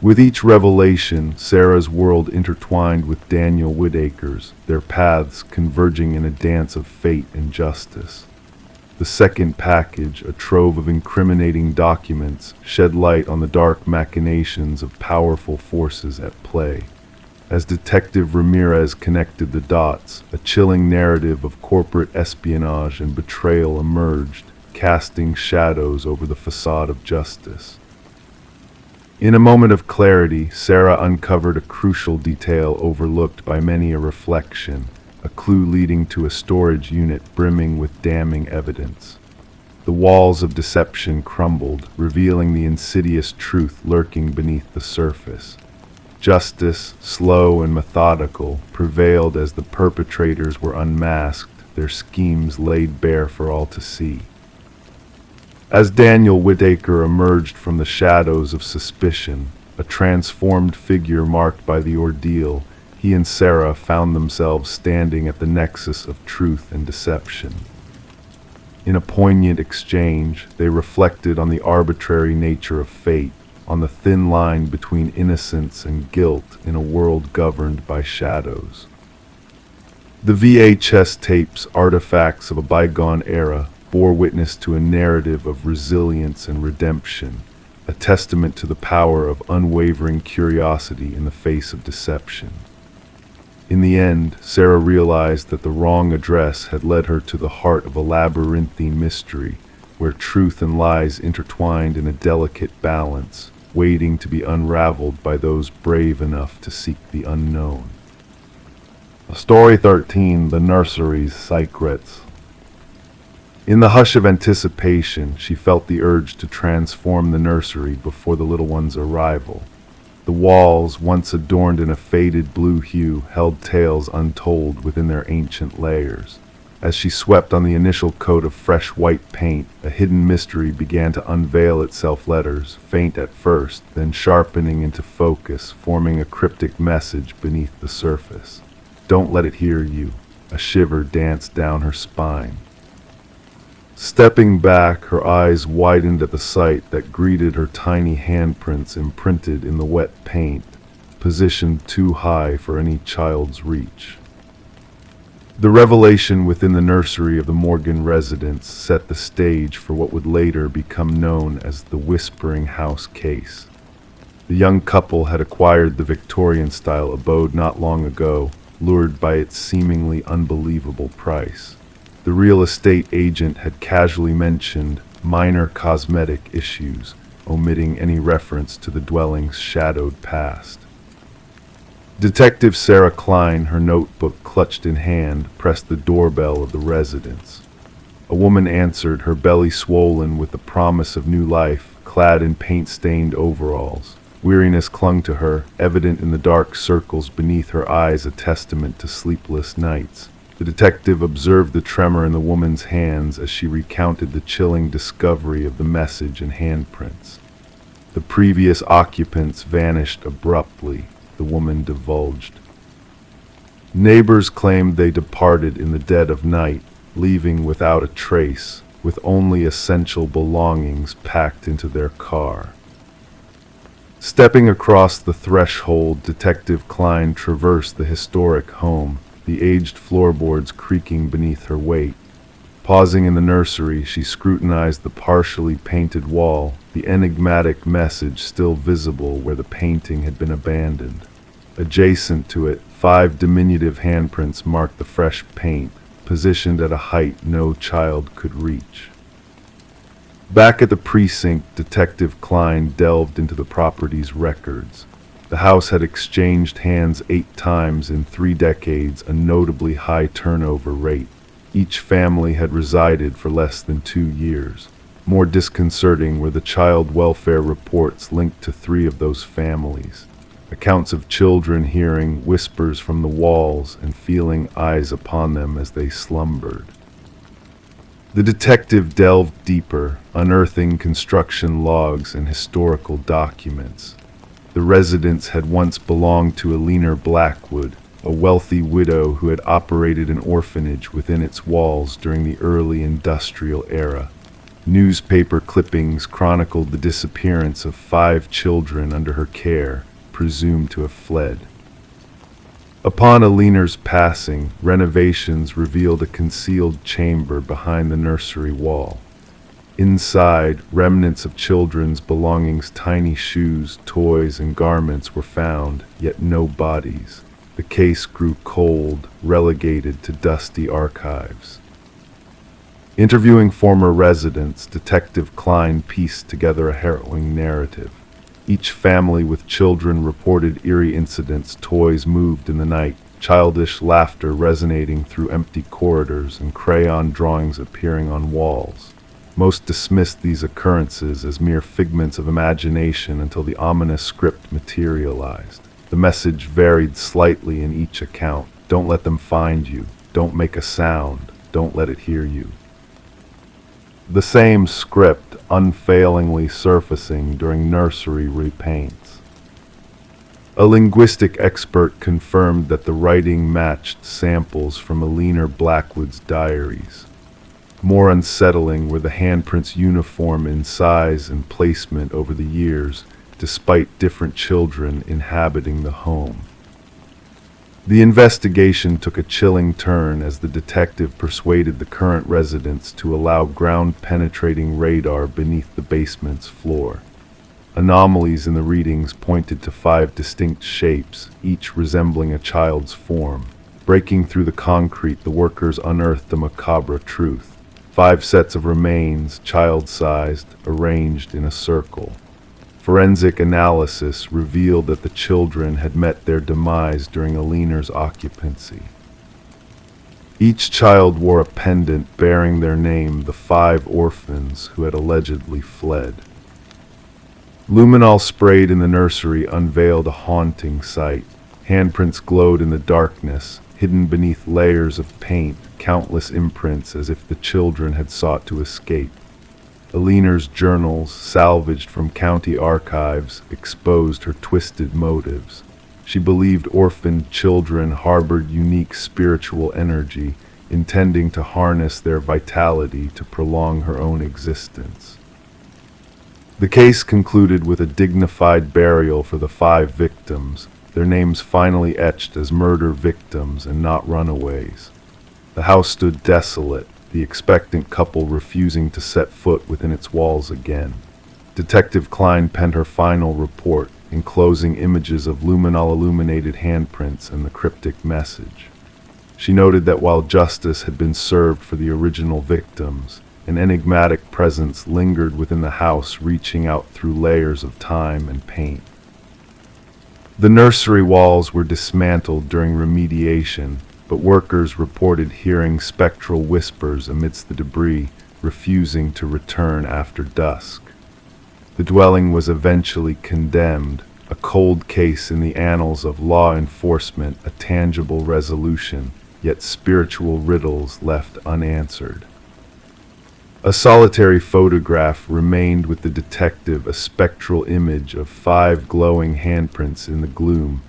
With each revelation, Sarah's world intertwined with Daniel Whitaker's, their paths converging in a dance of fate and justice. The second package, a trove of incriminating documents, shed light on the dark machinations of powerful forces at play. As Detective Ramirez connected the dots, a chilling narrative of corporate espionage and betrayal emerged, casting shadows over the facade of justice. In a moment of clarity, Sarah uncovered a crucial detail overlooked by many: a reflection, a clue leading to a storage unit brimming with damning evidence. The walls of deception crumbled, revealing the insidious truth lurking beneath the surface. Justice, slow and methodical, prevailed as the perpetrators were unmasked, their schemes laid bare for all to see. As Daniel Whitaker emerged from the shadows of suspicion, a transformed figure marked by the ordeal, he and Sarah found themselves standing at the nexus of truth and deception. In a poignant exchange, they reflected on the arbitrary nature of fate, on the thin line between innocence and guilt in a world governed by shadows. The VHS tapes, artifacts of a bygone era, bore witness to a narrative of resilience and redemption, a testament to the power of unwavering curiosity in the face of deception. In the end, Sarah realized that the wrong address had led her to the heart of a labyrinthine mystery, where truth and lies intertwined in a delicate balance, waiting to be unraveled by those brave enough to seek the unknown. Story 13. The Nursery's Secrets. In the hush of anticipation, she felt the urge to transform the nursery before the little one's arrival. The walls, once adorned in a faded blue hue, held tales untold within their ancient layers. As she swept on the initial coat of fresh white paint, a hidden mystery began to unveil itself: letters, faint at first, then sharpening into focus, forming a cryptic message beneath the surface. "Don't let it hear you." A shiver danced down her spine. Stepping back, her eyes widened at the sight that greeted her: tiny handprints imprinted in the wet paint, positioned too high for any child's reach. The revelation within the nursery of the Morgan residence set the stage for what would later become known as the Whispering House case. The young couple had acquired the Victorian-style abode not long ago, lured by its seemingly unbelievable price. The real estate agent had casually mentioned minor cosmetic issues, omitting any reference to the dwelling's shadowed past. Detective Sarah Klein, her notebook clutched in hand, pressed the doorbell of the residence. A woman answered, her belly swollen with the promise of new life, clad in paint-stained overalls. Weariness clung to her, evident in the dark circles beneath her eyes, a testament to sleepless nights. The detective observed the tremor in the woman's hands as she recounted the chilling discovery of the message and handprints. The previous occupants vanished abruptly, the woman divulged. Neighbors claimed they departed in the dead of night, leaving without a trace, with only essential belongings packed into their car. Stepping across the threshold, Detective Klein traversed the historic home, the aged floorboards creaking beneath her weight. Pausing in the nursery, she scrutinized the partially painted wall, the enigmatic message still visible where the painting had been abandoned. Adjacent to it, 5 diminutive handprints marked the fresh paint, positioned at a height no child could reach. Back at the precinct, Detective Klein delved into the property's records. The house had exchanged hands 8 times in 3 decades, a notably high turnover rate. Each family had resided for less than 2 years. More disconcerting were the child welfare reports linked to 3 of those families. Accounts of children hearing whispers from the walls and feeling eyes upon them as they slumbered. The detective delved deeper, unearthing construction logs and historical documents. The residence had once belonged to Eleanor Blackwood, a wealthy widow who had operated an orphanage within its walls during the early industrial era. Newspaper clippings chronicled the disappearance of 5 children under her care, presumed to have fled. Upon Eleanor's passing, renovations revealed a concealed chamber behind the nursery wall. Inside, remnants of children's belongings, tiny shoes, toys, and garments were found, yet no bodies. The case grew cold, relegated to dusty archives. Interviewing former residents, Detective Klein pieced together a harrowing narrative. Each family with children reported eerie incidents, toys moved in the night, childish laughter resonating through empty corridors, and crayon drawings appearing on walls. Most dismissed these occurrences as mere figments of imagination until the ominous script materialized. The message varied slightly in each account. Don't let them find you. Don't make a sound. Don't let it hear you. The same script unfailingly surfacing during nursery repaints. A linguistic expert confirmed that the writing matched samples from Eleanor Blackwood's diaries. More unsettling were the handprints uniform in size and placement over the years, despite different children inhabiting the home. The investigation took a chilling turn as the detective persuaded the current residents to allow ground-penetrating radar beneath the basement's floor. Anomalies in the readings pointed to 5 distinct shapes, each resembling a child's form. Breaking through the concrete, the workers unearthed a macabre truth. 5 sets of remains, child-sized, arranged in a circle. Forensic analysis revealed that the children had met their demise during Eleanor's occupancy. Each child wore a pendant bearing their name, the 5 orphans who had allegedly fled. Luminol sprayed in the nursery unveiled a haunting sight. Handprints glowed in the darkness, hidden beneath layers of paint, countless imprints as if the children had sought to escape. Eleanor's journals, salvaged from county archives, exposed her twisted motives. She believed orphaned children harbored unique spiritual energy, intending to harness their vitality to prolong her own existence. The case concluded with a dignified burial for the 5 victims, their names finally etched as murder victims and not runaways. The house stood desolate, the expectant couple refusing to set foot within its walls again. Detective Klein penned her final report, enclosing images of luminol-illuminated handprints and the cryptic message. She noted that while justice had been served for the original victims, an enigmatic presence lingered within the house, reaching out through layers of time and paint. The nursery walls were dismantled during remediation, but workers reported hearing spectral whispers amidst the debris, refusing to return after dusk. The dwelling was eventually condemned, a cold case in the annals of law enforcement, a tangible resolution, yet spiritual riddles left unanswered. A solitary photograph remained with the detective, a spectral image of 5 glowing handprints in the gloom,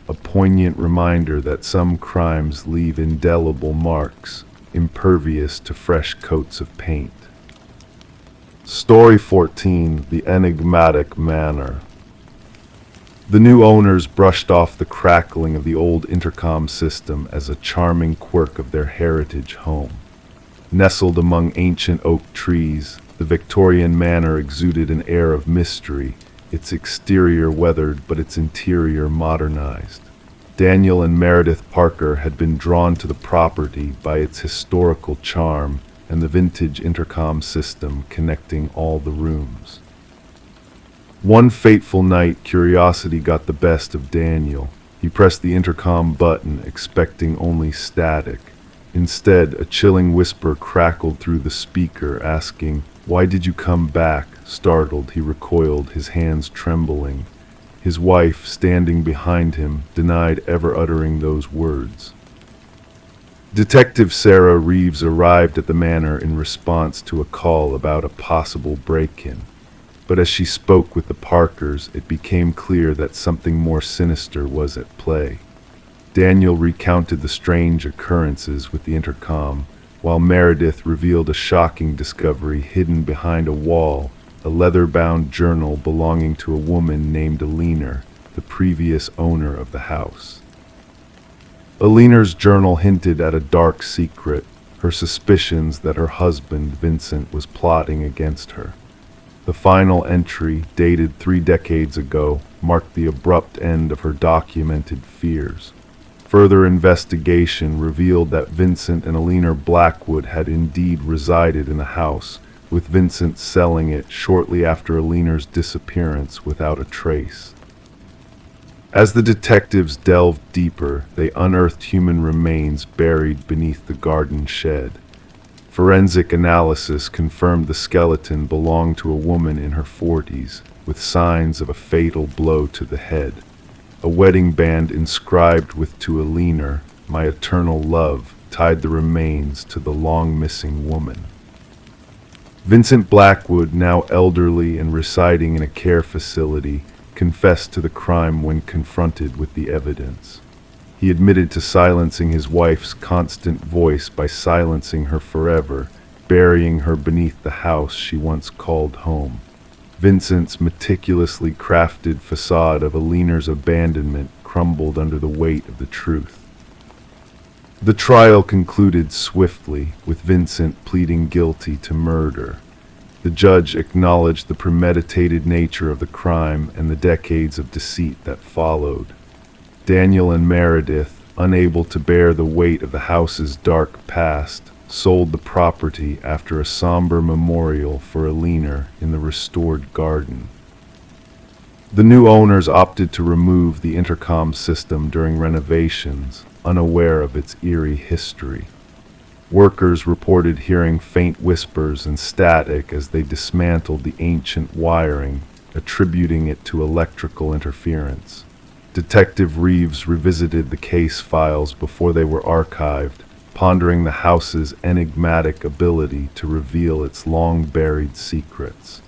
a poignant reminder that some crimes leave indelible marks, impervious to fresh coats of paint. Story 14: The Enigmatic Manor. The new owners brushed off the crackling of the old intercom system as a charming quirk of their heritage home. Nestled among ancient oak trees, the Victorian manor exuded an air of mystery, its exterior weathered but its interior modernized. Daniel and Meredith Parker had been drawn to the property by its historical charm and the vintage intercom system connecting all the rooms. One fateful night, curiosity got the best of Daniel. He pressed the intercom button, expecting only static. Instead, a chilling whisper crackled through the speaker, asking, "Why did you come back?" Startled, he recoiled, his hands trembling. His wife, standing behind him, denied ever uttering those words. Detective Sarah Reeves arrived at the manor in response to a call about a possible break-in. But as she spoke with the Parkers, it became clear that something more sinister was at play. Daniel recounted the strange occurrences with the intercom, while Meredith revealed a shocking discovery hidden behind a wall, a leather-bound journal belonging to a woman named Alina, the previous owner of the house. Alina's journal hinted at a dark secret, her suspicions that her husband, Vincent, was plotting against her. The final entry, dated 3 decades ago, marked the abrupt end of her documented fears. Further investigation revealed that Vincent and Alina Blackwood had indeed resided in the house, with Vincent selling it shortly after Alina's disappearance without a trace. As the detectives delved deeper, they unearthed human remains buried beneath the garden shed. Forensic analysis confirmed the skeleton belonged to a woman in her 40s, with signs of a fatal blow to the head. A wedding band inscribed with "To Alina, my eternal love," tied the remains to the long-missing woman. Vincent Blackwood, now elderly and residing in a care facility, confessed to the crime when confronted with the evidence. He admitted to silencing his wife's constant voice by silencing her forever, burying her beneath the house she once called home. Vincent's meticulously crafted facade of Alina's abandonment crumbled under the weight of the truth. The trial concluded swiftly, with Vincent pleading guilty to murder. The judge acknowledged the premeditated nature of the crime and the decades of deceit that followed. Daniel and Meredith, unable to bear the weight of the house's dark past, sold the property after a somber memorial for Alina in the restored garden. The new owners opted to remove the intercom system during renovations, unaware of its eerie history. Workers reported hearing faint whispers and static as they dismantled the ancient wiring, attributing it to electrical interference. Detective Reeves revisited the case files before they were archived, pondering the house's enigmatic ability to reveal its long-buried secrets.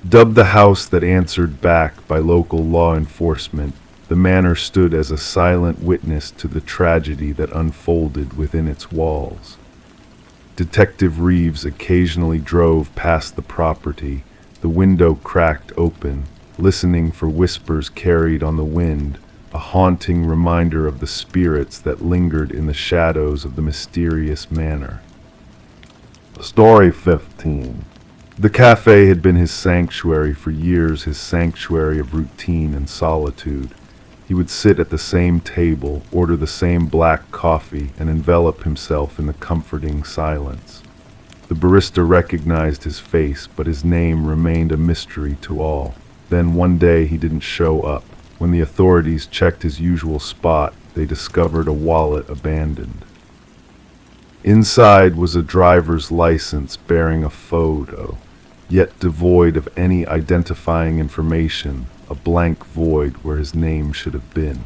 Dubbed the house that answered back by local law enforcement, the manor stood as a silent witness to the tragedy that unfolded within its walls. Detective Reeves occasionally drove past the property, the window cracked open, listening for whispers carried on the wind, a haunting reminder of the spirits that lingered in the shadows of the mysterious manor. Story 15. The cafe had been his sanctuary for years, his sanctuary of routine and solitude. He would sit at the same table, order the same black coffee, and envelop himself in the comforting silence. The barista recognized his face, but his name remained a mystery to all. Then one day he didn't show up. When the authorities checked his usual spot, they discovered a wallet abandoned. Inside was a driver's license bearing a photo, yet devoid of any identifying information, a blank void where his name should have been.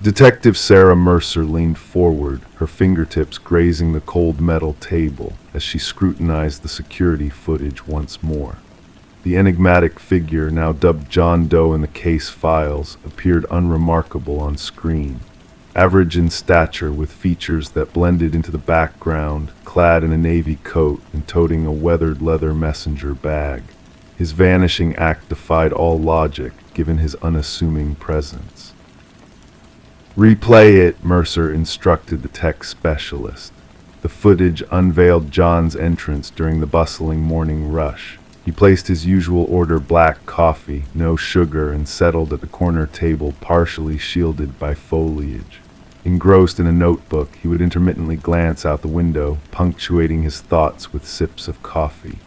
Detective Sarah Mercer leaned forward, her fingertips grazing the cold metal table as she scrutinized the security footage once more. The enigmatic figure, now dubbed John Doe in the case files, appeared unremarkable on screen. Average in stature with features that blended into the background, clad in a navy coat and toting a weathered leather messenger bag. His vanishing act defied all logic, given his unassuming presence. "Replay it," Mercer instructed the tech specialist. The footage unveiled John's entrance during the bustling morning rush. He placed his usual order, black coffee, no sugar, and settled at the corner table, partially shielded by foliage. Engrossed in a notebook, he would intermittently glance out the window, punctuating his thoughts with sips of coffee.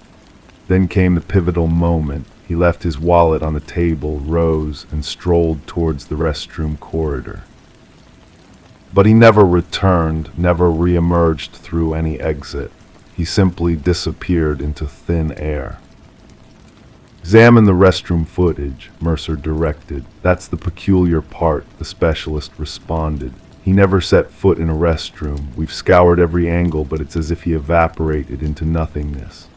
Then came the pivotal moment. He left his wallet on the table, rose, and strolled towards the restroom corridor. But he never returned, never re-emerged through any exit. He simply disappeared into thin air. "Examine the restroom footage," Mercer directed. "That's the peculiar part," the specialist responded. "He never set foot in a restroom. We've scoured every angle, but it's as if he evaporated into nothingness."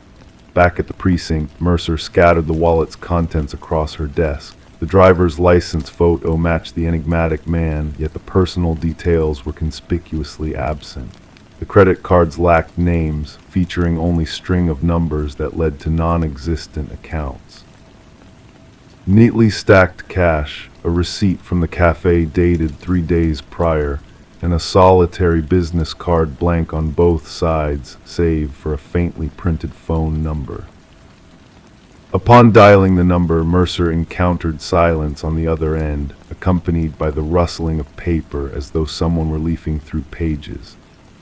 Back at the precinct, Mercer scattered the wallet's contents across her desk. The driver's license photo matched the enigmatic man, yet the personal details were conspicuously absent. The credit cards lacked names, featuring only string of numbers that led to non-existent accounts. Neatly stacked cash, a receipt from the cafe dated 3 days prior, and a solitary business card blank on both sides, save for a faintly printed phone number. Upon dialing the number, Mercer encountered silence on the other end, accompanied by the rustling of paper as though someone were leafing through pages.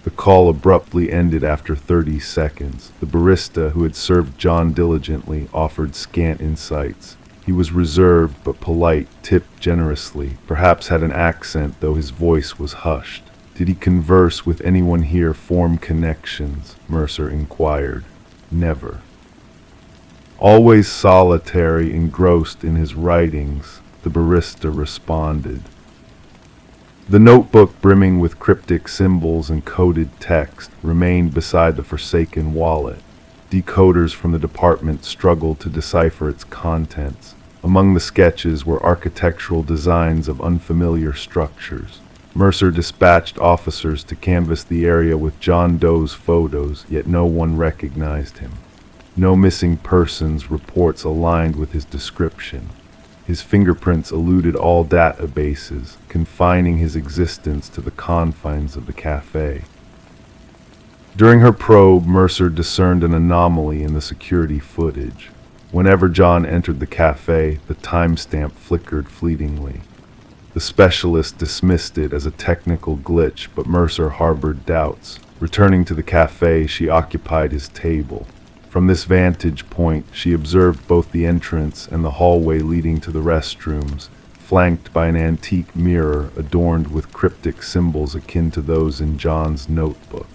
The call abruptly ended after 30 seconds. The barista who had served John diligently offered scant insights. He was reserved but polite, tipped generously, perhaps had an accent, though his voice was hushed. Did he converse with anyone here, form connections? Mercer inquired. Never. Always solitary, engrossed in his writings, the barista responded. The notebook, brimming with cryptic symbols and coded text, remained beside the forsaken wallet. Decoders from the department struggled to decipher its contents. Among the sketches were architectural designs of unfamiliar structures. Mercer dispatched officers to canvass the area with John Doe's photos, yet no one recognized him. No missing persons reports aligned with his description. His fingerprints eluded all databases, confining his existence to the confines of the cafe. During her probe, Mercer discerned an anomaly in the security footage. Whenever John entered the cafe, the timestamp flickered fleetingly. The specialist dismissed it as a technical glitch, but Mercer harbored doubts. Returning to the cafe, she occupied his table. From this vantage point, she observed both the entrance and the hallway leading to the restrooms, flanked by an antique mirror adorned with cryptic symbols akin to those in John's notebook.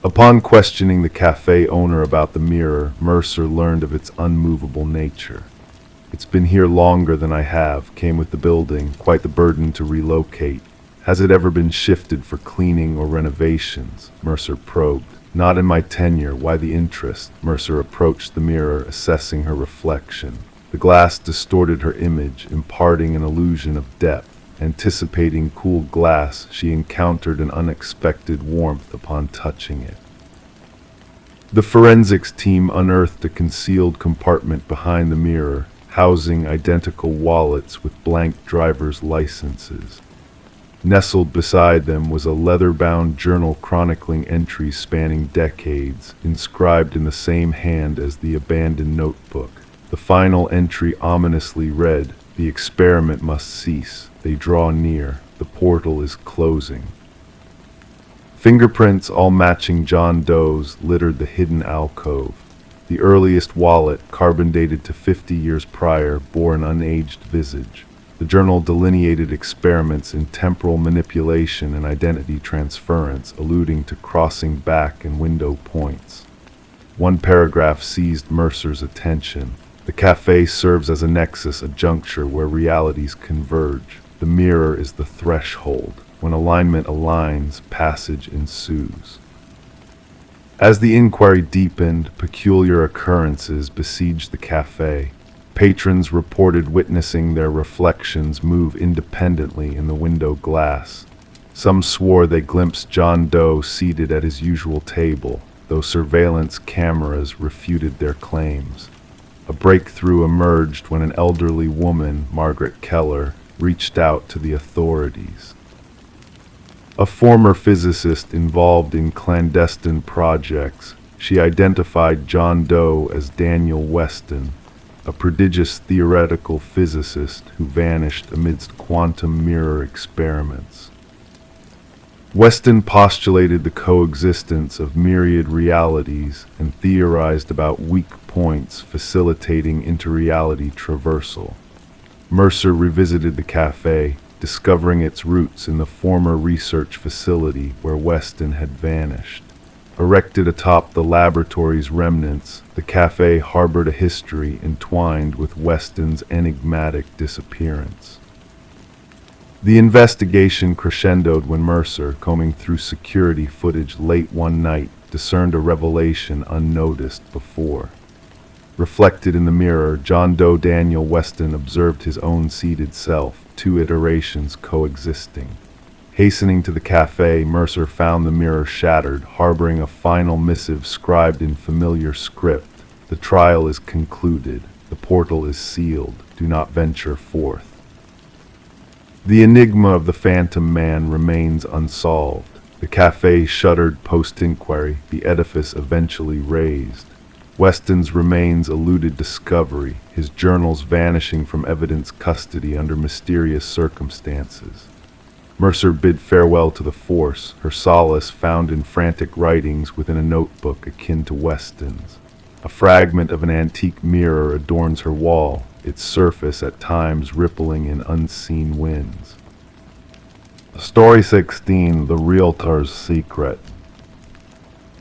Upon questioning the cafe owner about the mirror, Mercer learned of its unmovable nature. "It's been here longer than I have," came with the building, quite the burden to relocate. "Has it ever been shifted for cleaning or renovations?" Mercer probed. "Not in my tenure. Why the interest?" Mercer approached the mirror, assessing her reflection. The glass distorted her image, imparting an illusion of depth. Anticipating cool glass, she encountered an unexpected warmth upon touching it. The forensics team unearthed a concealed compartment behind the mirror, housing identical wallets with blank driver's licenses. Nestled beside them was a leather-bound journal chronicling entries spanning decades, inscribed in the same hand as the abandoned notebook. The final entry ominously read, "The experiment must cease. They draw near. The portal is closing." Fingerprints, all matching John Doe's, littered the hidden alcove. The earliest wallet, carbon dated to 50 years prior, bore an unaged visage. The journal delineated experiments in temporal manipulation and identity transference, alluding to crossing back and window points. One paragraph seized Mercer's attention. "The cafe serves as a nexus, a juncture where realities converge." The mirror is the threshold. When alignment aligns, passage ensues. As the inquiry deepened, peculiar occurrences besieged the cafe. Patrons reported witnessing their reflections move independently in the window glass. Some swore they glimpsed John Doe seated at his usual table, though surveillance cameras refuted their claims. A breakthrough emerged when an elderly woman, Margaret Keller, reached out to the authorities. A former physicist involved in clandestine projects, she identified John Doe as Daniel Weston, a prodigious theoretical physicist who vanished amidst quantum mirror experiments. Weston postulated the coexistence of myriad realities and theorized about weak points facilitating interreality traversal. Mercer revisited the cafe, discovering its roots in the former research facility where Weston had vanished. Erected atop the laboratory's remnants, the cafe harbored a history entwined with Weston's enigmatic disappearance. The investigation crescendoed when Mercer, combing through security footage late one night, discerned a revelation unnoticed before. Reflected in the mirror, John Doe Daniel Weston observed his own seated self, two iterations coexisting. Hastening to the cafe, Mercer found the mirror shattered, harboring a final missive scribed in familiar script. The trial is concluded. The portal is sealed. Do not venture forth. The enigma of the Phantom Man remains unsolved. The cafe shuttered post-inquiry, the edifice eventually razed. Weston's remains eluded discovery, his journals vanishing from evidence custody under mysterious circumstances. Mercer bid farewell to the force, her solace found in frantic writings within a notebook akin to Weston's. A fragment of an antique mirror adorns her wall, its surface at times rippling in unseen winds. Story 16: The Realtor's Secret.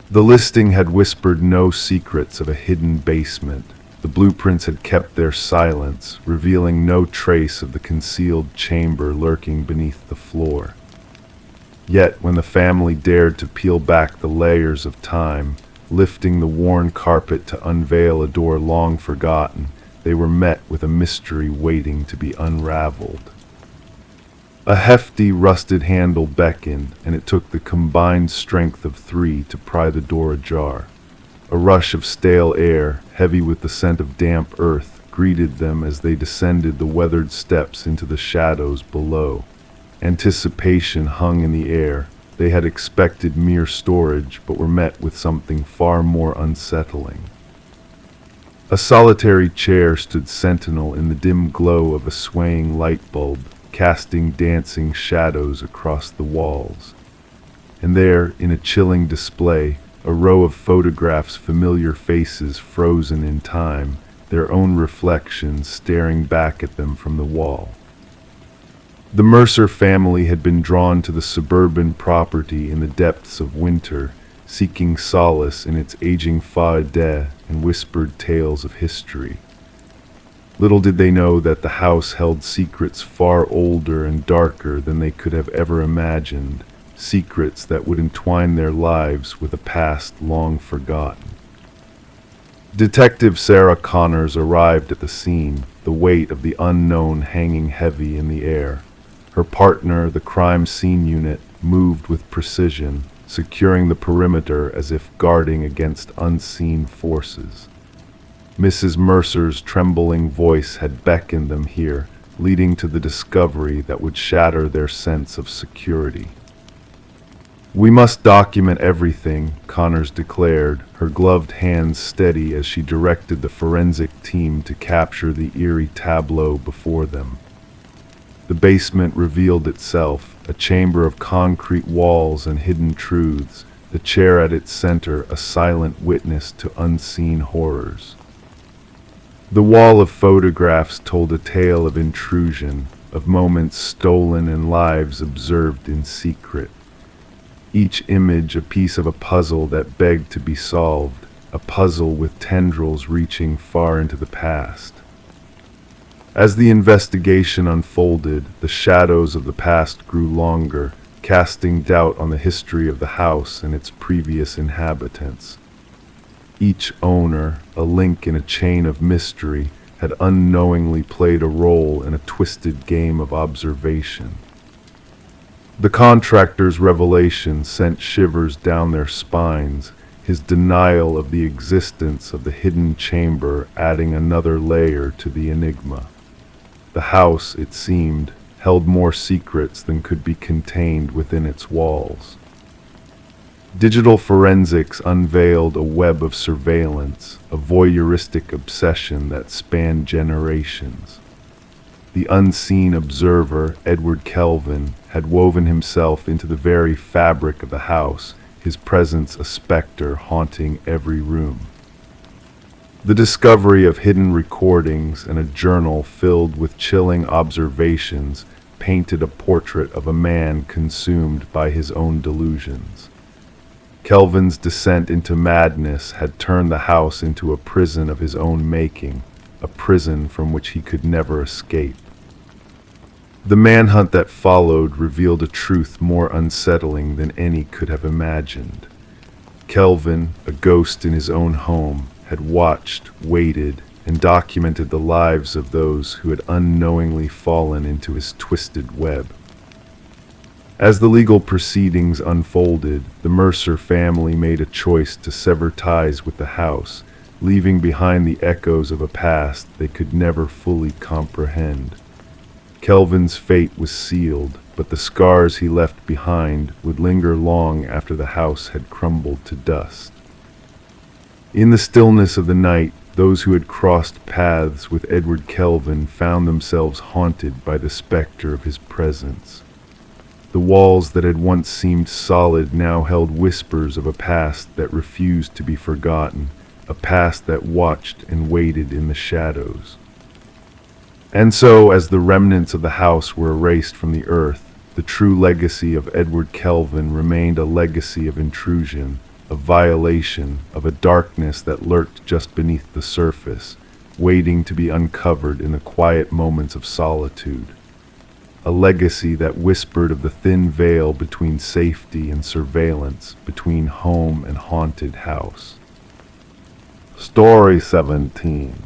The listing had whispered no secrets of a hidden basement. The blueprints had kept their silence, revealing no trace of the concealed chamber lurking beneath the floor. Yet, when the family dared to peel back the layers of time, lifting the worn carpet to unveil a door long forgotten, they were met with a mystery waiting to be unraveled. A hefty, rusted handle beckoned, and it took the combined strength of three to pry the door ajar. A rush of stale air, heavy with the scent of damp earth, greeted them as they descended the weathered steps into the shadows below. Anticipation hung in the air. They had expected mere storage, but were met with something far more unsettling. A solitary chair stood sentinel in the dim glow of a swaying light bulb, casting dancing shadows across the walls. And there, in a chilling display, a row of photographs, familiar faces frozen in time, their own reflections staring back at them from the wall. The Mercer family had been drawn to the suburban property in the depths of winter, seeking solace in its aging façade and whispered tales of history. Little did they know that the house held secrets far older and darker than they could have ever imagined, secrets that would entwine their lives with a past long forgotten. Detective Sarah Connors arrived at the scene, the weight of the unknown hanging heavy in the air. Her partner, the crime scene unit, moved with precision, securing the perimeter as if guarding against unseen forces. Mrs. Mercer's trembling voice had beckoned them here, leading to the discovery that would shatter their sense of security. "We must document everything," Connors declared, her gloved hands steady as she directed the forensic team to capture the eerie tableau before them. The basement revealed itself, a chamber of concrete walls and hidden truths, the chair at its center a silent witness to unseen horrors. The wall of photographs told a tale of intrusion, of moments stolen and lives observed in secret. Each image a piece of a puzzle that begged to be solved, a puzzle with tendrils reaching far into the past. As the investigation unfolded, the shadows of the past grew longer, casting doubt on the history of the house and its previous inhabitants. Each owner, a link in a chain of mystery, had unknowingly played a role in a twisted game of observation. The contractor's revelation sent shivers down their spines, his denial of the existence of the hidden chamber adding another layer to the enigma. The house, it seemed, held more secrets than could be contained within its walls. Digital forensics unveiled a web of surveillance, a voyeuristic obsession that spanned generations. The unseen observer, Edward Kelvin, had woven himself into the very fabric of the house, his presence a specter haunting every room. The discovery of hidden recordings and a journal filled with chilling observations painted a portrait of a man consumed by his own delusions. Kelvin's descent into madness had turned the house into a prison of his own making, a prison from which he could never escape. The manhunt that followed revealed a truth more unsettling than any could have imagined. Kelvin, a ghost in his own home, had watched, waited, and documented the lives of those who had unknowingly fallen into his twisted web. As the legal proceedings unfolded, the Mercer family made a choice to sever ties with the house, leaving behind the echoes of a past they could never fully comprehend. Kelvin's fate was sealed, but the scars he left behind would linger long after the house had crumbled to dust. In the stillness of the night, those who had crossed paths with Edward Kelvin found themselves haunted by the specter of his presence. The walls that had once seemed solid now held whispers of a past that refused to be forgotten, a past that watched and waited in the shadows. And so, as the remnants of the house were erased from the earth, the true legacy of Edward Kelvin remained a legacy of intrusion, of violation, of a darkness that lurked just beneath the surface, waiting to be uncovered in the quiet moments of solitude. A legacy that whispered of the thin veil between safety and surveillance, between home and haunted house. Story 17.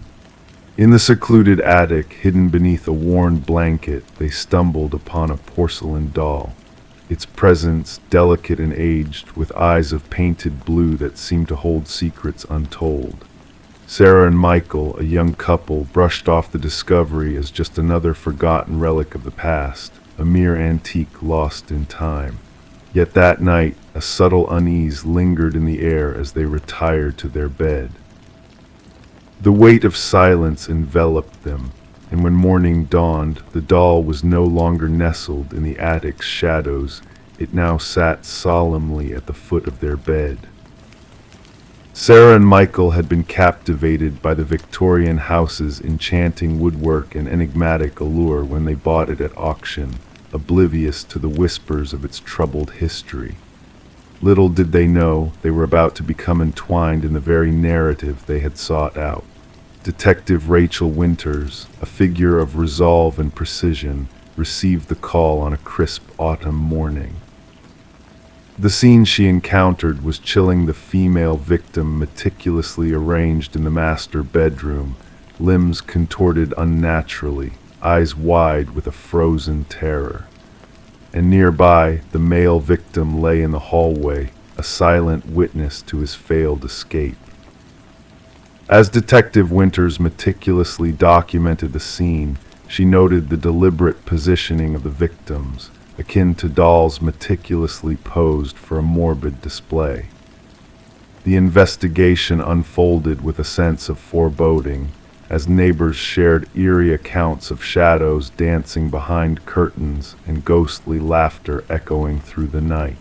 In the secluded attic, hidden beneath a worn blanket, they stumbled upon a porcelain doll. Its presence, delicate and aged, with eyes of painted blue that seemed to hold secrets untold. Sarah and Michael, a young couple, brushed off the discovery as just another forgotten relic of the past, a mere antique lost in time. Yet that night, a subtle unease lingered in the air as they retired to their bed. The weight of silence enveloped them, and when morning dawned, the doll was no longer nestled in the attic's shadows. It now sat solemnly at the foot of their bed. Sarah and Michael had been captivated by the Victorian house's enchanting woodwork and enigmatic allure when they bought it at auction, oblivious to the whispers of its troubled history. Little did they know they were about to become entwined in the very narrative they had sought out. Detective Rachel Winters, a figure of resolve and precision, received the call on a crisp autumn morning. The scene she encountered was chilling. The female victim meticulously arranged in the master bedroom, limbs contorted unnaturally, eyes wide with a frozen terror. And nearby, the male victim lay in the hallway, a silent witness to his failed escape. As Detective Winters meticulously documented the scene, she noted the deliberate positioning of the victims, akin to dolls meticulously posed for a morbid display. The investigation unfolded with a sense of foreboding, as neighbors shared eerie accounts of shadows dancing behind curtains and ghostly laughter echoing through the night.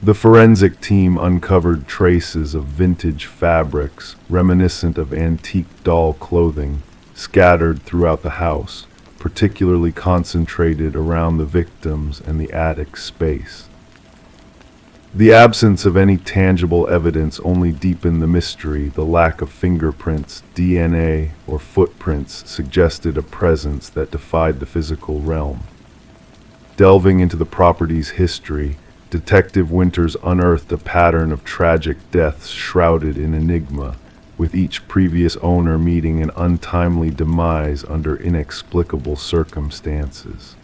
The forensic team uncovered traces of vintage fabrics, reminiscent of antique doll clothing, scattered throughout the house, particularly concentrated around the victims and the attic space. The absence of any tangible evidence only deepened the mystery. The lack of fingerprints, DNA, or footprints suggested a presence that defied the physical realm. Delving into the property's history, Detective Winters unearthed a pattern of tragic deaths shrouded in enigma, with each previous owner meeting an untimely demise under inexplicable circumstances.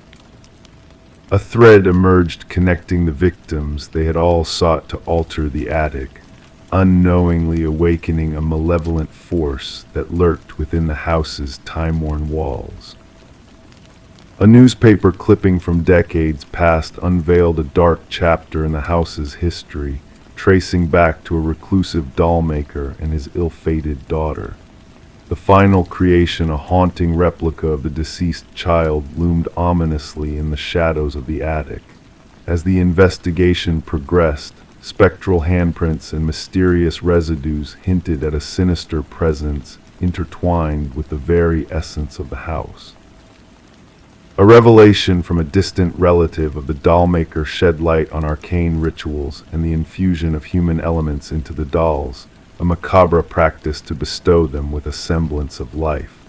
A thread emerged connecting the victims. They had all sought to alter the attic, unknowingly awakening a malevolent force that lurked within the house's time-worn walls. A newspaper clipping from decades past unveiled a dark chapter in the house's history, tracing back to a reclusive doll maker and his ill-fated daughter. The final creation, a haunting replica of the deceased child, loomed ominously in the shadows of the attic. As the investigation progressed, spectral handprints and mysterious residues hinted at a sinister presence intertwined with the very essence of the house. A revelation from a distant relative of the dollmaker shed light on arcane rituals and the infusion of human elements into the dolls, a macabre practice to bestow them with a semblance of life.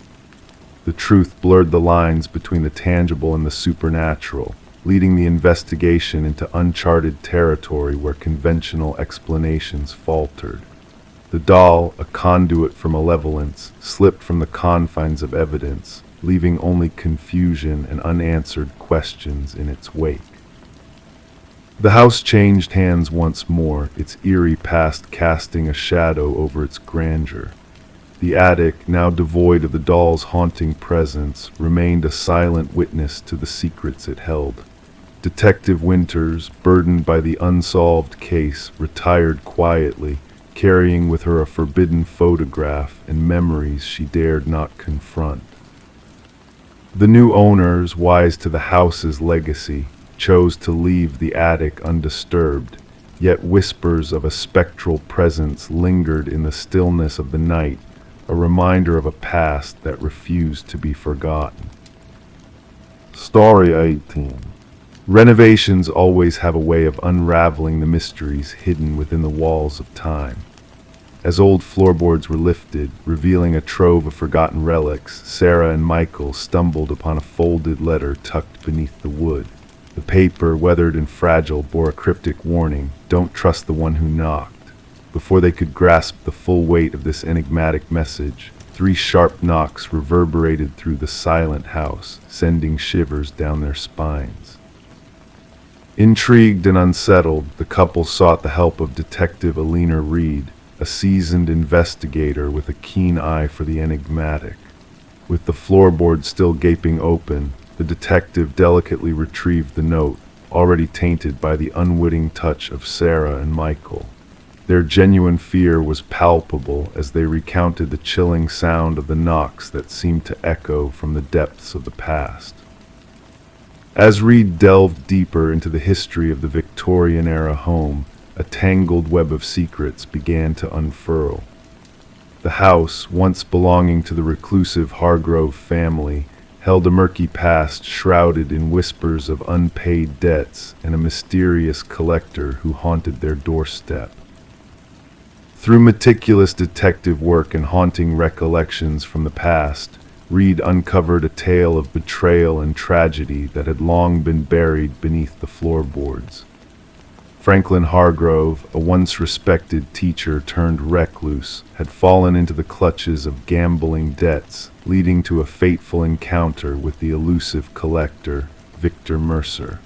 The truth blurred the lines between the tangible and the supernatural, leading the investigation into uncharted territory where conventional explanations faltered. The doll, a conduit for malevolence, slipped from the confines of evidence, leaving only confusion and unanswered questions in its wake. The house changed hands once more, its eerie past casting a shadow over its grandeur. The attic, now devoid of the doll's haunting presence, remained a silent witness to the secrets it held. Detective Winters, burdened by the unsolved case, retired quietly, carrying with her a forbidden photograph and memories she dared not confront. The new owners, wise to the house's legacy, chose to leave the attic undisturbed, yet whispers of a spectral presence lingered in the stillness of the night, a reminder of a past that refused to be forgotten. Story 18. Renovations always have a way of unraveling the mysteries hidden within the walls of time. As old floorboards were lifted, revealing a trove of forgotten relics, Sarah and Michael stumbled upon a folded letter tucked beneath the wood. The paper, weathered and fragile, bore a cryptic warning: "Don't trust the one who knocked." Before they could grasp the full weight of this enigmatic message, 3 sharp knocks reverberated through the silent house, sending shivers down their spines. Intrigued and unsettled, the couple sought the help of Detective Alina Reed, a seasoned investigator with a keen eye for the enigmatic. With the floorboard still gaping open, the detective delicately retrieved the note, already tainted by the unwitting touch of Sarah and Michael. Their genuine fear was palpable as they recounted the chilling sound of the knocks that seemed to echo from the depths of the past. As Reed delved deeper into the history of the Victorian-era home, a tangled web of secrets began to unfurl. The house, once belonging to the reclusive Hargrove family, held a murky past shrouded in whispers of unpaid debts and a mysterious collector who haunted their doorstep. Through meticulous detective work and haunting recollections from the past, Reed uncovered a tale of betrayal and tragedy that had long been buried beneath the floorboards. Franklin Hargrove, a once respected teacher turned recluse, had fallen into the clutches of gambling debts, leading to a fateful encounter with the elusive collector, Victor Mercer.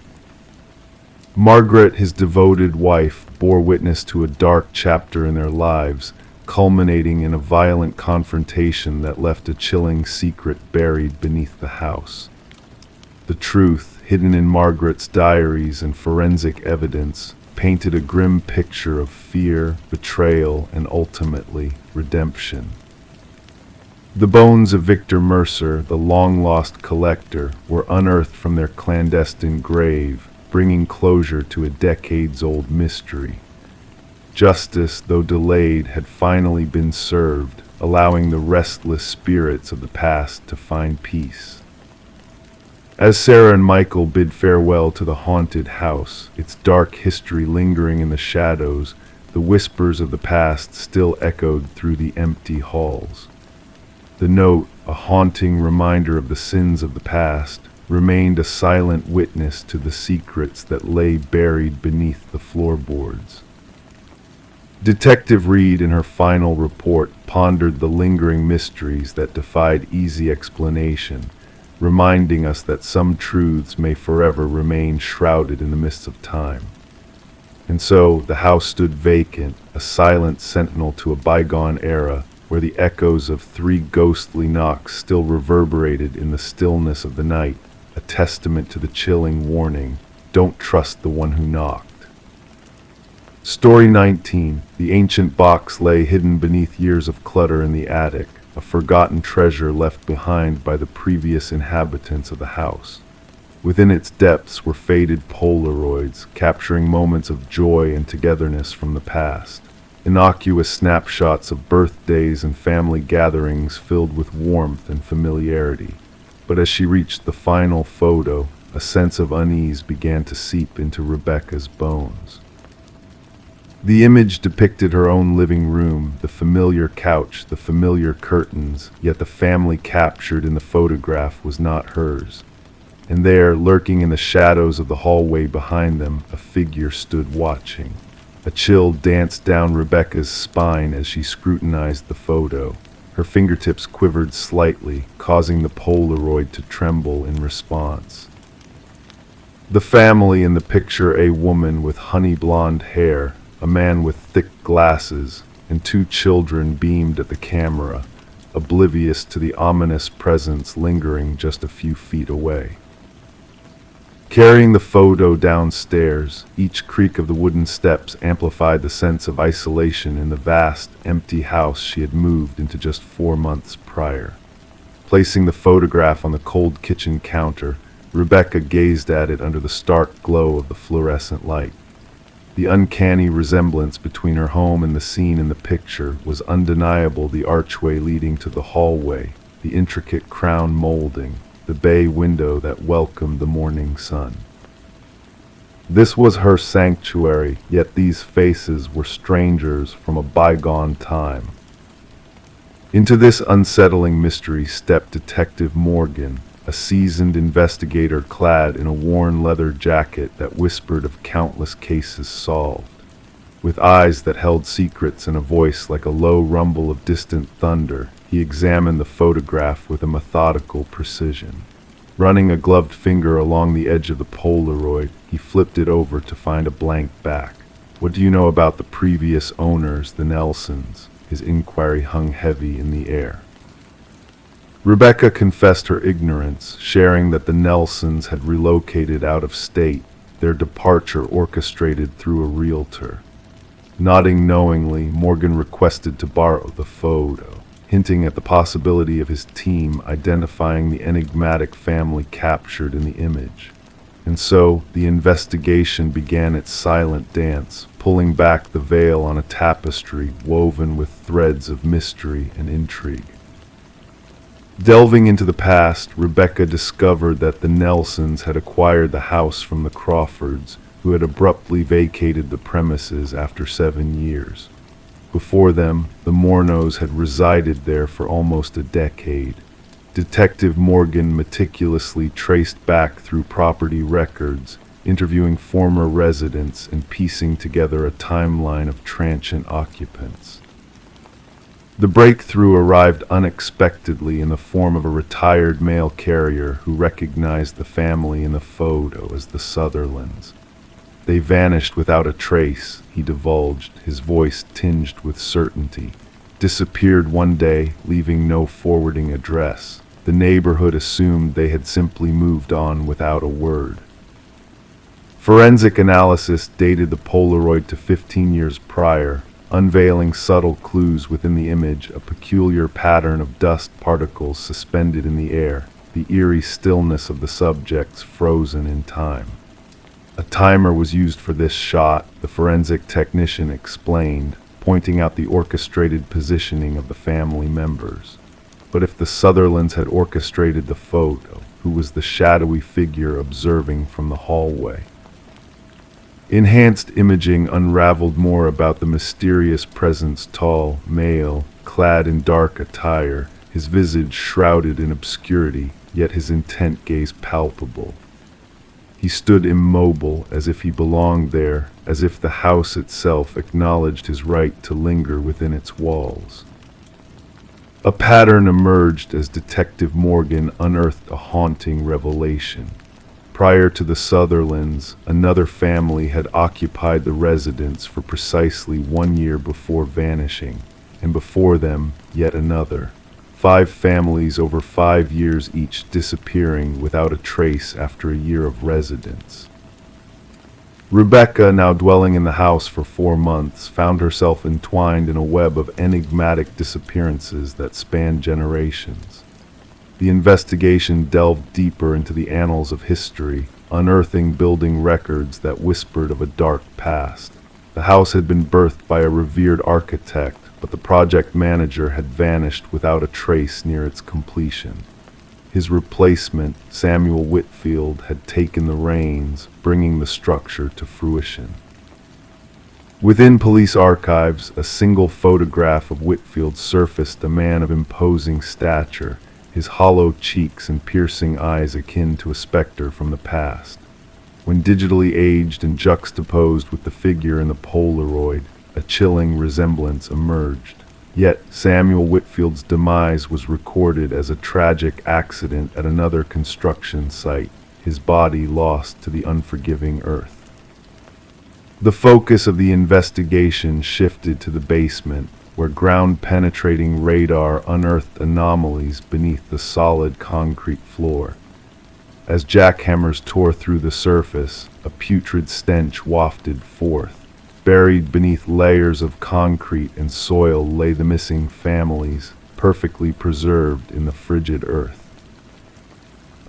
Margaret, his devoted wife, bore witness to a dark chapter in their lives, culminating in a violent confrontation that left a chilling secret buried beneath the house. The truth, hidden in Margaret's diaries and forensic evidence, painted a grim picture of fear, betrayal, and ultimately, redemption. The bones of Victor Mercer, the long-lost collector, were unearthed from their clandestine grave, bringing closure to a decades-old mystery. Justice, though delayed, had finally been served, allowing the restless spirits of the past to find peace. As Sarah and Michael bid farewell to the haunted house, its dark history lingering in the shadows, the whispers of the past still echoed through the empty halls. The note, a haunting reminder of the sins of the past, remained a silent witness to the secrets that lay buried beneath the floorboards. Detective Reed, in her final report, pondered the lingering mysteries that defied easy explanation, reminding us that some truths may forever remain shrouded in the mists of time. And so the house stood vacant, a silent sentinel to a bygone era, where the echoes of 3 ghostly knocks still reverberated in the stillness of the night, a testament to the chilling warning, "Don't trust the one who knocked." Story 19. The ancient box lay hidden beneath years of clutter in the attic, a forgotten treasure left behind by the previous inhabitants of the house. Within its depths were faded Polaroids, capturing moments of joy and togetherness from the past. Innocuous snapshots of birthdays and family gatherings filled with warmth and familiarity. But as she reached the final photo, a sense of unease began to seep into Rebecca's bones. The image depicted her own living room, the familiar couch, the familiar curtains, yet the family captured in the photograph was not hers. And there, lurking in the shadows of the hallway behind them, a figure stood watching. A chill danced down Rebecca's spine as she scrutinized the photo. Her fingertips quivered slightly, causing the Polaroid to tremble in response. The family in the picture, a woman with honey blonde hair, a man with thick glasses, and 2 children beamed at the camera, oblivious to the ominous presence lingering just a few feet away. Carrying the photo downstairs, each creak of the wooden steps amplified the sense of isolation in the vast, empty house she had moved into just 4 months prior. Placing the photograph on the cold kitchen counter, Rebecca gazed at it under the stark glow of the fluorescent light. The uncanny resemblance between her home and the scene in the picture was undeniable. The archway leading to the hallway, the intricate crown molding, the bay window that welcomed the morning sun. This was her sanctuary, yet these faces were strangers from a bygone time. Into this unsettling mystery stepped Detective Morgan, a seasoned investigator clad in a worn leather jacket that whispered of countless cases solved. With eyes that held secrets and a voice like a low rumble of distant thunder, he examined the photograph with a methodical precision. Running a gloved finger along the edge of the Polaroid, he flipped it over to find a blank back. "What do you know about the previous owners, the Nelsons?" His inquiry hung heavy in the air. Rebecca confessed her ignorance, sharing that the Nelsons had relocated out of state, their departure orchestrated through a realtor. Nodding knowingly, Morgan requested to borrow the photo, hinting at the possibility of his team identifying the enigmatic family captured in the image. And so, the investigation began its silent dance, pulling back the veil on a tapestry woven with threads of mystery and intrigue. Delving into the past, Rebecca discovered that the Nelsons had acquired the house from the Crawfords, who had abruptly vacated the premises after 7 years. Before them, the Mornos had resided there for almost a decade. Detective Morgan meticulously traced back through property records, interviewing former residents and piecing together a timeline of transient occupants. The breakthrough arrived unexpectedly in the form of a retired mail carrier who recognized the family in the photo as the Sutherlands. "They vanished without a trace," he divulged, his voice tinged with certainty. "Disappeared one day, leaving no forwarding address. The neighborhood assumed they had simply moved on without a word." Forensic analysis dated the Polaroid to 15 years prior, unveiling subtle clues within the image, a peculiar pattern of dust particles suspended in the air, the eerie stillness of the subjects frozen in time. A timer was used for this shot, the forensic technician explained, pointing out the orchestrated positioning of the family members. But if the Sutherlands had orchestrated the photo, who was the shadowy figure observing from the hallway. Enhanced imaging unraveled more about the mysterious presence, tall, male, clad in dark attire, his visage shrouded in obscurity, yet his intent gaze palpable. He stood immobile, as if he belonged there, as if the house itself acknowledged his right to linger within its walls. A pattern emerged as Detective Morgan unearthed a haunting revelation. Prior to the Sutherlands, another family had occupied the residence for precisely 1 year before vanishing, and before them, yet another. 5 families over 5 years each disappearing without a trace after a year of residence. Rebecca, now dwelling in the house for 4 months, found herself entwined in a web of enigmatic disappearances that spanned generations. The investigation delved deeper into the annals of history, unearthing building records that whispered of a dark past. The house had been birthed by a revered architect, but the project manager had vanished without a trace near its completion. His replacement, Samuel Whitfield, had taken the reins, bringing the structure to fruition. Within police archives, a single photograph of Whitfield surfaced, a man of imposing stature, his hollow cheeks and piercing eyes akin to a specter from the past. When digitally aged and juxtaposed with the figure in the Polaroid, a chilling resemblance emerged. Yet Samuel Whitfield's demise was recorded as a tragic accident at another construction site, his body lost to the unforgiving earth. The focus of the investigation shifted to the basement, where ground-penetrating radar unearthed anomalies beneath the solid concrete floor. As jackhammers tore through the surface, a putrid stench wafted forth. Buried beneath layers of concrete and soil lay the missing families, perfectly preserved in the frigid earth.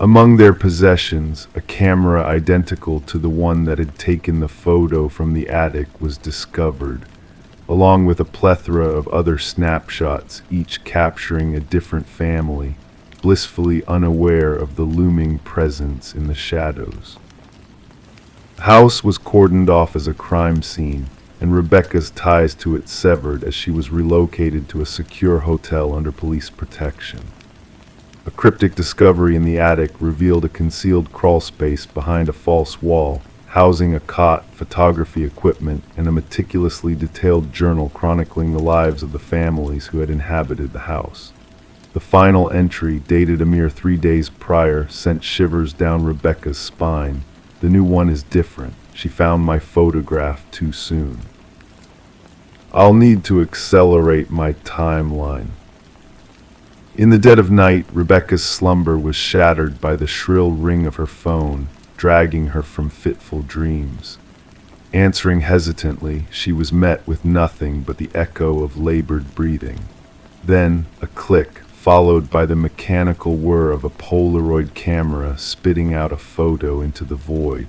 Among their possessions, a camera identical to the one that had taken the photo from the attic was discovered, along with a plethora of other snapshots, each capturing a different family, blissfully unaware of the looming presence in the shadows. The house was cordoned off as a crime scene, and Rebecca's ties to it severed as she was relocated to a secure hotel under police protection. A cryptic discovery in the attic revealed a concealed crawlspace behind a false wall, housing a cot, photography equipment, and a meticulously detailed journal chronicling the lives of the families who had inhabited the house. The final entry, dated a mere 3 days prior, sent shivers down Rebecca's spine. The new one is different. She found my photograph too soon. I'll need to accelerate my timeline. In the dead of night, Rebecca's slumber was shattered by the shrill ring of her phone, dragging her from fitful dreams. Answering hesitantly, she was met with nothing but the echo of labored breathing. Then a click, followed by the mechanical whir of a Polaroid camera spitting out a photo into the void.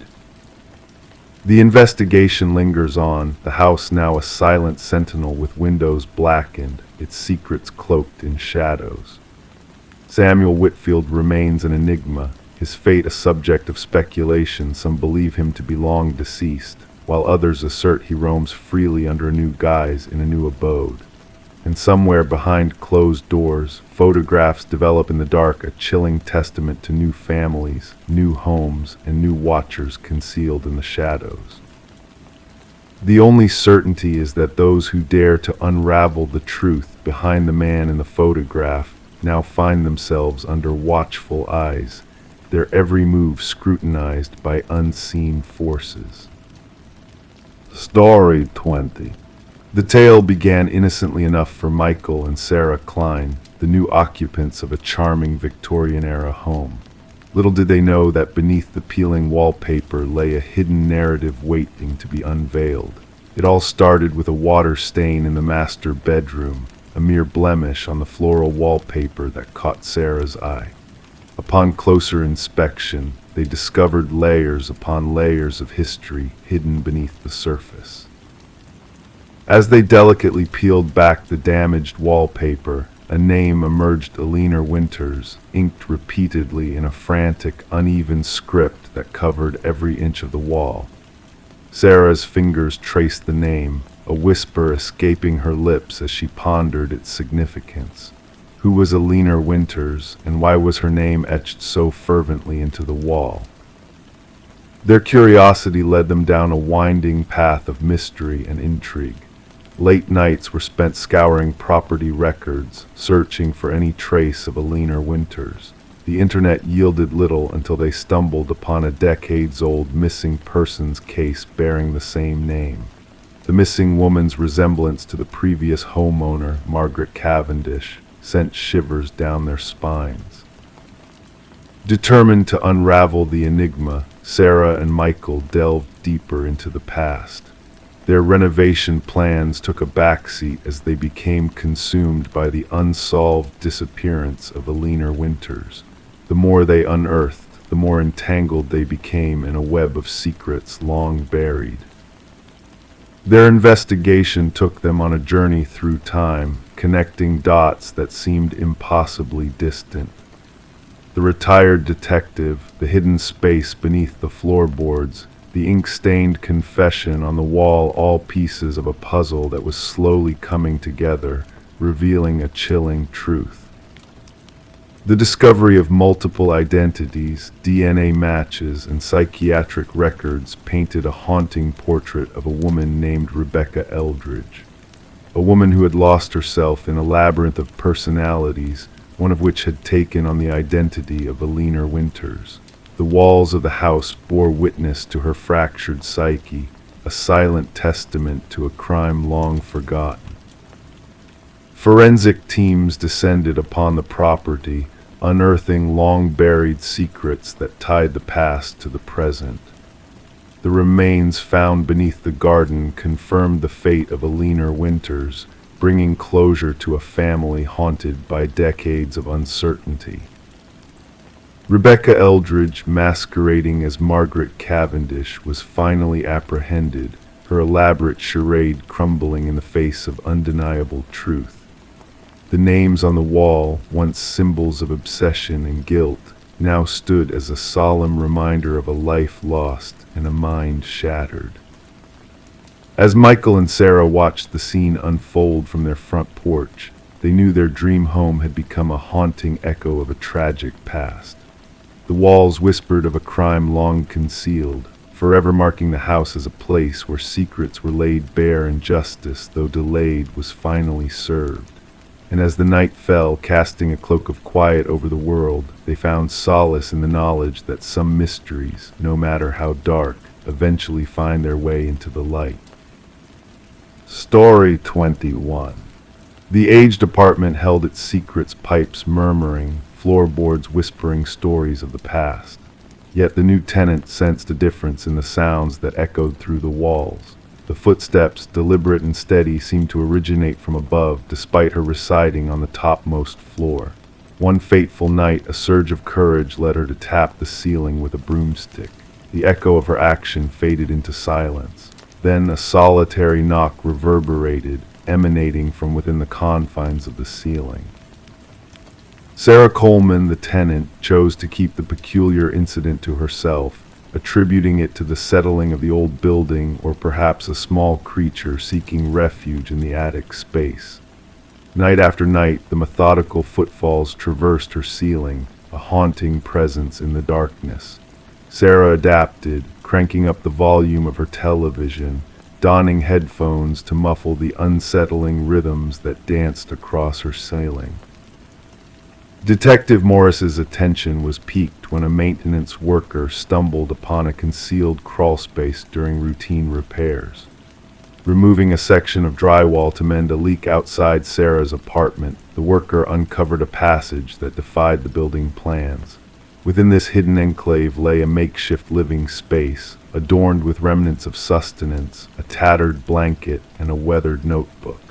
The investigation lingers on, the house now a silent sentinel with windows blackened, its secrets cloaked in shadows. Samuel Whitfield remains an enigma, his fate a subject of speculation. Some believe him to be long deceased, while others assert he roams freely under a new guise in a new abode. And somewhere behind closed doors, photographs develop in the dark, a chilling testament to new families, new homes, and new watchers concealed in the shadows. The only certainty is that those who dare to unravel the truth behind the man in the photograph now find themselves under watchful eyes, their every move scrutinized by unseen forces. Story 20. The tale began innocently enough for Michael and Sarah Klein, the new occupants of a charming Victorian-era home. Little did they know that beneath the peeling wallpaper lay a hidden narrative waiting to be unveiled. It all started with a water stain in the master bedroom, a mere blemish on the floral wallpaper that caught Sarah's eye. Upon closer inspection, they discovered layers upon layers of history hidden beneath the surface. As they delicately peeled back the damaged wallpaper, a name emerged: Alina Winters, inked repeatedly in a frantic, uneven script that covered every inch of the wall. Sarah's fingers traced the name, a whisper escaping her lips as she pondered its significance. Who was Alina Winters, and why was her name etched so fervently into the wall? Their curiosity led them down a winding path of mystery and intrigue. Late nights were spent scouring property records, searching for any trace of Alina Winters. The internet yielded little until they stumbled upon a decades-old missing persons case bearing the same name. The missing woman's resemblance to the previous homeowner, Margaret Cavendish, sent shivers down their spines. Determined to unravel the enigma, Sarah and Michael delved deeper into the past. Their renovation plans took a backseat as they became consumed by the unsolved disappearance of Alina Winters. The more they unearthed, the more entangled they became in a web of secrets long buried. Their investigation took them on a journey through time, connecting dots that seemed impossibly distant. The retired detective, the hidden space beneath the floorboards, the ink-stained confession on the wall, all pieces of a puzzle that was slowly coming together, revealing a chilling truth. The discovery of multiple identities, DNA matches, and psychiatric records painted a haunting portrait of a woman named Rebecca Eldridge. A woman who had lost herself in a labyrinth of personalities, one of which had taken on the identity of Alina Winters. The walls of the house bore witness to her fractured psyche, a silent testament to a crime long forgotten. Forensic teams descended upon the property, unearthing long-buried secrets that tied the past to the present. The remains found beneath the garden confirmed the fate of Alina Winters, bringing closure to a family haunted by decades of uncertainty. Rebecca Eldridge, masquerading as Margaret Cavendish, was finally apprehended, her elaborate charade crumbling in the face of undeniable truth. The names on the wall, once symbols of obsession and guilt, now stood as a solemn reminder of a life lost and a mind shattered. As Michael and Sarah watched the scene unfold from their front porch, they knew their dream home had become a haunting echo of a tragic past. The walls whispered of a crime long concealed, forever marking the house as a place where secrets were laid bare and justice, though delayed, was finally served. And as the night fell, casting a cloak of quiet over the world, they found solace in the knowledge that some mysteries, no matter how dark, eventually find their way into the light. Story 21. The aged apartment held its secrets, pipes murmuring, floorboards whispering stories of the past. Yet the new tenant sensed a difference in the sounds that echoed through the walls. The footsteps, deliberate and steady, seemed to originate from above, despite her residing on the topmost floor. One fateful night, a surge of courage led her to tap the ceiling with a broomstick. The echo of her action faded into silence. Then a solitary knock reverberated, emanating from within the confines of the ceiling. Sarah Coleman, the tenant, chose to keep the peculiar incident to herself, attributing it to the settling of the old building or perhaps a small creature seeking refuge in the attic space. Night after night, the methodical footfalls traversed her ceiling, a haunting presence in the darkness. Sarah adapted, cranking up the volume of her television, donning headphones to muffle the unsettling rhythms that danced across her ceiling. Detective Morris's attention was piqued when a maintenance worker stumbled upon a concealed crawlspace during routine repairs. Removing a section of drywall to mend a leak outside Sarah's apartment, the worker uncovered a passage that defied the building plans. Within this hidden enclave lay a makeshift living space, adorned with remnants of sustenance, a tattered blanket, and a weathered notebook.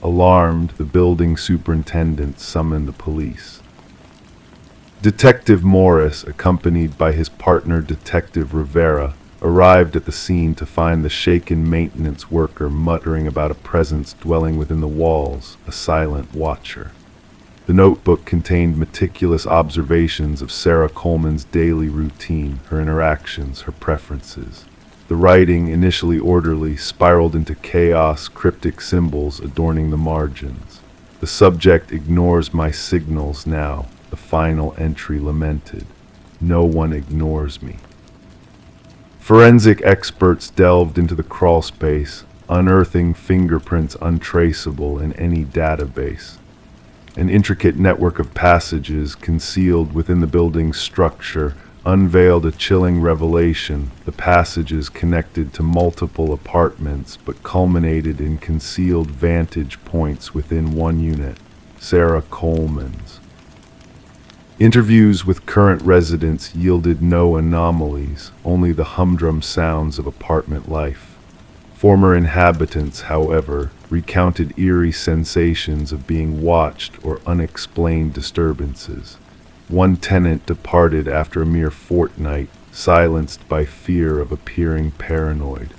Alarmed, the building superintendent summoned the police. Detective Morris, accompanied by his partner Detective Rivera, arrived at the scene to find the shaken maintenance worker muttering about a presence dwelling within the walls, a silent watcher. The notebook contained meticulous observations of Sarah Coleman's daily routine, her interactions, her preferences. The writing, initially orderly, spiraled into chaos, cryptic symbols adorning the margins. The subject ignores my signals now, the final entry lamented. No one ignores me. Forensic experts delved into the crawlspace, unearthing fingerprints untraceable in any database. An intricate network of passages concealed within the building's structure unveiled a chilling revelation. The passages connected to multiple apartments but culminated in concealed vantage points within one unit, Sarah Coleman's. Interviews with current residents yielded no anomalies, only the humdrum sounds of apartment life. Former inhabitants, however, recounted eerie sensations of being watched or unexplained disturbances. One tenant departed after a mere fortnight, silenced by fear of appearing paranoid.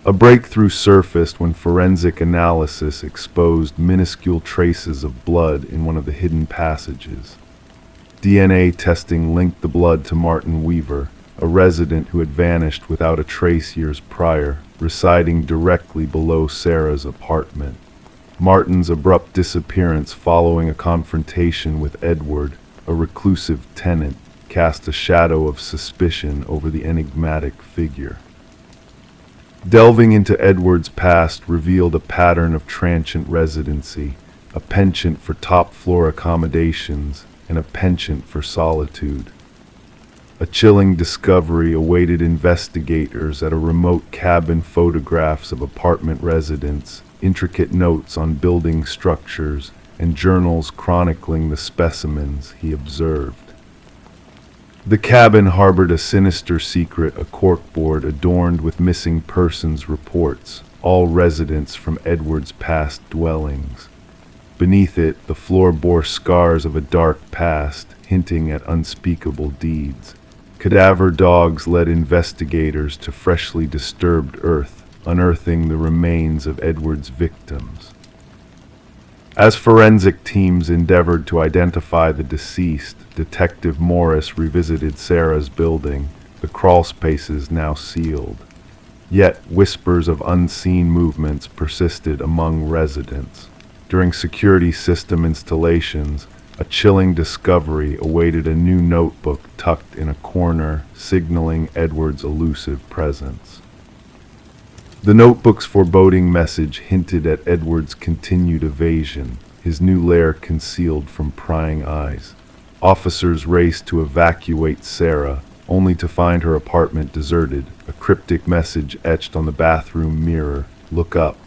A breakthrough surfaced when forensic analysis exposed minuscule traces of blood in one of the hidden passages. DNA testing linked the blood to Martin Weaver, a resident who had vanished without a trace years prior, residing directly below Sarah's apartment. Martin's abrupt disappearance following a confrontation with Edward, a reclusive tenant, cast a shadow of suspicion over the enigmatic figure. Delving into Edward's past revealed a pattern of transient residency, a penchant for top-floor accommodations, and a penchant for solitude. A chilling discovery awaited investigators at a remote cabin: photographs of apartment residents, intricate notes on building structures, and journals chronicling the specimens he observed. The cabin harbored a sinister secret, a corkboard adorned with missing persons reports, all residents from Edward's past dwellings. Beneath it, the floor bore scars of a dark past, hinting at unspeakable deeds. Cadaver dogs led investigators to freshly disturbed earth, unearthing the remains of Edward's victims. As forensic teams endeavored to identify the deceased, Detective Morris revisited Sarah's building, the crawlspaces now sealed. Yet whispers of unseen movements persisted among residents. During security system installations, a chilling discovery awaited: a new notebook tucked in a corner, signaling Edward's elusive presence. The notebook's foreboding message hinted at Edward's continued evasion, his new lair concealed from prying eyes. Officers raced to evacuate Sarah, only to find her apartment deserted, a cryptic message etched on the bathroom mirror: "Look up."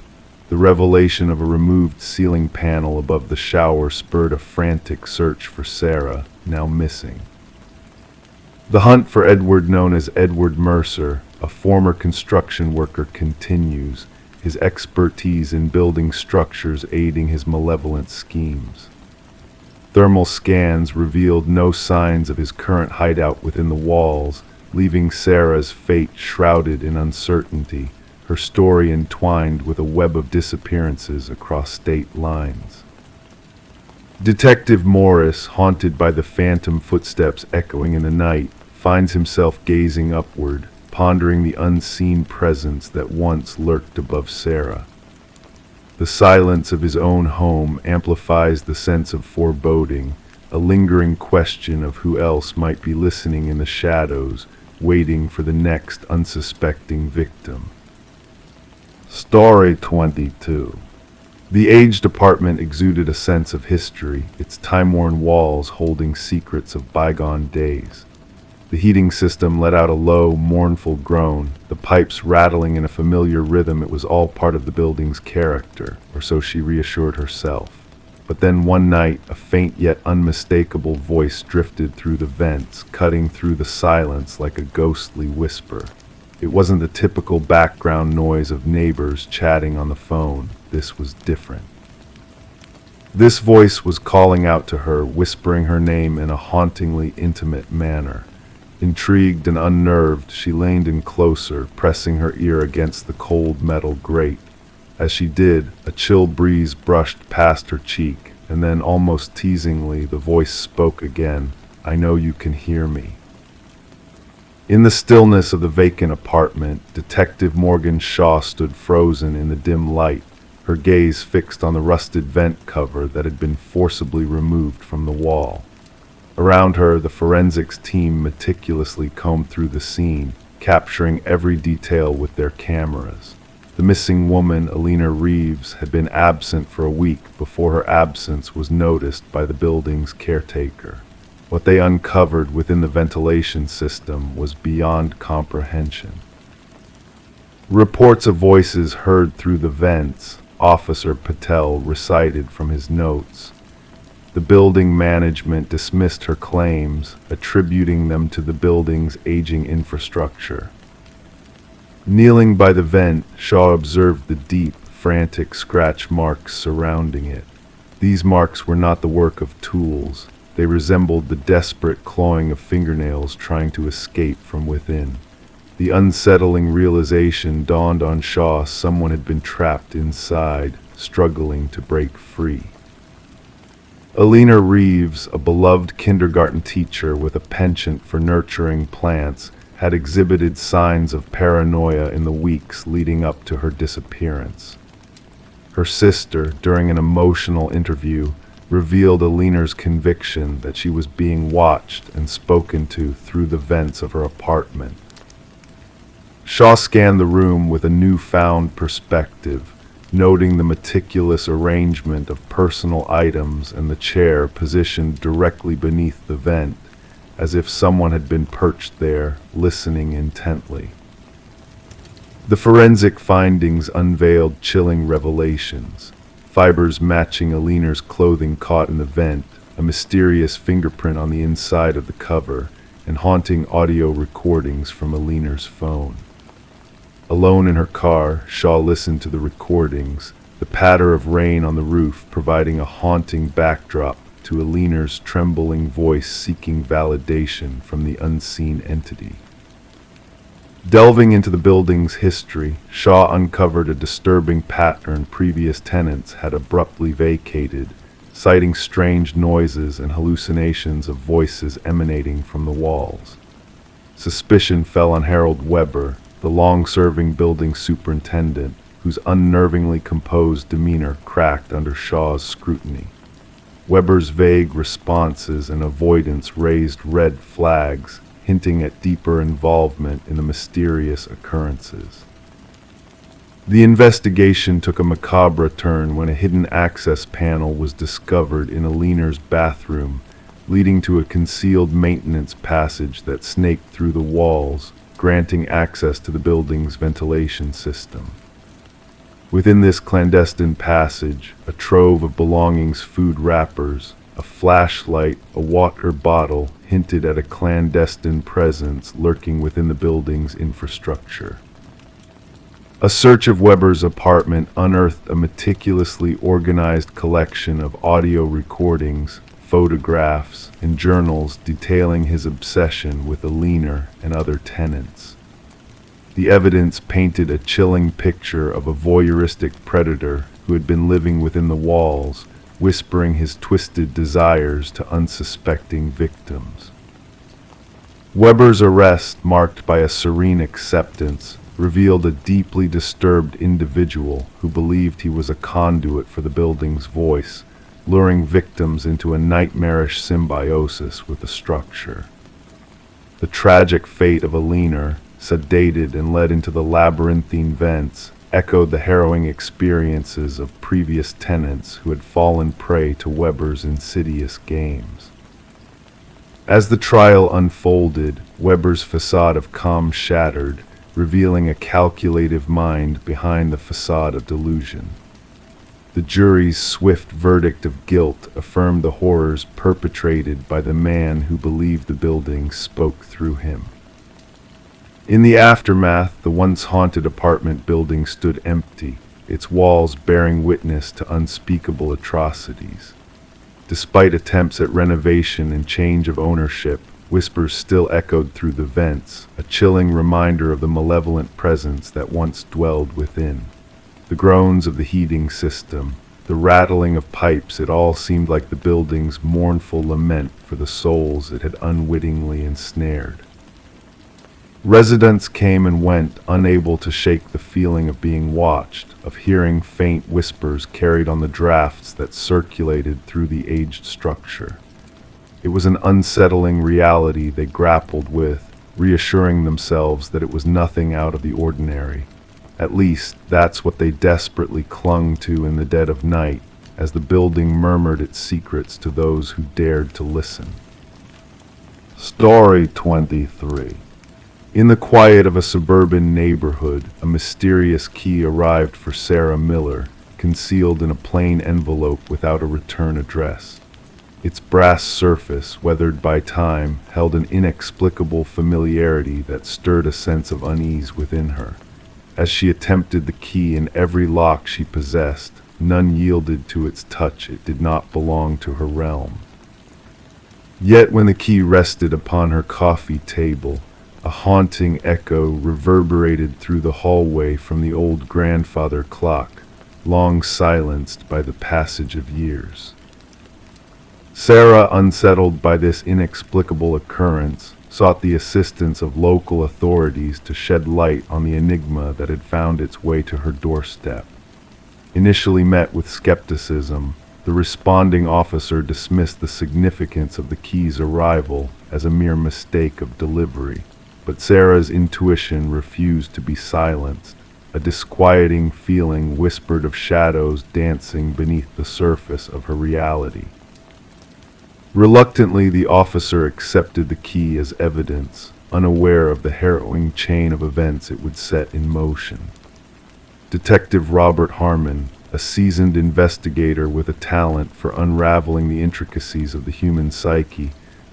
The revelation of a removed ceiling panel above the shower spurred a frantic search for Sarah, now missing. The hunt for Edward, known as Edward Mercer, a former construction worker, continues, his expertise in building structures aiding his malevolent schemes. Thermal scans revealed no signs of his current hideout within the walls, leaving Sarah's fate shrouded in uncertainty, her story entwined with a web of disappearances across state lines. Detective Morris, haunted by the phantom footsteps echoing in the night, finds himself gazing upward, pondering the unseen presence that once lurked above Sarah. The silence of his own home amplifies the sense of foreboding, a lingering question of who else might be listening in the shadows, waiting for the next unsuspecting victim. Story 22. The aged apartment exuded a sense of history, its time-worn walls holding secrets of bygone days. The heating system let out a low, mournful groan, the pipes rattling in a familiar rhythm. It was all part of the building's character, or so she reassured herself. But then one night, a faint yet unmistakable voice drifted through the vents, cutting through the silence like a ghostly whisper. It wasn't the typical background noise of neighbors chatting on the phone. This was different. This voice was calling out to her, whispering her name in a hauntingly intimate manner. Intrigued and unnerved, she leaned in closer, pressing her ear against the cold metal grate. As she did, a chill breeze brushed past her cheek, and then almost teasingly the voice spoke again. "I know you can hear me." In the stillness of the vacant apartment, Detective Morgan Shaw stood frozen in the dim light, her gaze fixed on the rusted vent cover that had been forcibly removed from the wall. Around her, the forensics team meticulously combed through the scene, capturing every detail with their cameras. The missing woman, Alina Reeves, had been absent for a week before her absence was noticed by the building's caretaker. What they uncovered within the ventilation system was beyond comprehension. Reports of voices heard through the vents, Officer Patel recited from his notes. The building management dismissed her claims, attributing them to the building's aging infrastructure. Kneeling by the vent, Shaw observed the deep, frantic scratch marks surrounding it. These marks were not the work of tools. They resembled the desperate clawing of fingernails trying to escape from within. The unsettling realization dawned on Shaw someone had been trapped inside, struggling to break free. Alina Reeves, a beloved kindergarten teacher with a penchant for nurturing plants, had exhibited signs of paranoia in the weeks leading up to her disappearance. Her sister, during an emotional interview, revealed Alina's conviction that she was being watched and spoken to through the vents of her apartment. Shaw scanned the room with a newfound perspective, noting the meticulous arrangement of personal items and the chair positioned directly beneath the vent, as if someone had been perched there, listening intently. The forensic findings unveiled chilling revelations. Fibers matching Alina's clothing caught in the vent, a mysterious fingerprint on the inside of the cover, and haunting audio recordings from Alina's phone. Alone in her car, Shaw listened to the recordings, the patter of rain on the roof providing a haunting backdrop to Alina's trembling voice seeking validation from the unseen entity. Delving into the building's history, Shaw uncovered a disturbing pattern previous tenants had abruptly vacated, citing strange noises and hallucinations of voices emanating from the walls. Suspicion fell on Harold Weber, the long-serving building superintendent, whose unnervingly composed demeanor cracked under Shaw's scrutiny. Weber's vague responses and avoidance raised red flags, hinting at deeper involvement in the mysterious occurrences. The investigation took a macabre turn when a hidden access panel was discovered in Alina's bathroom, leading to a concealed maintenance passage that snaked through the walls, granting access to the building's ventilation system. Within this clandestine passage, a trove of belongings, food wrappers, a flashlight, a water bottle hinted at a clandestine presence lurking within the building's infrastructure. A search of Weber's apartment unearthed a meticulously organized collection of audio recordings, photographs, and journals detailing his obsession with Alina and other tenants. The evidence painted a chilling picture of a voyeuristic predator who had been living within the walls, whispering his twisted desires to unsuspecting victims. Weber's arrest, marked by a serene acceptance, revealed a deeply disturbed individual who believed he was a conduit for the building's voice, luring victims into a nightmarish symbiosis with the structure. The tragic fate of Alina, sedated and led into the labyrinthine vents, echoed the harrowing experiences of previous tenants who had fallen prey to Weber's insidious games. As the trial unfolded, Weber's facade of calm shattered, revealing a calculative mind behind the facade of delusion. The jury's swift verdict of guilt affirmed the horrors perpetrated by the man who believed the building spoke through him. In the aftermath, the once haunted apartment building stood empty, its walls bearing witness to unspeakable atrocities. Despite attempts at renovation and change of ownership, whispers still echoed through the vents, a chilling reminder of the malevolent presence that once dwelled within. The groans of the heating system, the rattling of pipes, it all seemed like the building's mournful lament for the souls it had unwittingly ensnared. Residents came and went, unable to shake the feeling of being watched, of hearing faint whispers carried on the drafts that circulated through the aged structure. It was an unsettling reality they grappled with, reassuring themselves that it was nothing out of the ordinary. At least, that's what they desperately clung to in the dead of night, as the building murmured its secrets to those who dared to listen. Story 23. In the quiet of a suburban neighborhood, a mysterious key arrived for Sarah Miller, concealed in a plain envelope without a return address. Its brass surface, weathered by time, held an inexplicable familiarity that stirred a sense of unease within her. As she attempted the key in every lock she possessed, none yielded to its touch. It did not belong to her realm. Yet when the key rested upon her coffee table, a haunting echo reverberated through the hallway from the old grandfather clock, long silenced by the passage of years. Sarah, unsettled by this inexplicable occurrence, sought the assistance of local authorities to shed light on the enigma that had found its way to her doorstep. Initially met with skepticism, the responding officer dismissed the significance of the key's arrival as a mere mistake of delivery. But Sarah's intuition refused to be silenced. A disquieting feeling whispered of shadows dancing beneath the surface of her reality. Reluctantly, the officer accepted the key as evidence, unaware of the harrowing chain of events it would set in motion. Detective Robert Harmon, a seasoned investigator with a talent for unraveling the intricacies of the human psyche,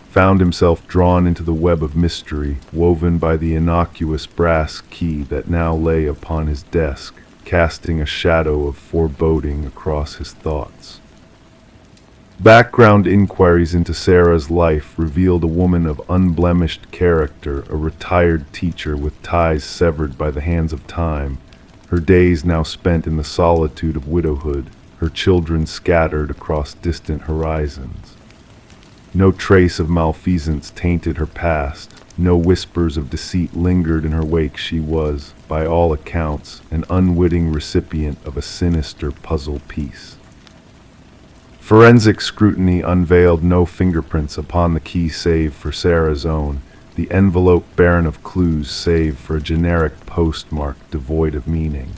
found himself drawn into the web of mystery woven by the innocuous brass key that now lay upon his desk, casting a shadow of foreboding across his thoughts. Background inquiries into Sarah's life revealed a woman of unblemished character, a retired teacher with ties severed by the hands of time, her days now spent in the solitude of widowhood, her children scattered across distant horizons. No trace of malfeasance tainted her past, no whispers of deceit lingered in her wake. She was, by all accounts, an unwitting recipient of a sinister puzzle piece. Forensic scrutiny unveiled no fingerprints upon the key save for Sarah's own, the envelope barren of clues save for a generic postmark devoid of meaning.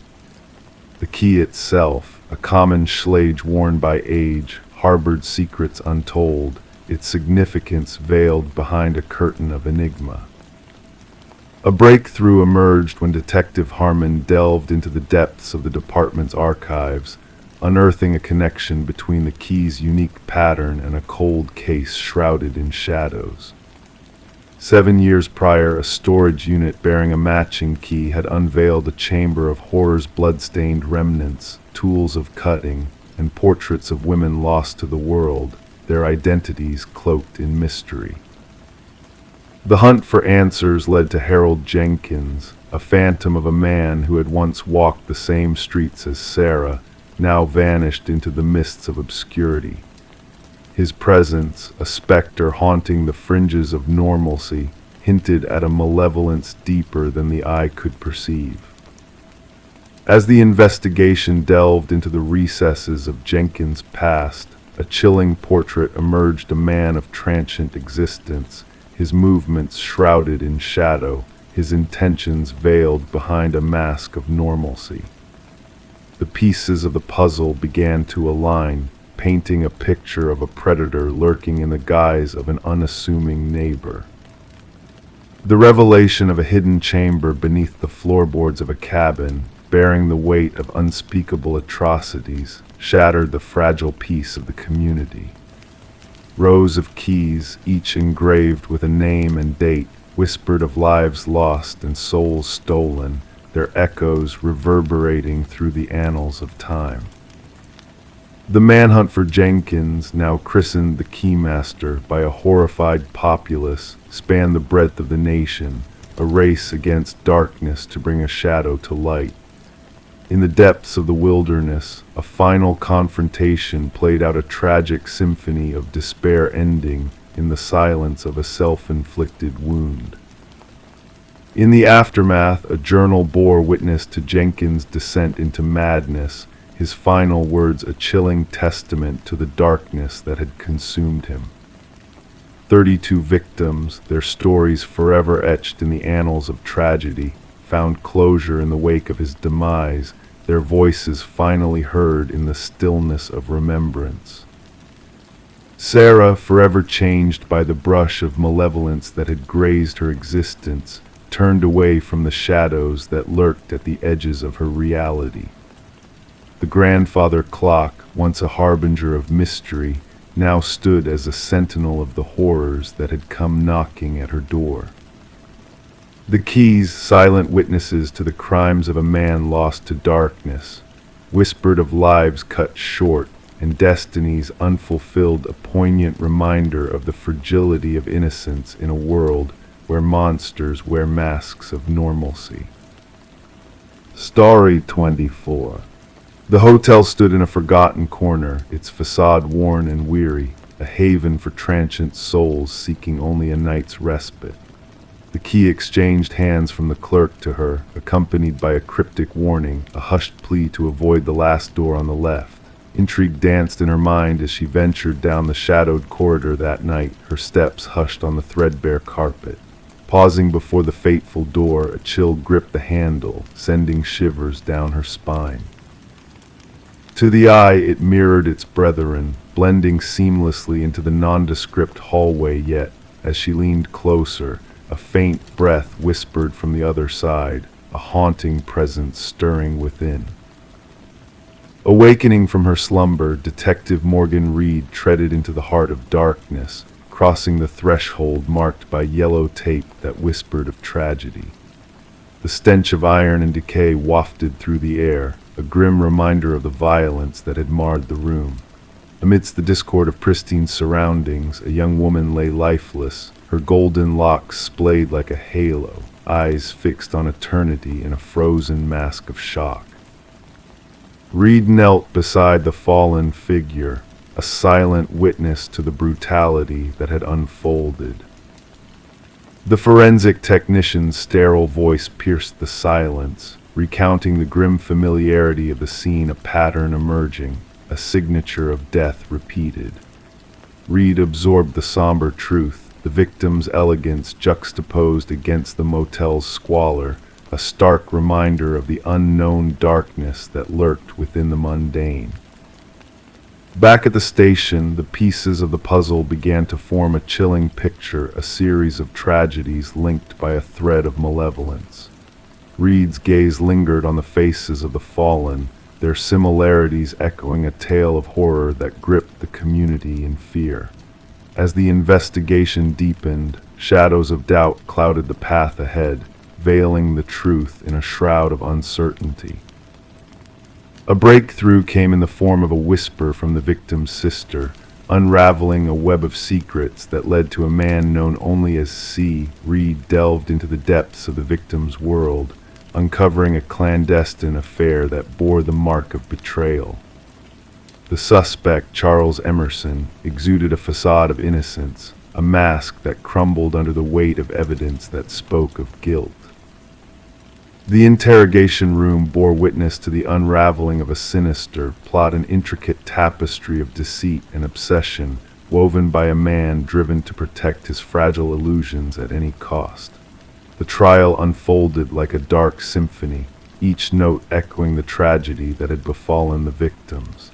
The key itself, a common schlage worn by age, harbored secrets untold, its significance veiled behind a curtain of enigma. A breakthrough emerged when Detective Harmon delved into the depths of the department's archives, unearthing a connection between the key's unique pattern and a cold case shrouded in shadows. 7 years prior, a storage unit bearing a matching key had unveiled a chamber of horror's blood-stained remnants, tools of cutting, and portraits of women lost to the world, their identities cloaked in mystery. The hunt for answers led to Harold Jenkins, a phantom of a man who had once walked the same streets as Sarah, now vanished into the mists of obscurity. His presence, a specter haunting the fringes of normalcy, hinted at a malevolence deeper than the eye could perceive. As the investigation delved into the recesses of Jenkins' past, a chilling portrait emerged, a man of transient existence, his movements shrouded in shadow, his intentions veiled behind a mask of normalcy. The pieces of the puzzle began to align, painting a picture of a predator lurking in the guise of an unassuming neighbor. The revelation of a hidden chamber beneath the floorboards of a cabin, bearing the weight of unspeakable atrocities, shattered the fragile peace of the community. Rows of keys, each engraved with a name and date, whispered of lives lost and souls stolen, their echoes reverberating through the annals of time. The manhunt for Jenkins, now christened the Keymaster by a horrified populace, spanned the breadth of the nation, a race against darkness to bring a shadow to light. In the depths of the wilderness, a final confrontation played out a tragic symphony of despair ending in the silence of a self-inflicted wound. In the aftermath, a journal bore witness to Jenkins' descent into madness, his final words a chilling testament to the darkness that had consumed him. 32 victims, their stories forever etched in the annals of tragedy, found closure in the wake of his demise, their voices finally heard in the stillness of remembrance. Sarah, forever changed by the brush of malevolence that had grazed her existence, turned away from the shadows that lurked at the edges of her reality. The grandfather clock, once a harbinger of mystery, now stood as a sentinel of the horrors that had come knocking at her door. The keys, silent witnesses to the crimes of a man lost to darkness, whispered of lives cut short and destinies unfulfilled, a poignant reminder of the fragility of innocence in a world where monsters wear masks of normalcy. Story 24. The hotel stood in a forgotten corner, its facade worn and weary, a haven for transient souls seeking only a night's respite. The key exchanged hands from the clerk to her, accompanied by a cryptic warning, a hushed plea to avoid the last door on the left. Intrigue danced in her mind as she ventured down the shadowed corridor that night, her steps hushed on the threadbare carpet. Pausing before the fateful door, a chill gripped the handle, sending shivers down her spine. To the eye, it mirrored its brethren, blending seamlessly into the nondescript hallway, yet, as she leaned closer, a faint breath whispered from the other side, a haunting presence stirring within. Awakening from her slumber, Detective Morgan Reed treaded into the heart of darkness, crossing the threshold marked by yellow tape that whispered of tragedy. The stench of iron and decay wafted through the air, a grim reminder of the violence that had marred the room. Amidst the discord of pristine surroundings, a young woman lay lifeless, her golden locks splayed like a halo, eyes fixed on eternity in a frozen mask of shock. Reed knelt beside the fallen figure, a silent witness to the brutality that had unfolded. The forensic technician's sterile voice pierced the silence, recounting the grim familiarity of the scene, a pattern emerging, a signature of death repeated. Reed absorbed the somber truth, the victim's elegance juxtaposed against the motel's squalor, a stark reminder of the unknown darkness that lurked within the mundane. Back at the station, the pieces of the puzzle began to form a chilling picture, a series of tragedies linked by a thread of malevolence. Reed's gaze lingered on the faces of the fallen, their similarities echoing a tale of horror that gripped the community in fear. As the investigation deepened, shadows of doubt clouded the path ahead, veiling the truth in a shroud of uncertainty. A breakthrough came in the form of a whisper from the victim's sister, unraveling a web of secrets that led to a man known only as C. Reed delved into the depths of the victim's world, uncovering a clandestine affair that bore the mark of betrayal. The suspect, Charles Emerson, exuded a facade of innocence, a mask that crumbled under the weight of evidence that spoke of guilt. The interrogation room bore witness to the unraveling of a sinister plot, an intricate tapestry of deceit and obsession, woven by a man driven to protect his fragile illusions at any cost. The trial unfolded like a dark symphony, each note echoing the tragedy that had befallen the victims.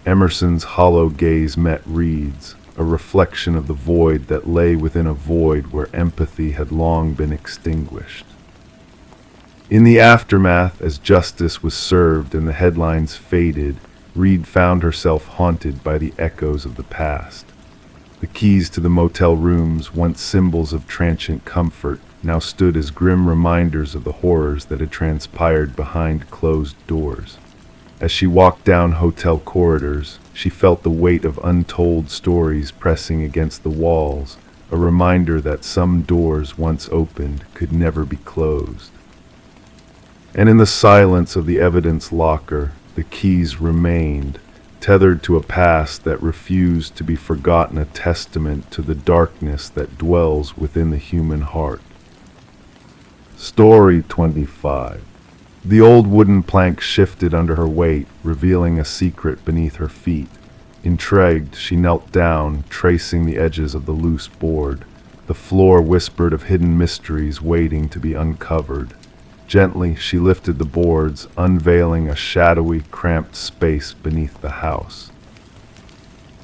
Emerson's hollow gaze met Reed's, a reflection of the void that lay within a void where empathy had long been extinguished. In the aftermath, as justice was served and the headlines faded, Reed found herself haunted by the echoes of the past. The keys to the motel rooms, once symbols of transient comfort, now stood as grim reminders of the horrors that had transpired behind closed doors. As she walked down hotel corridors, she felt the weight of untold stories pressing against the walls, a reminder that some doors once opened could never be closed. And in the silence of the evidence locker, the keys remained, tethered to a past that refused to be forgotten, a testament to the darkness that dwells within the human heart. Story 25. The old wooden plank shifted under her weight, revealing a secret beneath her feet. Intrigued, she knelt down, tracing the edges of the loose board. The floor whispered of hidden mysteries waiting to be uncovered. Gently, she lifted the boards, unveiling a shadowy, cramped space beneath the house.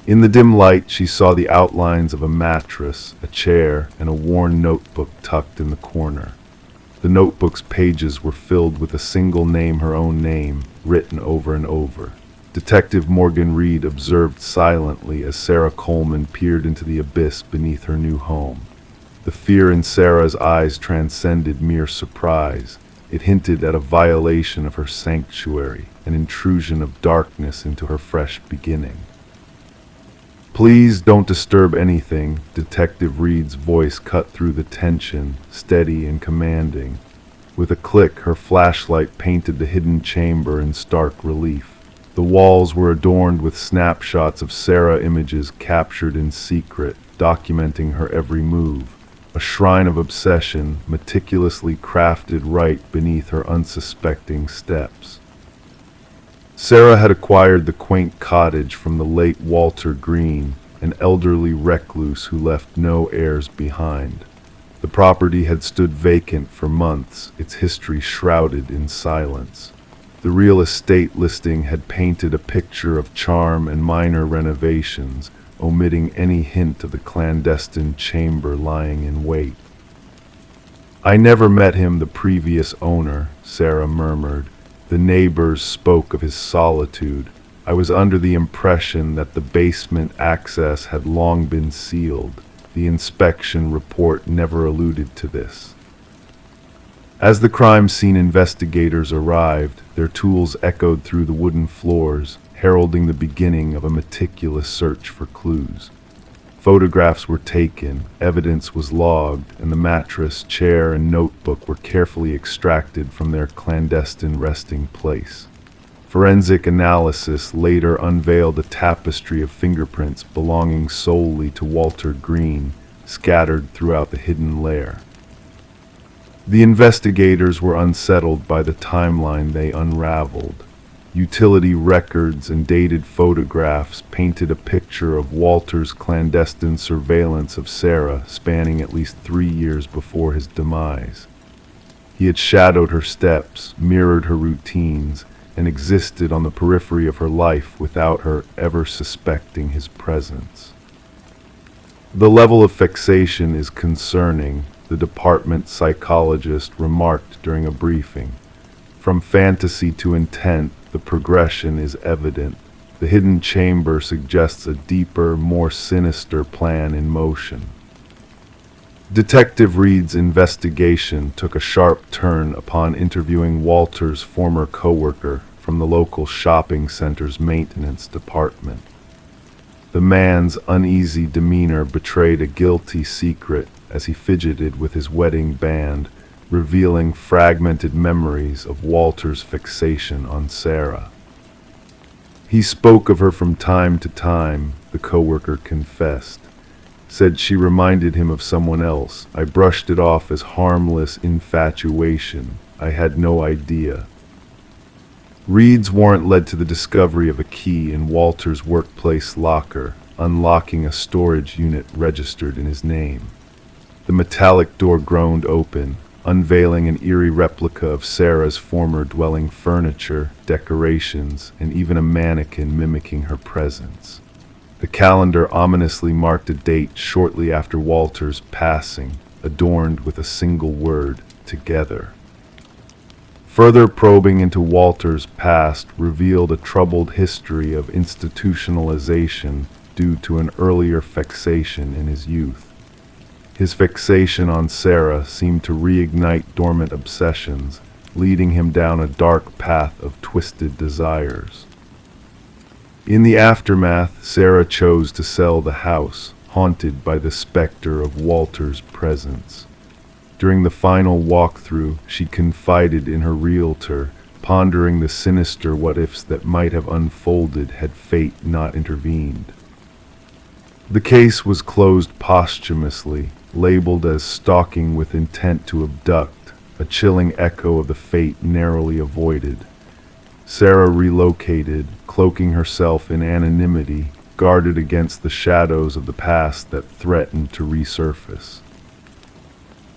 In the dim light, she saw the outlines of a mattress, a chair, and a worn notebook tucked in the corner. The notebook's pages were filled with a single name, her own name, written over and over. Detective Morgan Reed observed silently as Sarah Coleman peered into the abyss beneath her new home. The fear in Sarah's eyes transcended mere surprise. It hinted at a violation of her sanctuary, an intrusion of darkness into her fresh beginning. "Please don't disturb anything," Detective Reed's voice cut through the tension, steady and commanding. With a click, her flashlight painted the hidden chamber in stark relief. The walls were adorned with snapshots of Sarah images captured in secret, documenting her every move. A shrine of obsession, meticulously crafted right beneath her unsuspecting steps. Sarah had acquired the quaint cottage from the late Walter Green, an elderly recluse who left no heirs behind. The property had stood vacant for months, its history shrouded in silence. The real estate listing had painted a picture of charm and minor renovations, omitting any hint of the clandestine chamber lying in wait. "I never met him, the previous owner," Sarah murmured. "The neighbors spoke of his solitude. I was under the impression that the basement access had long been sealed. The inspection report never alluded to this." As the crime scene investigators arrived, their tools echoed through the wooden floors, heralding the beginning of a meticulous search for clues. Photographs were taken, evidence was logged, and the mattress, chair, and notebook were carefully extracted from their clandestine resting place. Forensic analysis later unveiled a tapestry of fingerprints belonging solely to Walter Green, scattered throughout the hidden lair. The investigators were unsettled by the timeline they unraveled. Utility records and dated photographs painted a picture of Walter's clandestine surveillance of Sarah spanning at least 3 years before his demise. He had shadowed her steps, mirrored her routines, and existed on the periphery of her life without her ever suspecting his presence. "The level of fixation is concerning," the department psychologist remarked during a briefing. "From fantasy to intent, the progression is evident. The hidden chamber suggests a deeper, more sinister plan in motion." Detective Reed's investigation took a sharp turn upon interviewing Walter's former coworker from the local shopping center's maintenance department. The man's uneasy demeanor betrayed a guilty secret as he fidgeted with his wedding band, revealing fragmented memories of Walter's fixation on Sarah. "He spoke of her from time to time," the coworker confessed. "Said she reminded him of someone else. I brushed it off as harmless infatuation. I had no idea." Reed's warrant led to the discovery of a key in Walter's workplace locker, unlocking a storage unit registered in his name. The metallic door groaned open, unveiling an eerie replica of Sarah's former dwelling furniture, decorations, and even a mannequin mimicking her presence. The calendar ominously marked a date shortly after Walter's passing, adorned with a single word, "together." Further probing into Walter's past revealed a troubled history of institutionalization due to an earlier fixation in his youth. His fixation on Sarah seemed to reignite dormant obsessions, leading him down a dark path of twisted desires. In the aftermath, Sarah chose to sell the house, haunted by the specter of Walter's presence. During the final walkthrough, she confided in her realtor, pondering the sinister what-ifs that might have unfolded had fate not intervened. The case was closed posthumously, labeled as stalking with intent to abduct, a chilling echo of the fate narrowly avoided. Sarah relocated, cloaking herself in anonymity, guarded against the shadows of the past that threatened to resurface.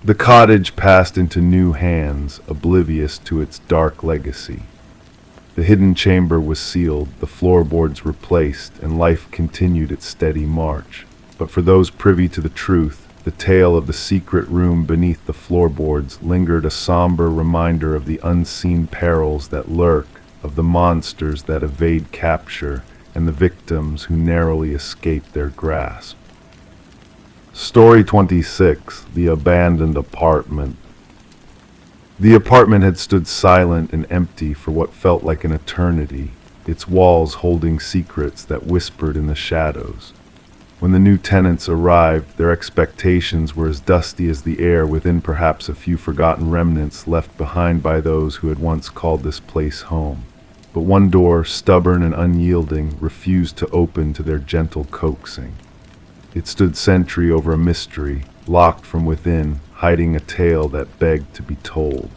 The cottage passed into new hands, oblivious to its dark legacy. The hidden chamber was sealed, the floorboards replaced, and life continued its steady march. But for those privy to the truth, the tale of the secret room beneath the floorboards lingered, a somber reminder of the unseen perils that lurk, of the monsters that evade capture, and the victims who narrowly escape their grasp. Story 26: The Abandoned Apartment. The apartment had stood silent and empty for what felt like an eternity, its walls holding secrets that whispered in the shadows. When the new tenants arrived, their expectations were as dusty as the air within, perhaps a few forgotten remnants left behind by those who had once called this place home. But one door, stubborn and unyielding, refused to open to their gentle coaxing. It stood sentry over a mystery, locked from within, hiding a tale that begged to be told.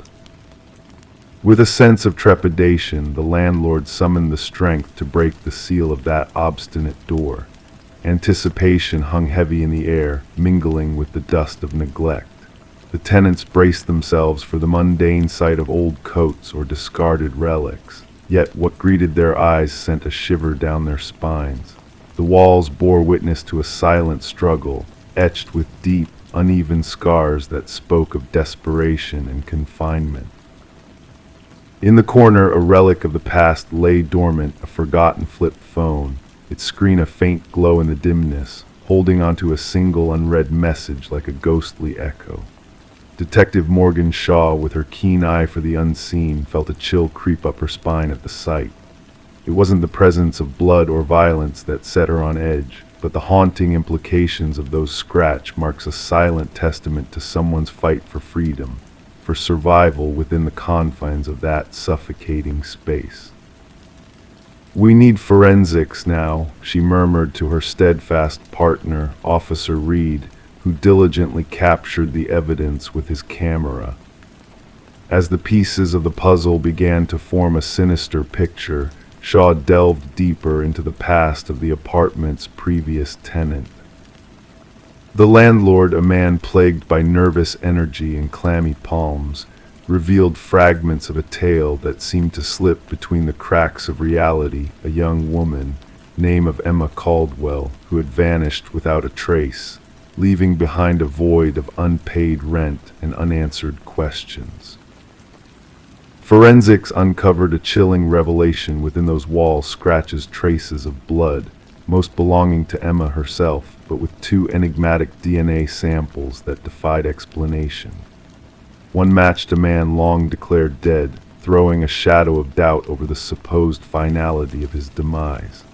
With a sense of trepidation, the landlord summoned the strength to break the seal of that obstinate door. Anticipation hung heavy in the air, mingling with the dust of neglect. The tenants braced themselves for the mundane sight of old coats or discarded relics, yet what greeted their eyes sent a shiver down their spines. The walls bore witness to a silent struggle, etched with deep, uneven scars that spoke of desperation and confinement. In the corner, a relic of the past lay dormant, a forgotten flip phone, its screen a faint glow in the dimness, holding onto a single unread message like a ghostly echo. Detective Morgan Shaw, with her keen eye for the unseen, felt a chill creep up her spine at the sight. It wasn't the presence of blood or violence that set her on edge, but the haunting implications of those scratch marks a silent testament to someone's fight for freedom, for survival within the confines of that suffocating space. "We need forensics now," she murmured to her steadfast partner, Officer Reed, who diligently captured the evidence with his camera. As the pieces of the puzzle began to form a sinister picture, Shaw delved deeper into the past of the apartment's previous tenant. The landlord, a man plagued by nervous energy and clammy palms, revealed fragments of a tale that seemed to slip between the cracks of reality. A young woman, name of Emma Caldwell, who had vanished without a trace, leaving behind a void of unpaid rent and unanswered questions. Forensics uncovered a chilling revelation within those wall scratches, traces of blood, most belonging to Emma herself, but with two enigmatic DNA samples that defied explanation. One matched a man long declared dead, throwing a shadow of doubt over the supposed finality of his demise.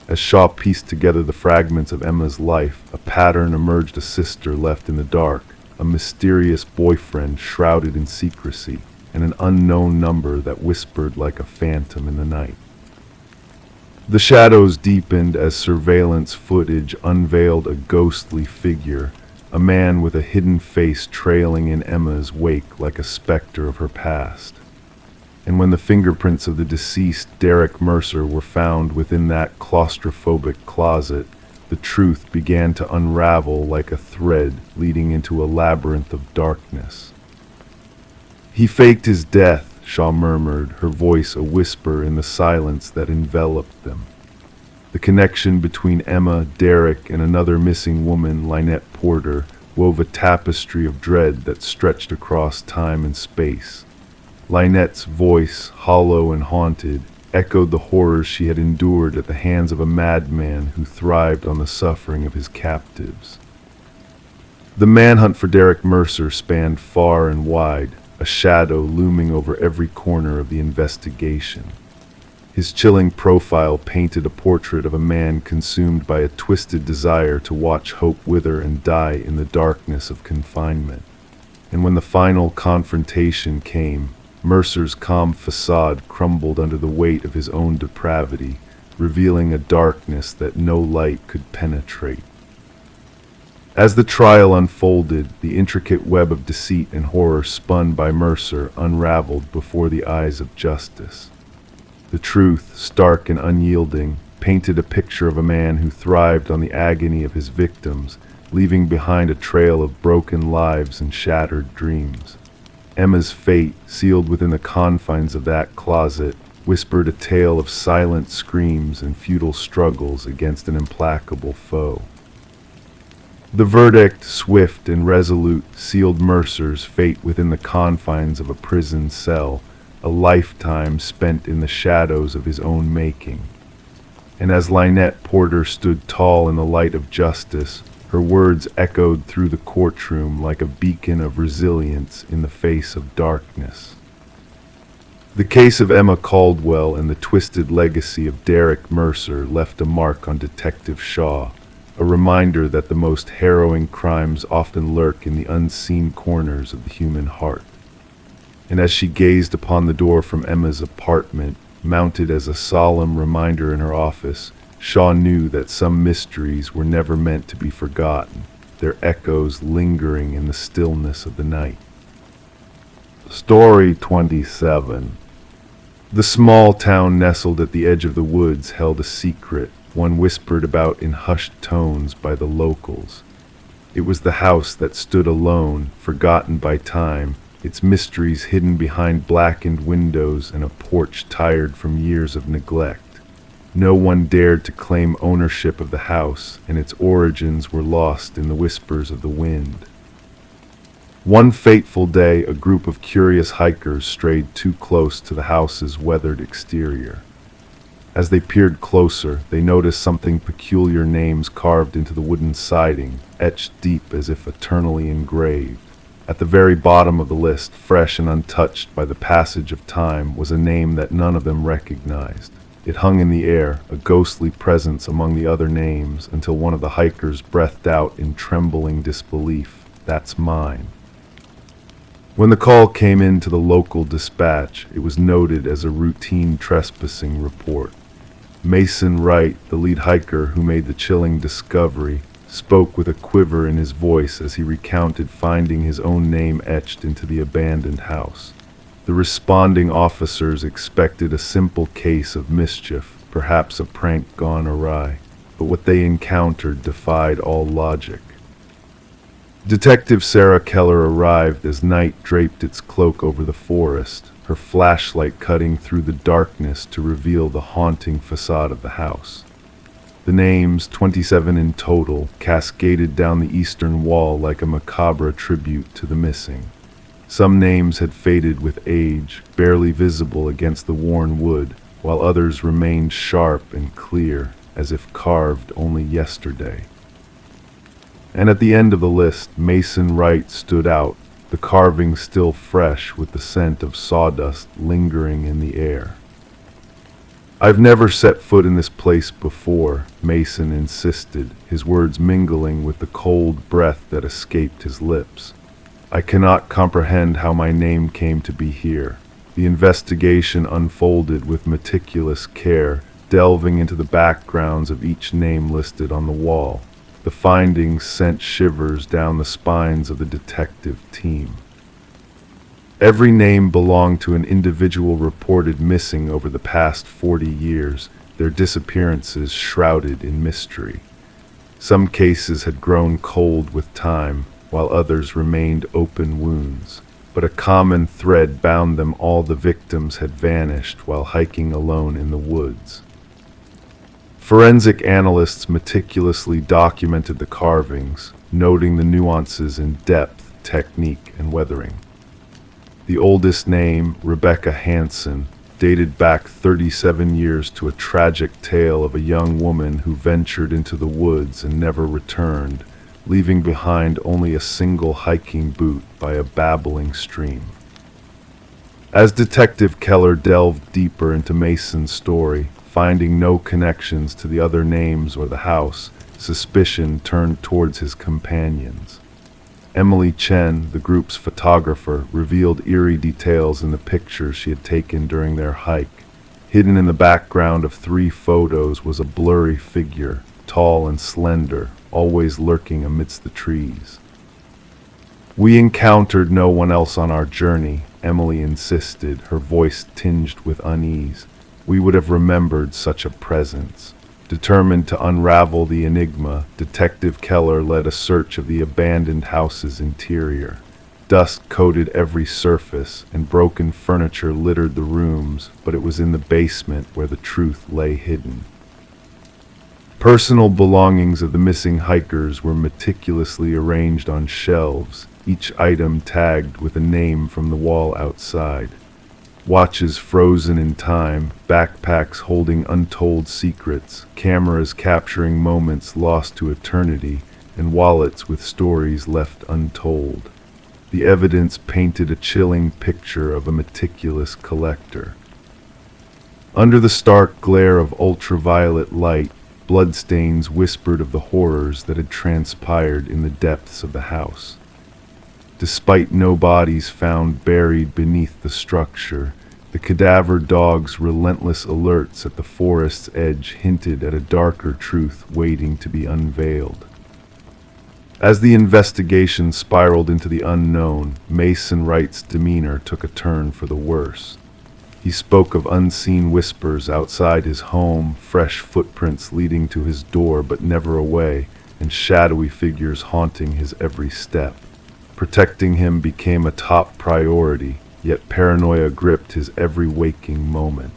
As Shaw pieced together the fragments of Emma's life, a pattern emerged: a sister left in the dark, a mysterious boyfriend shrouded in secrecy, and an unknown number that whispered like a phantom in the night. The shadows deepened as surveillance footage unveiled a ghostly figure, a man with a hidden face trailing in Emma's wake like a specter of her past. And when the fingerprints of the deceased Derek Mercer were found within that claustrophobic closet, the truth began to unravel like a thread leading into a labyrinth of darkness. "He faked his death," Shaw murmured, her voice a whisper in the silence that enveloped them. The connection between Emma, Derek, and another missing woman, Lynette Porter, wove a tapestry of dread that stretched across time and space. Lynette's voice, hollow and haunted, echoed the horrors she had endured at the hands of a madman who thrived on the suffering of his captives. The manhunt for Derek Mercer spanned far and wide, a shadow looming over every corner of the investigation. His chilling profile painted a portrait of a man consumed by a twisted desire to watch hope wither and die in the darkness of confinement. And when the final confrontation came, Mercer's calm facade crumbled under the weight of his own depravity, revealing a darkness that no light could penetrate. As the trial unfolded, the intricate web of deceit and horror spun by Mercer unraveled before the eyes of justice. The truth, stark and unyielding, painted a picture of a man who thrived on the agony of his victims, leaving behind a trail of broken lives and shattered dreams. Emma's fate, sealed within the confines of that closet, whispered a tale of silent screams and futile struggles against an implacable foe. The verdict, swift and resolute, sealed Mercer's fate within the confines of a prison cell, a lifetime spent in the shadows of his own making. And as Lynette Porter stood tall in the light of justice, her words echoed through the courtroom like a beacon of resilience in the face of darkness. The case of Emma Caldwell and the twisted legacy of Derek Mercer left a mark on Detective Shaw, a reminder that the most harrowing crimes often lurk in the unseen corners of the human heart. And as she gazed upon the door from Emma's apartment, mounted as a solemn reminder in her office, Shaw knew that some mysteries were never meant to be forgotten, their echoes lingering in the stillness of the night. Story 27. The small town nestled at the edge of the woods held a secret, one whispered about in hushed tones by the locals. It was the house that stood alone, forgotten by time, its mysteries hidden behind blackened windows and a porch tired from years of neglect. No one dared to claim ownership of the house, and its origins were lost in the whispers of the wind. One fateful day, a group of curious hikers strayed too close to the house's weathered exterior. As they peered closer, they noticed something peculiar, names carved into the wooden siding, etched deep as if eternally engraved. At the very bottom of the list, fresh and untouched by the passage of time, was a name that none of them recognized. It hung in the air, a ghostly presence among the other names, until one of the hikers breathed out in trembling disbelief, "That's mine." When the call came in to the local dispatch, it was noted as a routine trespassing report. Mason Wright, the lead hiker who made the chilling discovery, spoke with a quiver in his voice as he recounted finding his own name etched into the abandoned house. The responding officers expected a simple case of mischief, perhaps a prank gone awry, but what they encountered defied all logic. Detective Sarah Keller arrived as night draped its cloak over the forest, her flashlight cutting through the darkness to reveal the haunting facade of the house. The names, 27 in total, cascaded down the eastern wall like a macabre tribute to the missing. Some names had faded with age, barely visible against the worn wood, while others remained sharp and clear, as if carved only yesterday. And at the end of the list, Mason Wright stood out, the carving still fresh with the scent of sawdust lingering in the air. "I've never set foot in this place before," Mason insisted, his words mingling with the cold breath that escaped his lips. "I cannot comprehend how my name came to be here." The investigation unfolded with meticulous care, delving into the backgrounds of each name listed on the wall. The findings sent shivers down the spines of the detective team. Every name belonged to an individual reported missing over the past 40 years, their disappearances shrouded in mystery. Some cases had grown cold with time, while others remained open wounds, but a common thread bound them all: the victims had vanished while hiking alone in the woods. Forensic analysts meticulously documented the carvings, noting the nuances in depth, technique, and weathering. The oldest name, Rebecca Hansen, dated back 37 years to a tragic tale of a young woman who ventured into the woods and never returned, leaving behind only a single hiking boot by a babbling stream. As Detective Keller delved deeper into Mason's story, finding no connections to the other names or the house, suspicion turned towards his companions. Emily Chen, the group's photographer, revealed eerie details in the pictures she had taken during their hike. Hidden in the background of 3 photos was a blurry figure, tall and slender, always lurking amidst the trees. "We encountered no one else on our journey," Emily insisted, her voice tinged with unease. "We would have remembered such a presence." Determined to unravel the enigma, Detective Keller led a search of the abandoned house's interior. Dust coated every surface, and broken furniture littered the rooms, but it was in the basement where the truth lay hidden. Personal belongings of the missing hikers were meticulously arranged on shelves, each item tagged with a name from the wall outside. Watches frozen in time, backpacks holding untold secrets, cameras capturing moments lost to eternity, and wallets with stories left untold. The evidence painted a chilling picture of a meticulous collector. Under the stark glare of ultraviolet light, bloodstains whispered of the horrors that had transpired in the depths of the house. Despite no bodies found buried beneath the structure, the cadaver dog's relentless alerts at the forest's edge hinted at a darker truth waiting to be unveiled. As the investigation spiraled into the unknown, Mason Wright's demeanor took a turn for the worse. He spoke of unseen whispers outside his home, fresh footprints leading to his door but never away, and shadowy figures haunting his every step. Protecting him became a top priority, yet paranoia gripped his every waking moment.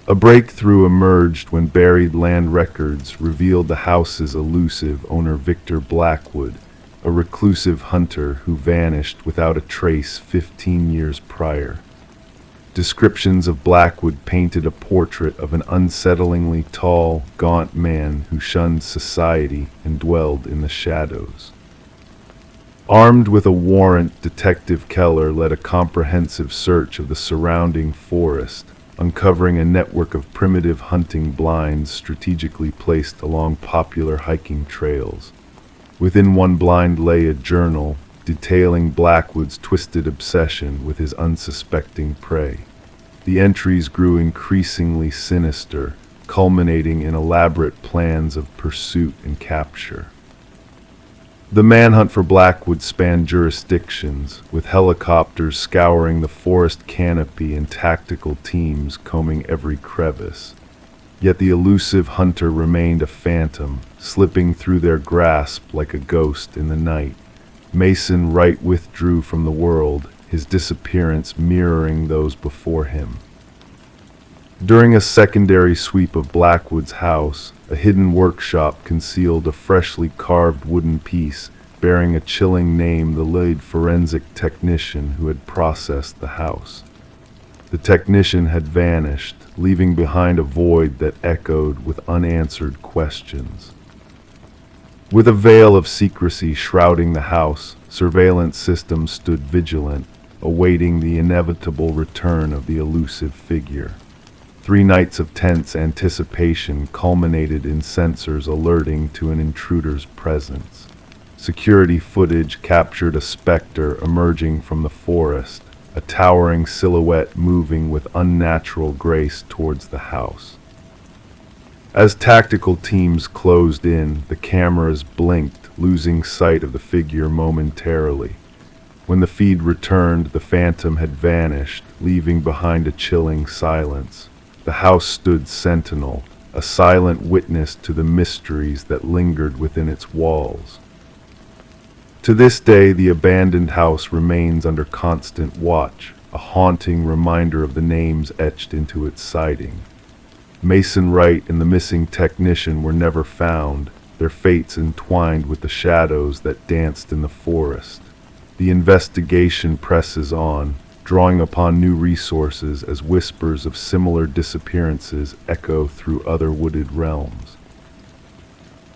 A breakthrough emerged when buried land records revealed the house's elusive owner, Victor Blackwood, a reclusive hunter who vanished without a trace 15 years prior. Descriptions of Blackwood painted a portrait of an unsettlingly tall, gaunt man who shunned society and dwelled in the shadows. Armed with a warrant, Detective Keller led a comprehensive search of the surrounding forest, uncovering a network of primitive hunting blinds strategically placed along popular hiking trails. Within one blind lay a journal detailing Blackwood's twisted obsession with his unsuspecting prey. The entries grew increasingly sinister, culminating in elaborate plans of pursuit and capture. The manhunt for Blackwood spanned jurisdictions, with helicopters scouring the forest canopy and tactical teams combing every crevice. Yet the elusive hunter remained a phantom, slipping through their grasp like a ghost in the night. Mason Wright withdrew from the world, his disappearance mirroring those before him. During a secondary sweep of Blackwood's house, a hidden workshop concealed a freshly carved wooden piece bearing a chilling name, the lead forensic technician who had processed the house. The technician had vanished, leaving behind a void that echoed with unanswered questions. With a veil of secrecy shrouding the house, surveillance systems stood vigilant, awaiting the inevitable return of the elusive figure. 3 nights of tense anticipation culminated in sensors alerting to an intruder's presence. Security footage captured a specter emerging from the forest, a towering silhouette moving with unnatural grace towards the house. As tactical teams closed in, the cameras blinked, losing sight of the figure momentarily. When the feed returned, the phantom had vanished, leaving behind a chilling silence. The house stood sentinel, a silent witness to the mysteries that lingered within its walls. To this day, the abandoned house remains under constant watch, a haunting reminder of the names etched into its siding. Mason Wright and the missing technician were never found, their fates entwined with the shadows that danced in the forest. The investigation presses on, drawing upon new resources as whispers of similar disappearances echo through other wooded realms.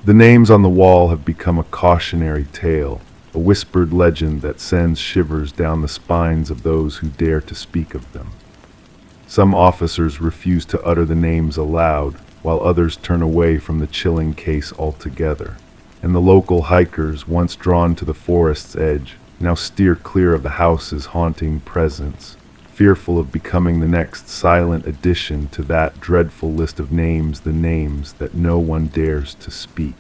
The names on the wall have become a cautionary tale, a whispered legend that sends shivers down the spines of those who dare to speak of them. Some officers refuse to utter the names aloud, while others turn away from the chilling case altogether. and the local hikers, once drawn to the forest's edge, now steer clear of the house's haunting presence, fearful of becoming the next silent addition to that dreadful list of names, the names that no one dares to speak.